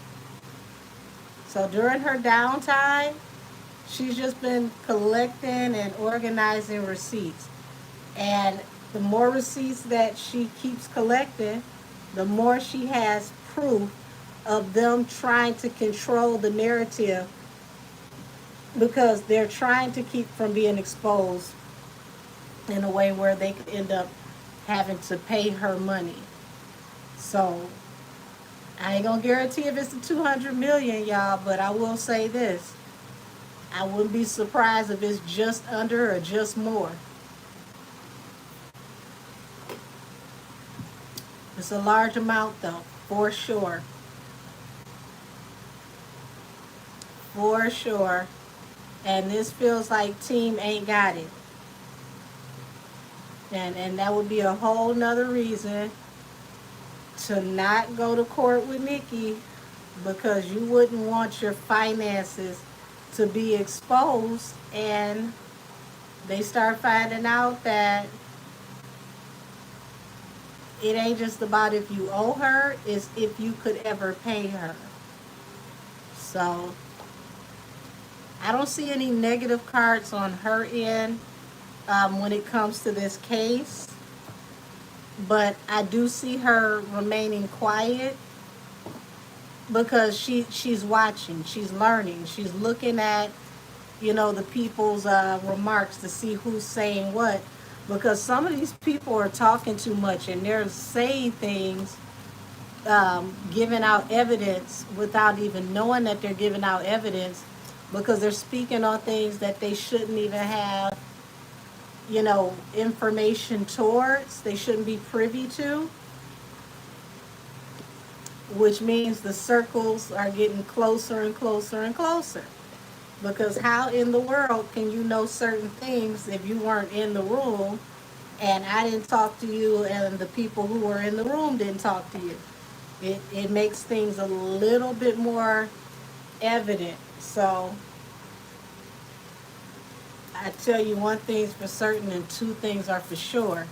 So during her downtime, she's just been collecting and organizing receipts. And the more receipts that she keeps collecting, the more she has proof of them trying to control the narrative, because they're trying to keep from being exposed in a way where they could end up having to pay her money. So I ain't gonna guarantee if it's the 200 million, y'all, but I will say this: I wouldn't be surprised if it's just under or just more. It's a large amount though, for sure. For sure. And this feels like team ain't got it. And that would be a whole nother reason to not go to court with Nicki, because you wouldn't want your finances to be exposed, and they start finding out that it ain't just about if you owe her, it's if you could ever pay her. So I don't see any negative cards on her end when it comes to this case. But I do see her remaining quiet, because she's watching, she's learning, she's looking at, the people's remarks to see who's saying what. Because some of these people are talking too much, and they're saying things, giving out evidence without even knowing that they're giving out evidence, because they're speaking on things that they shouldn't even have, you know, information towards, they shouldn't be privy to, which means the circles are getting closer and closer and closer. Because how in the world can you know certain things if you weren't in the room and I didn't talk to you and the people who were in the room didn't talk to you? It makes things a little bit more evident. So I tell you one thing's for certain and two things are for sure.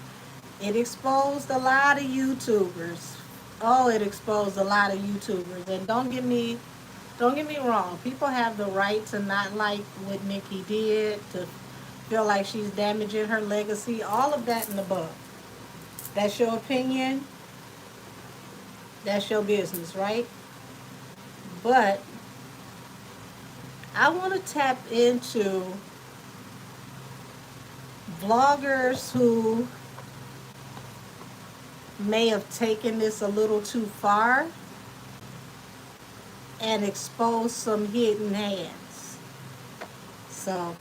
It exposed a lot of YouTubers. Oh, it exposed a lot of YouTubers. And don't get me wrong. People have the right to not like what Nicki did, to feel like she's damaging her legacy. All of that in the book. That's your opinion. That's your business, right? But I want to tap into vloggers who may have taken this a little too far and exposed some hidden hands. So,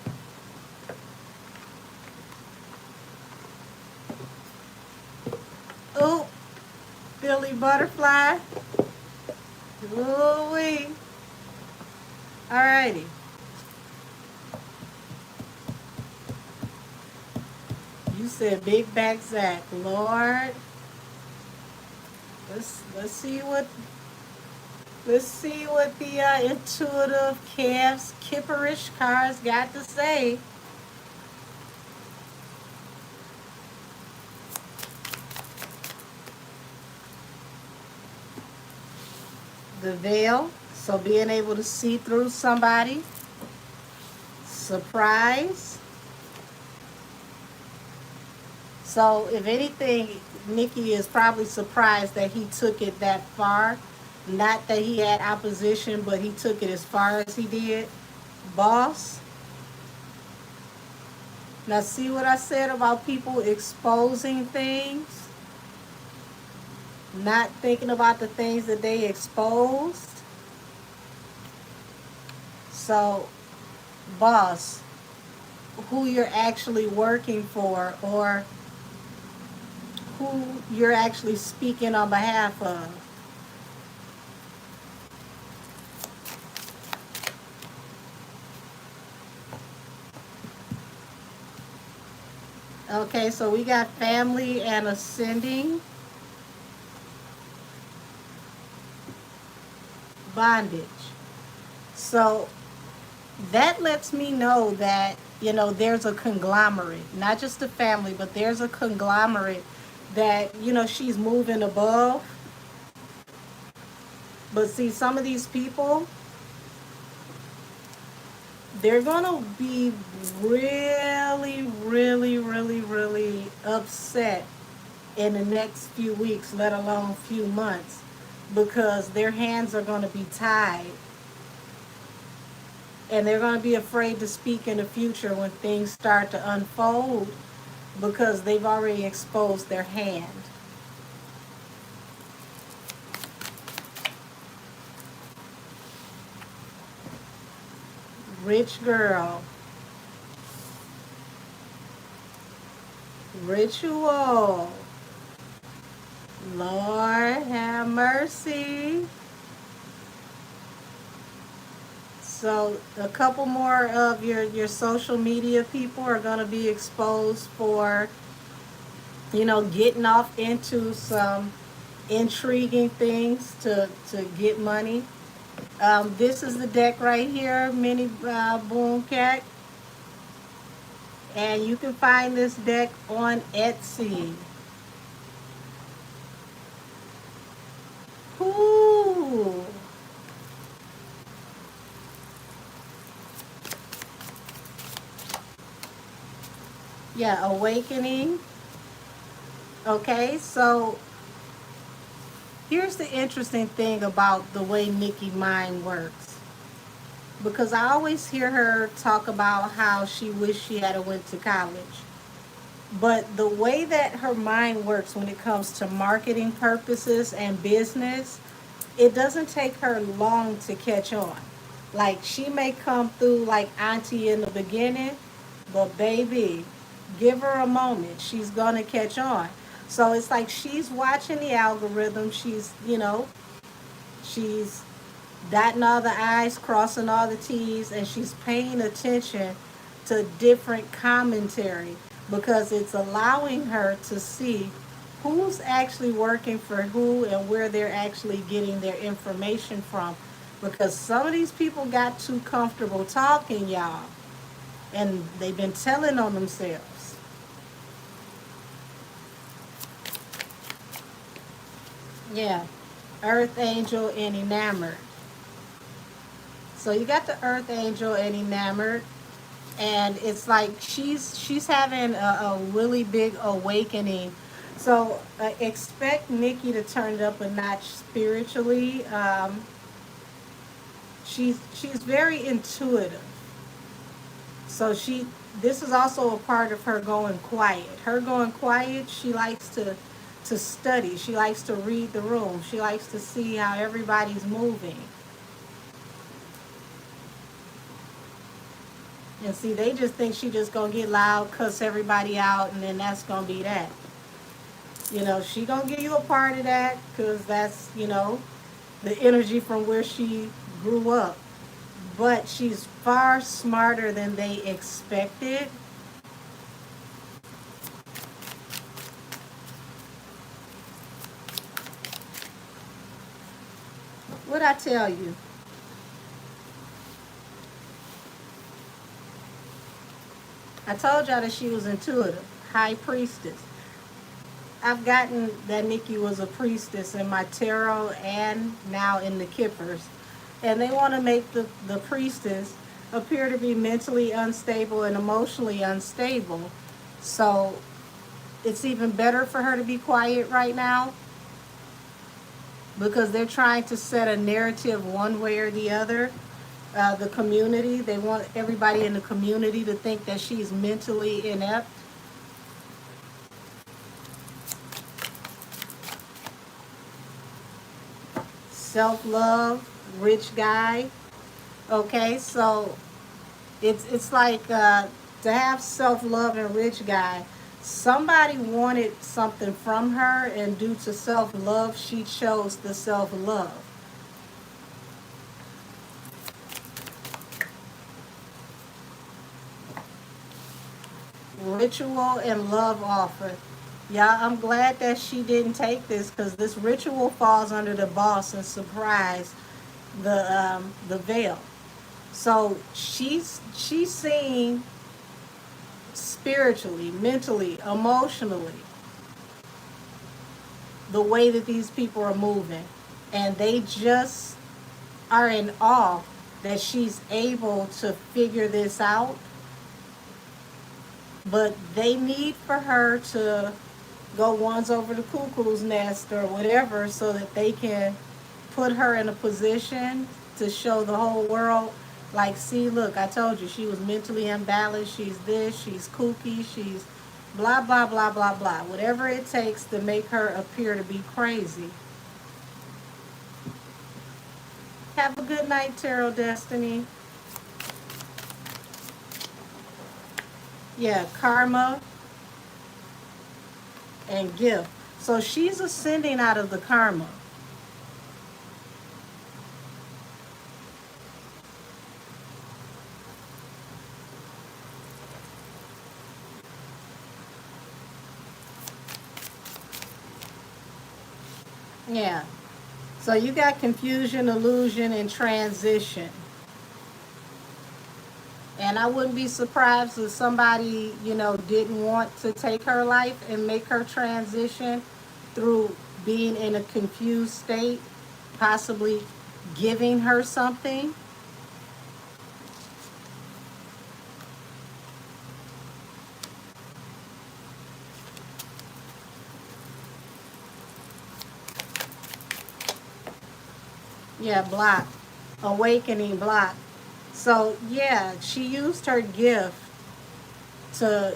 oh, Billy Butterfly. Ooh-wee. Alrighty. You said Big Back Zach. Lord. Let's see what the intuitive calves kipperish cars got to say. The veil, so being able to see through somebody. Surprise. So if anything, Nicki is probably surprised that he took it that far. Not that he had opposition, but he took it as far as he did. Boss. Now see what I said about people exposing things? Not thinking about the things that they exposed. So, boss, who you're actually working for or who you're actually speaking on behalf of. Okay, so we got family and ascending. Bondage. So that lets me know that, you know, there's a conglomerate, not just a family, but there's a conglomerate that, you know, she's moving above. But see, some of these people, they're going to be really, really, really, really upset in the next few weeks, let alone few months, because their hands are going to be tied. And they're going to be afraid to speak in the future when things start to unfold because they've already exposed their hand. Rich girl. Ritual. Lord have mercy. So a couple more of your social media people are going to be exposed for, you know, getting off into some intriguing things to get money. This is the deck right here, Mini Boom Cat. And you can find this deck on Etsy. Ooh. Yeah, awakening. Okay, so here's the interesting thing about the way Nicki mind works. Because I always hear her talk about how she wished she had went to college. But the way that her mind works when it comes to marketing purposes and business, it doesn't take her long to catch on. Like she may come through like auntie in the beginning, but baby, give her a moment. She's gonna catch on. So it's like she's watching the algorithm. She's dotting all the I's, crossing all the T's, and she's paying attention to different commentary because it's allowing her to see who's actually working for who and where they're actually getting their information from. Because some of these people got too comfortable talking, y'all, and they've been telling on themselves. Yeah, Earth Angel and Enamored. So you got the Earth Angel and Enamored, and it's like she's having a really big awakening. So expect Nikki to turn it up a notch spiritually. She's very intuitive. So this is also a part of her going quiet. Her going quiet, she likes to study. She likes to read the room. She likes to see how everybody's moving. And see, they just think she just gonna get loud, cuss everybody out, and then that's gonna be that. She gonna give you a part of that because that's the energy from where she grew up. But she's far smarter than they expected. What I tell you? I told y'all that she was intuitive, high priestess. I've gotten that Nikki was a priestess in my tarot and now in the Kippers. And they want to make the priestess appear to be mentally unstable and emotionally unstable. So it's even better for her to be quiet right now because they're trying to set a narrative one way or the other. The community, they want everybody in the community to think that she's mentally inept. Self-love, rich guy. Okay, so it's like to have self-love and rich guy. Somebody wanted something from her, and due to self-love, she chose the self-love. Ritual and love offer. Yeah, I'm glad that she didn't take this because this ritual falls under the boss and surprise the veil. So she's seeing spiritually, mentally, emotionally the way that these people are moving, and they just are in awe that she's able to figure this out. But they need for her to go once over the cuckoo's nest or whatever so that they can put her in a position to show the whole world, like, see, look, I told you she was mentally imbalanced, she's this, she's kooky, she's blah blah blah blah blah, whatever it takes to make her appear to be crazy. Have a good night, Tarot Destiny. Yeah, karma and gift. So she's ascending out of the karma. Yeah. So you got confusion, illusion, and transition. And I wouldn't be surprised if somebody, didn't want to take her life and make her transition through being in a confused state, possibly giving her something. Yeah, block. Awakening block. So yeah, she used her gift to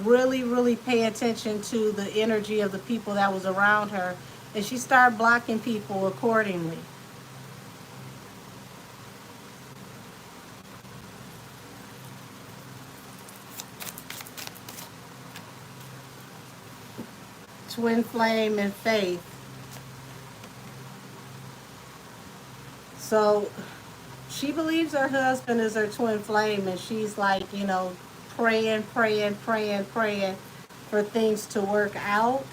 really, really pay attention to the energy of the people that was around her. And she started blocking people accordingly. twin flame and faith. So she believes her husband is her twin flame, and she's like, praying, praying, praying, praying for things to work out.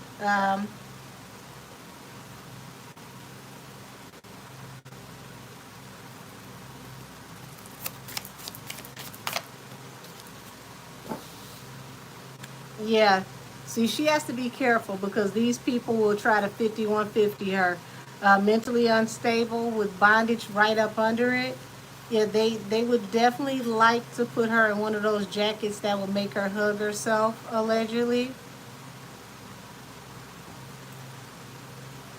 Yeah. See, she has to be careful because these people will try to 5150 her. Mentally unstable with bondage right up under it. Yeah, they would definitely like to put her in one of those jackets that would make her hug herself, allegedly.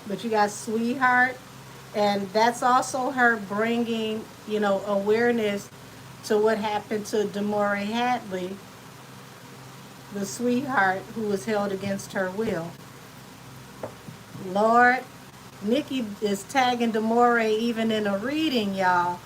But you got sweetheart, and that's also her bringing, awareness to what happened to Demore Hadley, the sweetheart who was held against her will. Lord, Nicki is tagging Demore even in a reading, y'all.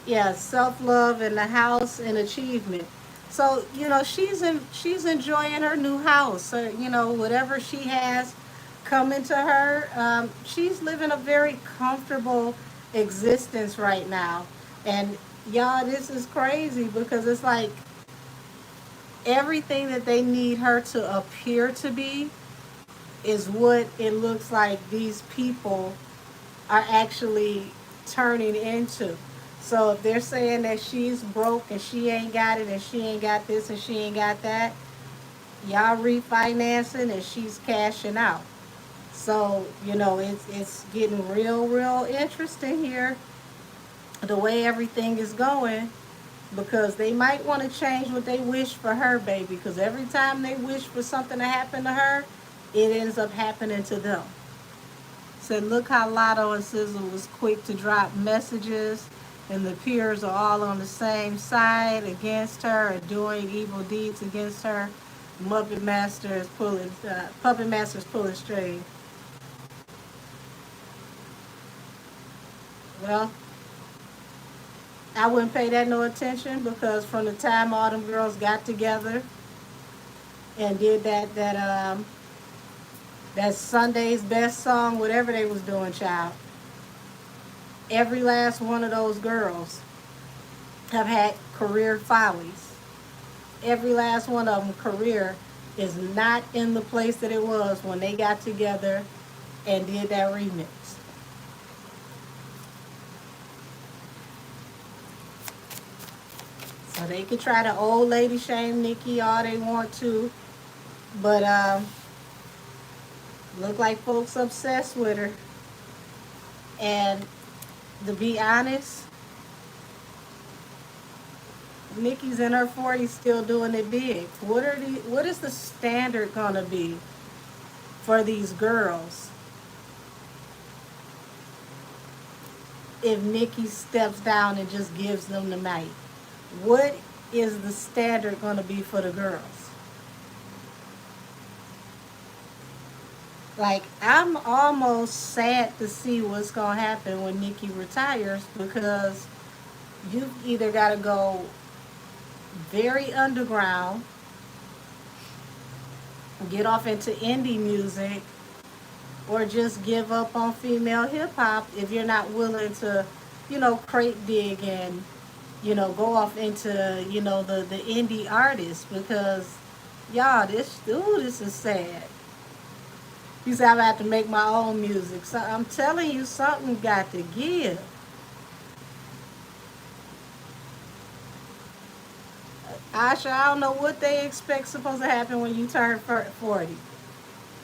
Yeah, self-love in the house and achievement. So, she's enjoying her new house. Whatever she has coming to her, she's living a very comfortable existence right now. And y'all, this is crazy because it's like everything that they need her to appear to be is what it looks like these people are actually turning into. So if they're saying that she's broke and she ain't got it and she ain't got this and she ain't got that, y'all refinancing and she's cashing out. So, it's getting real, real interesting here, the way everything is going, because they might want to change what they wish for her, baby, because every time they wish for something to happen to her, it ends up happening to them. Said, look how Lotto and Sizzle was quick to drop messages, and the peers are all on the same side against her and doing evil deeds against her. Puppet Master's pulling string. Well, I wouldn't pay that no attention because from the time all them girls got together and did that Sunday's Best song, whatever they was doing, child, every last one of those girls have had career follies. Every last one of them career is not in the place that it was when they got together and did that remix. So they can try to old lady shame Nicki all they want to, but look like folks obsessed with her. And to be honest, Nicki's in her 40s still doing it big. What is the standard gonna be for these girls if Nicki steps down and just gives them the mic? What is the standard gonna be for the girls? Like, I'm almost sad to see what's gonna happen when Nicki retires, because you've either gotta go very underground, get off into indie music, or just give up on female hip hop if you're not willing to, crate dig and, go off into, the indie artists, because y'all, this is sad. You say I'm gonna have to make my own music. So I'm telling you, something got to give. Asha, I don't know what they expect supposed to happen when you turn 40.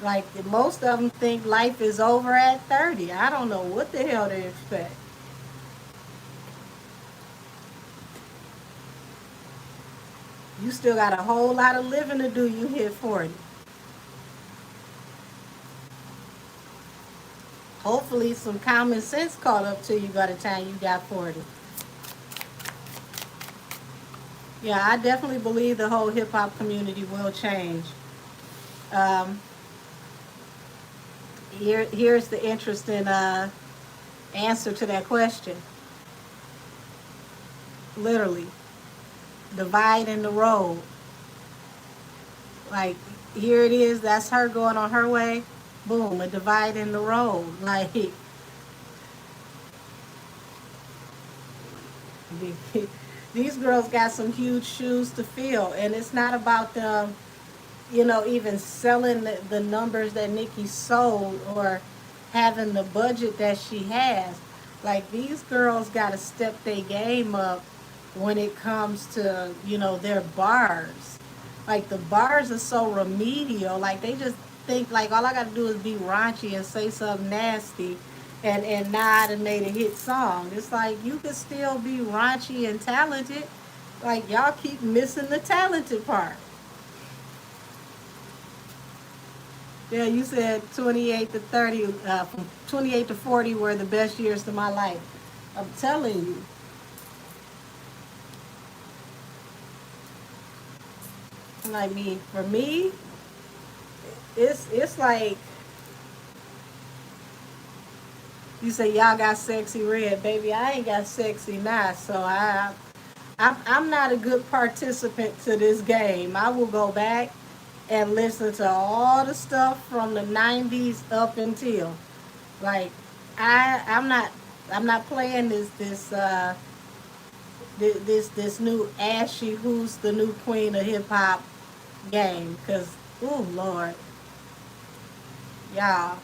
Like, most of them think life is over at 30. I don't know what the hell they expect. You still got a whole lot of living to do. You hit 40. Hopefully some common sense caught up to you by the time you got 40. Yeah, I definitely believe the whole hip hop community will change. Um, here's the interesting answer to that question. literally. Divide in the road. Like, here it is, that's her going on her way. Boom, a divide in the road. Like, these girls got some huge shoes to fill, and it's not about them, even selling the numbers that Nicki sold or having the budget that she has. Like, these girls got to step their game up when it comes to, their bars. Like, the bars are so remedial. Like, they just think, like, all I got to do is be raunchy and say something nasty, and now I done made a hit song. It's like, you could still be raunchy and talented. Like, y'all keep missing the talented part. Yeah, you said 28 to 30, from 28 to 40 were the best years of my life. I'm telling you. I mean, for me, it's like, you say y'all got sexy red, baby. I ain't got sexy now, so I'm not a good participant to this game. I will go back and listen to all the stuff from the 90s up until, like, I'm not playing this new Ashy who's the new queen of hip hop game, cuz oh lord, y'all,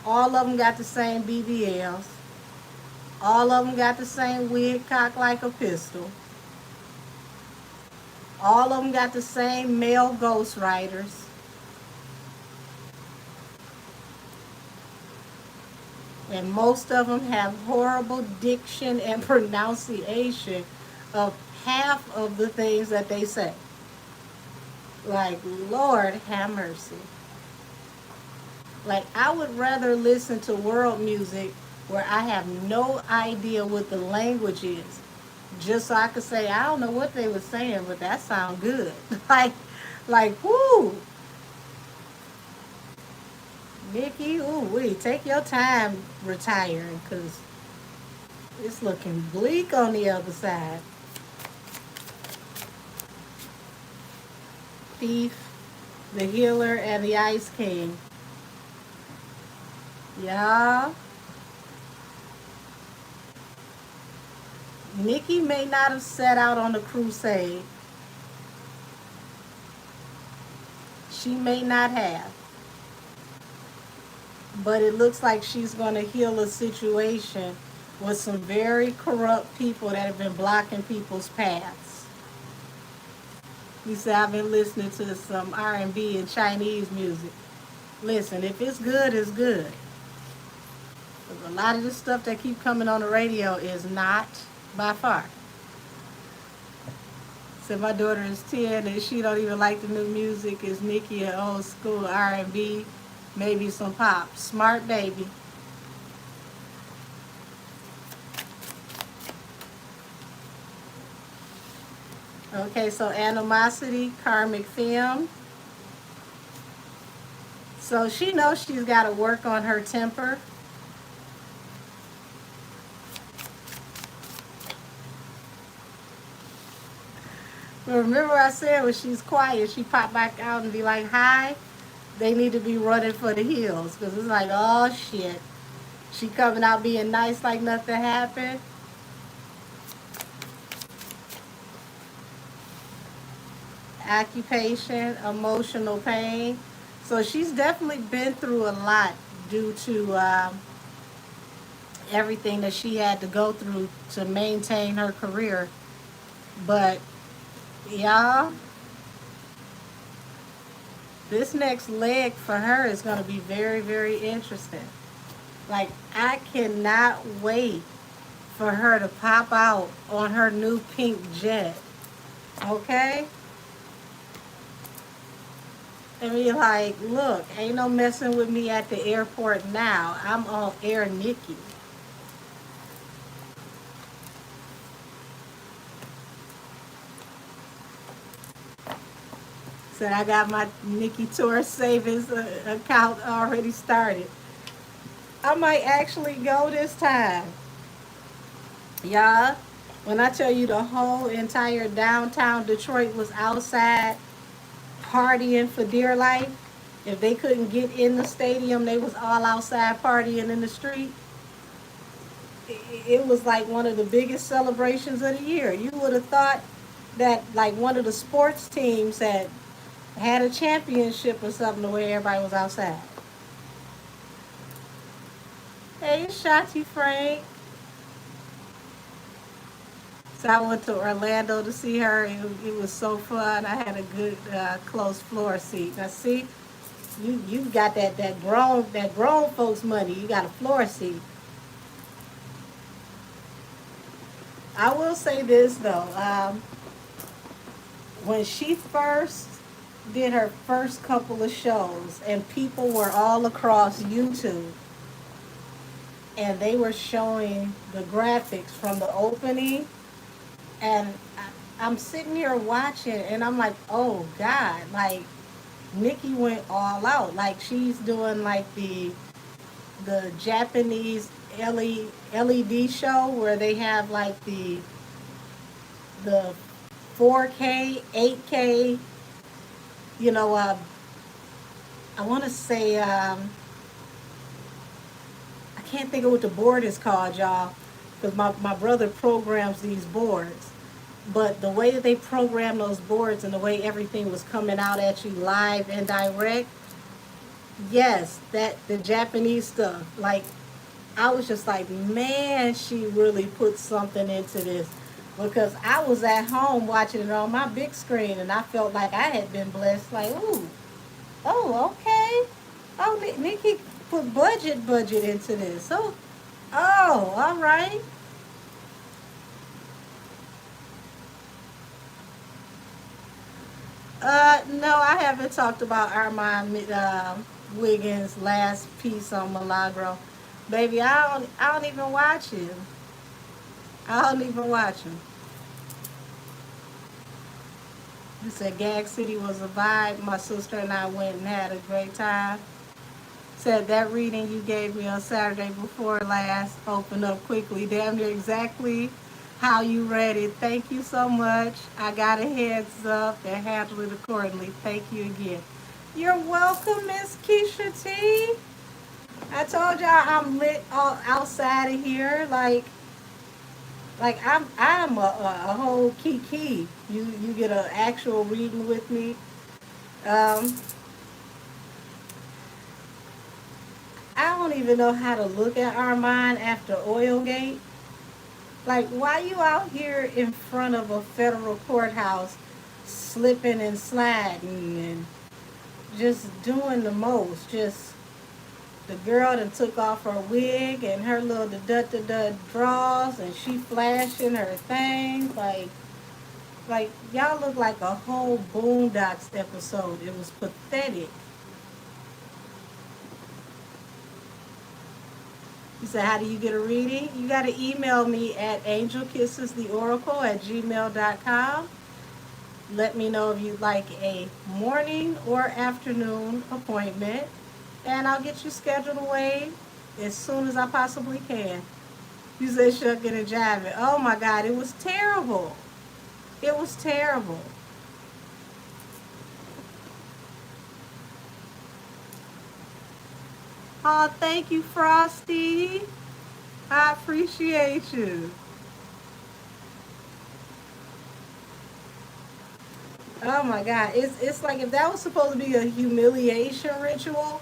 all of them got the same BBLs. All of them got the same wig cocked like a pistol. All of them got the same male ghostwriters. And most of them have horrible diction and pronunciation of half of the things that they say. Like, Lord have mercy. Like, I would rather listen to world music where I have no idea what the language is, just so I could say, I don't know what they were saying, but that sound good. Whoo, Nicki, ooh, wait, take your time retiring, because it's looking bleak on the other side. Thief, the Healer, and the Ice King. Yeah. Nicki may not have set out on a crusade. She may not have. But it looks like she's going to heal a situation with some very corrupt people that have been blocking people's paths. You say, I've been listening to some R&B and Chinese music. Listen, if it's good, it's good. A lot of the stuff that keep coming on the radio is not, by far. So my daughter is 10 and she don't even like the new music. It's Nicki and old school R&B, maybe some pop. Smart baby. Okay, so animosity, karmic film. So she knows she's got to work on her temper. But remember I said when she's quiet, she pop back out and be like, hi. They need to be running for the hills, because it's like, oh shit. She coming out being nice like nothing happened. Occupation, emotional pain. So she's definitely been through a lot due to everything that she had to go through to maintain her career. But y'all, this next leg for her is going to be very, very interesting. Like, I cannot wait for her to pop out on her new pink jet. Okay? And be like, look, ain't no messing with me at the airport now. I'm on Air Nicki. Said I got my Nicki Tour savings account already started. I might actually go this time. Yeah, when I tell you the whole entire downtown Detroit was outside partying for dear life. If they couldn't get in the stadium, they was all outside partying in the street. It was like one of the biggest celebrations of the year. You would have thought that like one of the sports teams had a championship or something the way everybody was outside. Hey, it's Shotty Frank. So I went to Orlando to see her. It was so fun. I had a good close floor seat. Now see, you got that grown folks money. You got a floor seat. I will say this though. When she first did her first couple of shows, and people were all across YouTube, and they were showing the graphics from the opening, and I'm sitting here watching, and I'm like, oh God, like Nicki went all out. Like she's doing like the Japanese LED show where they have like the 4K, 8K, you know, I want to say, I can't think of what the board is called, y'all, because my brother programs these boards. But the way that they program those boards and the way everything was coming out at you live and direct, yes, that the Japanese stuff, like I was just like, man, she really put something into this. Because I was at home watching it on my big screen and I felt like I had been blessed. Like, ooh, oh, okay. Oh, Nikki put budget into this. Oh, all right. No, I haven't talked about Armand Wiggins' last piece on Milagro. Baby, I don't even watch him. I don't even watch him. He said Gag City was a vibe. My sister and I went and had a great time. Said that reading you gave me on Saturday before last opened up quickly. Damn near exactly how you read it. Thank you so much. I got a heads up and handled it accordingly. Thank you again. You're welcome, Miss Keisha T. I told y'all I'm lit all outside of here. Like I'm a whole kiki. You get an actual reading with me. Um, I don't even know how to look at Armand after Oilgate. Like, why you out here in front of a federal courthouse slipping and sliding and just doing the most? Just the girl that took off her wig and her little da draws and she flashing her thing. Like y'all look like a whole Boondocks episode. It was pathetic. You said, how do you get a reading? You got to email me at angelkissestheoracle@gmail.com. Let me know if you'd like a morning or afternoon appointment, and I'll get you scheduled away as soon as I possibly can. You said shucking and jiving. Oh my God, it was terrible. It was terrible. Oh, thank you, Frosty. I appreciate you. Oh my God, it's like if that was supposed to be a humiliation ritual,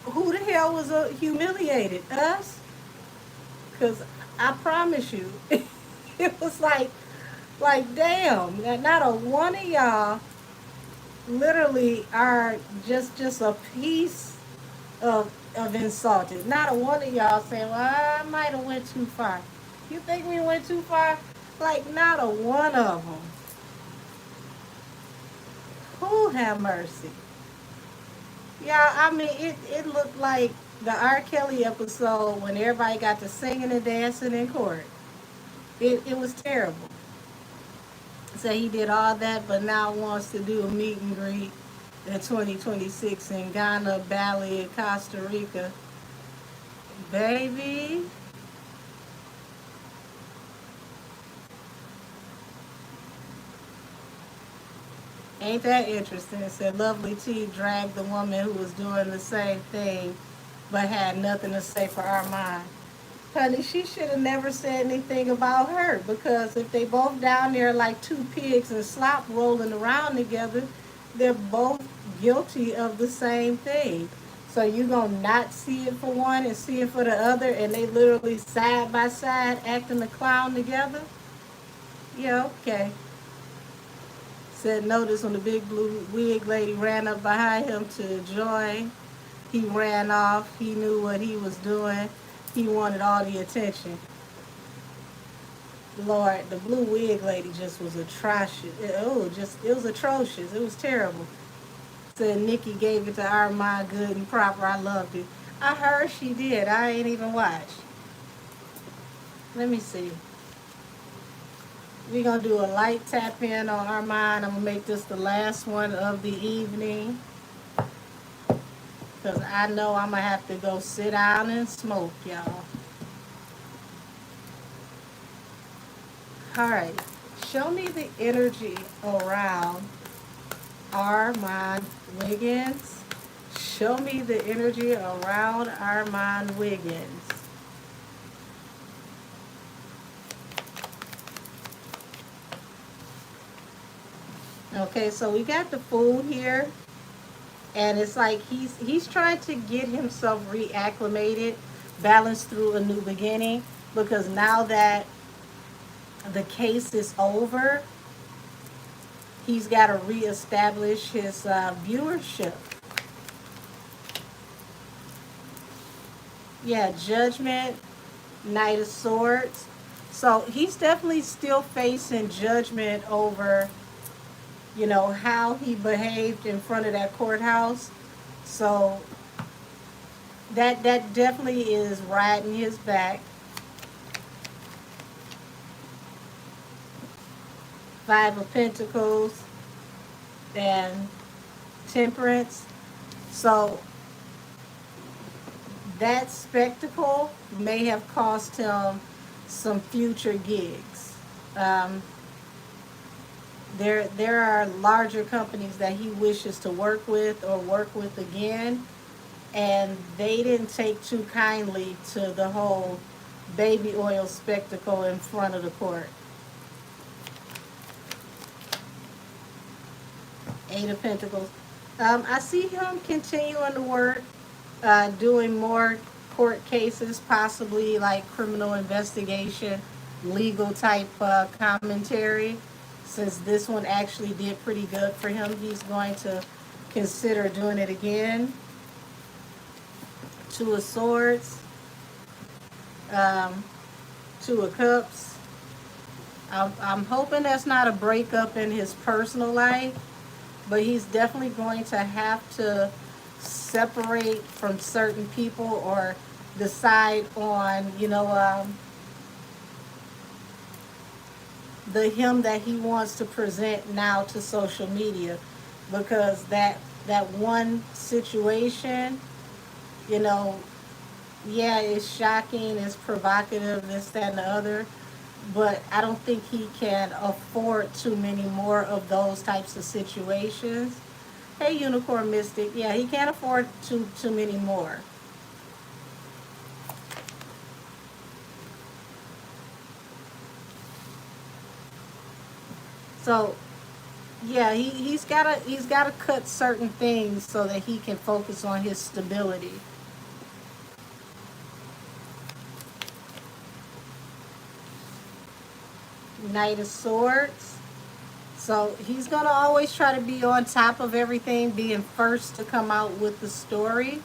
who the hell was humiliated? Us? Because I promise you, it was like damn, that not a one of y'all literally are just a piece of insulted. Not a one of y'all saying, well, I might have went too far. You think we went too far? Like not a one of them. Who have mercy? Yeah, I mean, it looked like the R. Kelly episode when everybody got to singing and dancing in court. It was terrible. So he did all that, but now wants to do a meet and greet in 2026 in Ghana, Bali, and Costa Rica. Baby, Ain't that interesting? It said Lovely T dragged the woman who was doing the same thing but had nothing to say for Armand. Honey, she should have never said anything about her because if they both down there like two pigs and slop rolling around together, they're both guilty of the same thing. So you gonna not see it for one and see it for the other, and they literally side by side acting the clown together? Yeah, okay. Said notice when the big blue wig lady ran up behind him to join. He ran off. He knew what he was doing. He wanted all the attention. Lord, the blue wig lady just was atrocious. It was atrocious. It was terrible. Said Nicki gave it to Armand good and proper. I loved it. I heard she did. I ain't even watched. Let me see. We're going to do a light tap in on Armand. I'm going to make this the last one of the evening. Because I know I'm going to have to go sit down and smoke, y'all. All right. Show me the energy around Armand Wiggins. Show me the energy around Armand Wiggins. Okay, so we got the fool here. And it's like he's trying to get himself reacclimated, balanced through a new beginning, because now that the case is over, he's got to reestablish his viewership. Yeah, Judgment, Knight of Swords. So he's definitely still facing judgment over, you know, how he behaved in front of that courthouse. So that definitely is riding his back. Five of Pentacles and Temperance. So that spectacle may have cost him some future gigs. There are larger companies that he wishes to work with or work with again, and they didn't take too kindly to the whole baby oil spectacle in front of the court. Eight of Pentacles. I see him continuing to work, doing more court cases, possibly like criminal investigation, legal type commentary. Since this one actually did pretty good for him, he's going to consider doing it again. Two of Swords, Two of Cups. I'm hoping that's not a breakup in his personal life, but he's definitely going to have to separate from certain people or decide on, you know, the him that he wants to present now to social media, because that one situation, you know, yeah, it's shocking, it's provocative, this, that, and the other, but I don't think he can afford too many more of those types of situations. Hey, Unicorn Mystic, yeah, he can't afford too many more. So yeah, he's gotta cut certain things so that he can focus on his stability. Knight of Swords. So he's gonna always try to be on top of everything, being first to come out with the story.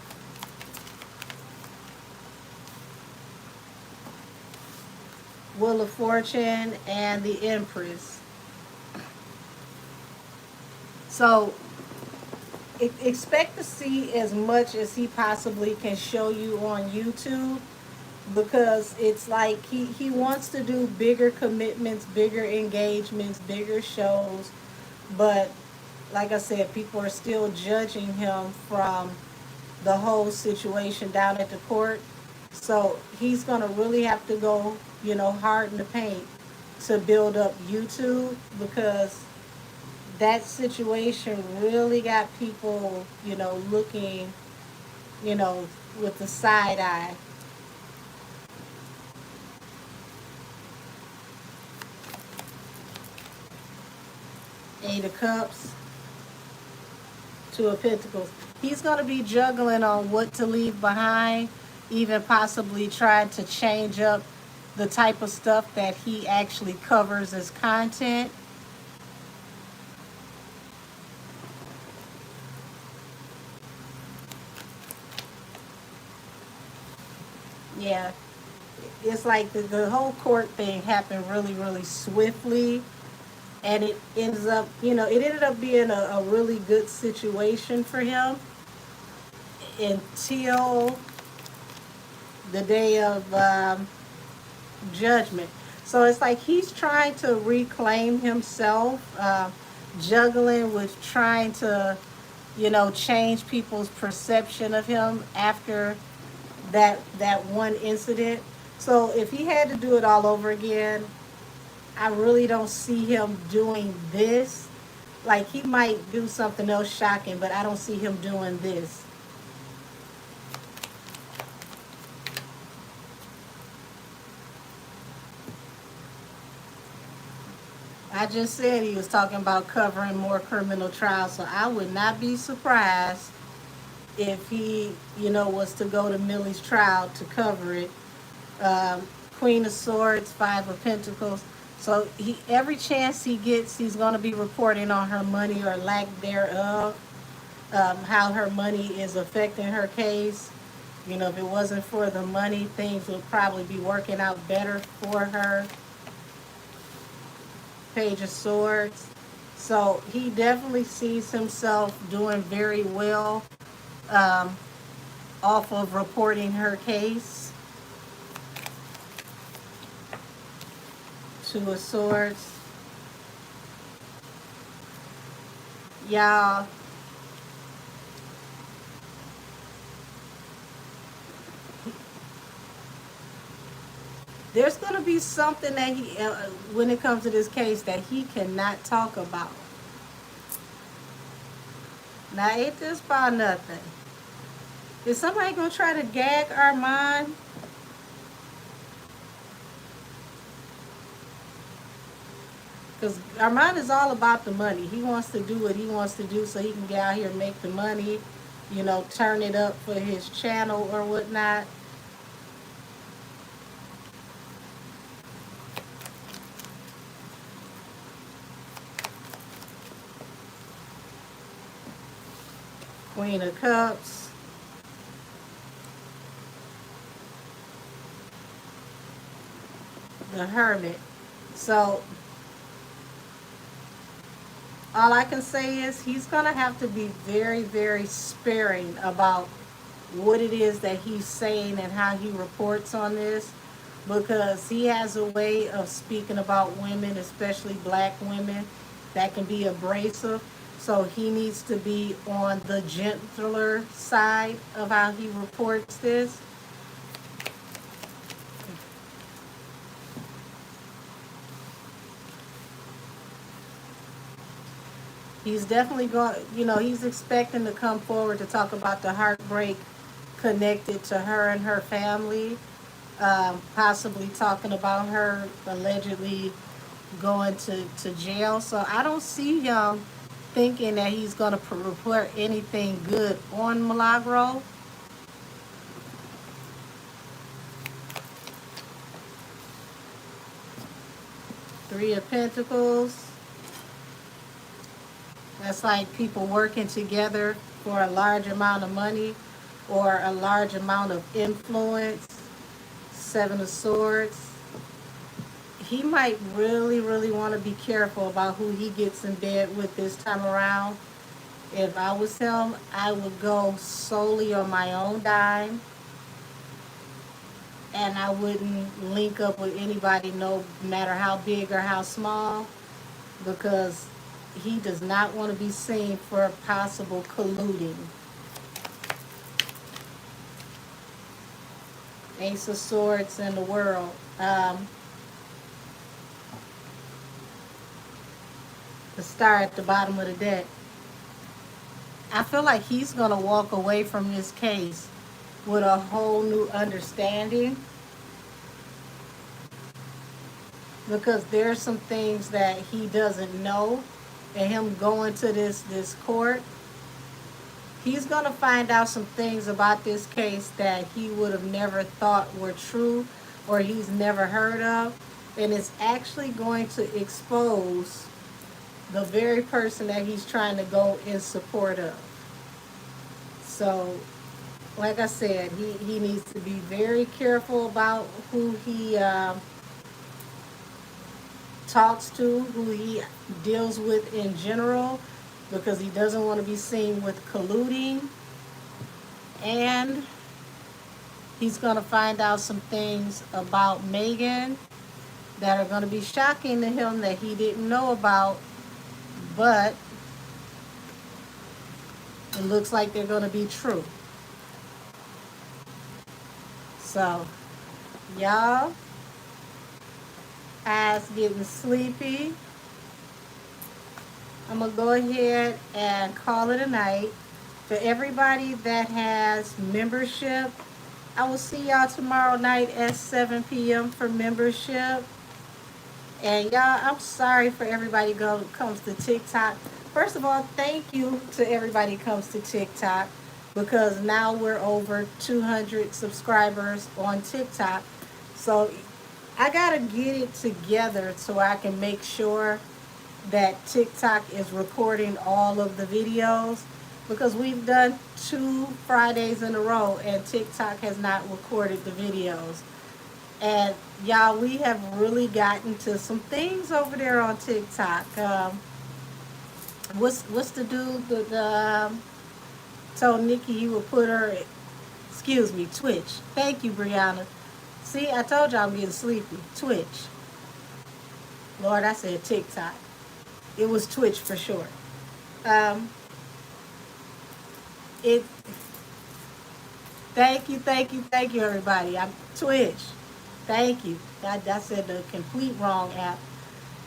Wheel of Fortune and the Empress. So expect to see as much as he possibly can show you on YouTube, because it's like he wants to do bigger commitments, bigger engagements, bigger shows, but like I said, people are still judging him from the whole situation down at the court. So he's going to really have to go, you know, hard in the paint to build up YouTube, because that situation really got people, looking, you know, with the side eye. Eight of Cups, Two of Pentacles. He's going to be juggling on what to leave behind, even possibly trying to change up the type of stuff that he actually covers as content. Yeah, it's like the whole court thing happened really, really swiftly. And it ends up, it ended up being a really good situation for him until the day of judgment. So it's like he's trying to reclaim himself, juggling with trying to, change people's perception of him after that one incident. So if he had to do it all over again, I really don't see him doing this. Like, he might do something else shocking, but I don't see him doing this. I just said he was talking about covering more criminal trials, so I would not be surprised if he, was to go to Millie's trial to cover it. Queen of Swords, Five of Pentacles. So every chance he gets, he's going to be reporting on her money or lack thereof, how her money is affecting her case. If it wasn't for the money, things would probably be working out better for her. Page of Swords. So he definitely sees himself doing very well off of reporting her case. Two of Swords. Y'all, there's going to be something that when it comes to this case, that he cannot talk about. Now, ain't this about nothing? Is somebody going to try to gag Armand? Because Armand is all about the money. He wants to do what he wants to do so he can get out here and make the money, turn it up for his channel or whatnot. Queen of Cups. The Hermit. So all I can say is he's going to have to be very, very sparing about what it is that he's saying and how he reports on this, because he has a way of speaking about women, especially black women, that can be abrasive. So he needs to be on the gentler side of how he reports this. He's definitely going, he's expecting to come forward to talk about the heartbreak connected to her and her family, possibly talking about her allegedly going to jail. So I don't see him thinking that he's going to report anything good on Milagro. Three of Pentacles. That's like people working together for a large amount of money or a large amount of influence. Seven of Swords. He might really, really want to be careful about who he gets in bed with this time around. If I was him, I would go solely on my own dime. And I wouldn't link up with anybody, no matter how big or how small, because he does not want to be seen for possible colluding. Ace of Swords in the world. the star at the bottom of the deck. I feel like he's going to walk away from this case with a whole new understanding, because there's some things that he doesn't know, and him going to this court, he's going to find out some things about this case that he would have never thought were true or he's never heard of, and it's actually going to expose the very person that he's trying to go in support of. So, like I said, he needs to be very careful about who he talks to, who he deals with in general, because he doesn't want to be seen with colluding. And he's going to find out some things about Megan that are going to be shocking to him that he didn't know about, but it looks like they're going to be true. So, y'all, eyes getting sleepy. I'm going to go ahead and call it a night. For everybody that has membership, I will see y'all tomorrow night at 7 p.m. for membership. And y'all, I'm sorry for everybody who comes to TikTok. First of all, thank you to everybody who comes to TikTok, because now we're over 200 subscribers on TikTok. So I got to get it together so I can make sure that TikTok is recording all of the videos, because we've done 2 Fridays in a row and TikTok has not recorded the videos. And y'all, we have really gotten to some things over there on TikTok. What's the dude that told Nicki he would put her, excuse me, Twitch. Thank you, Brianna. See, I told y'all I'm getting sleepy. Twitch. Lord, I said TikTok. It was Twitch for short. Thank you, everybody. I'm Twitch. Thank you. I said the complete wrong app.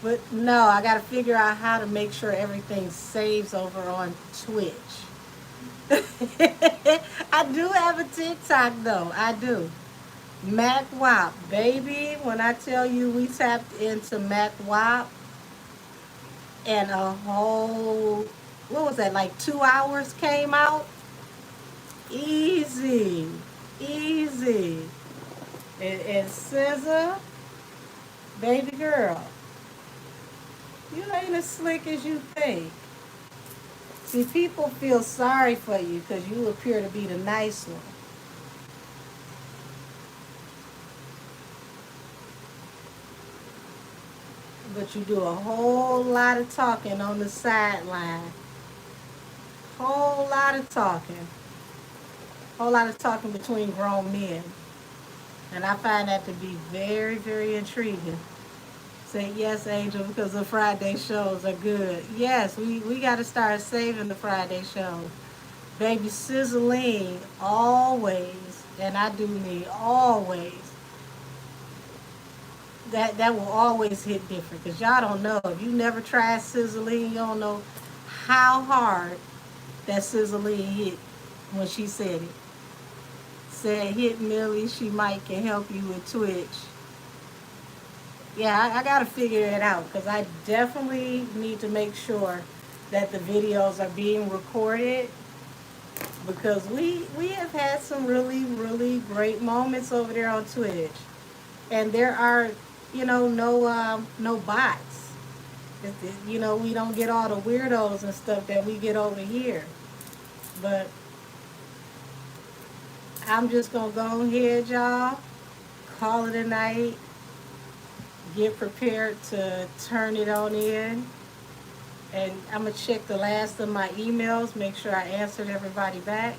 But no, I got to figure out how to make sure everything saves over on Twitch. I do have a TikTok, though. I do. Mac Wop, baby. When I tell you we tapped into Mac Wop, and a whole, what was that, like 2 hours came out? Easy. And SZA, baby girl, you ain't as slick as you think. See, people feel sorry for you because you appear to be the nice one. But you do a whole lot of talking on the sideline. Whole lot of talking between grown men. And I find that to be very, very intriguing. Say yes, Angel, because the Friday shows are good. Yes, we got to start saving the Friday shows. Baby, sizzling always, and I do mean always. That will always hit different, because y'all don't know. If you never tried sizzling, you don't know how hard that sizzling hit when she said it. Said hit Millie, she might can help you with Twitch. Yeah, I got to figure it out, because I definitely need to make sure that the videos are being recorded, because we have had some really, really great moments over there on Twitch. And there are, no bots. We don't get all the weirdos and stuff that we get over here. But I'm just going to go ahead, y'all, call it a night, get prepared to turn it on in. And I'm going to check the last of my emails, make sure I answered everybody back.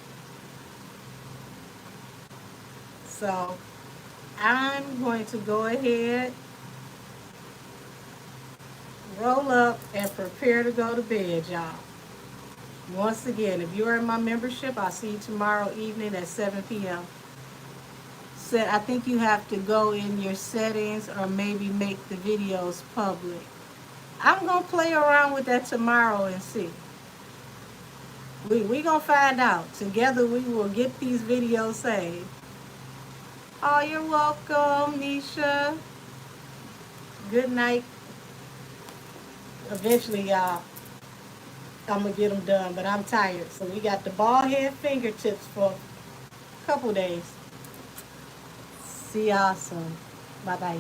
So I'm going to go ahead, roll up, and prepare to go to bed, y'all. Once again, if you're in my membership, I'll see you tomorrow evening at 7 p.m. I think you have to go in your settings or maybe make the videos public. I'm going to play around with that tomorrow and see. We going to find out. Together we will get these videos saved. Oh, you're welcome, Nisha. Good night. Eventually, y'all, I'm going to get them done, but I'm tired. So we got the bald head fingertips for a couple days. See y'all soon. Bye-bye, y'all.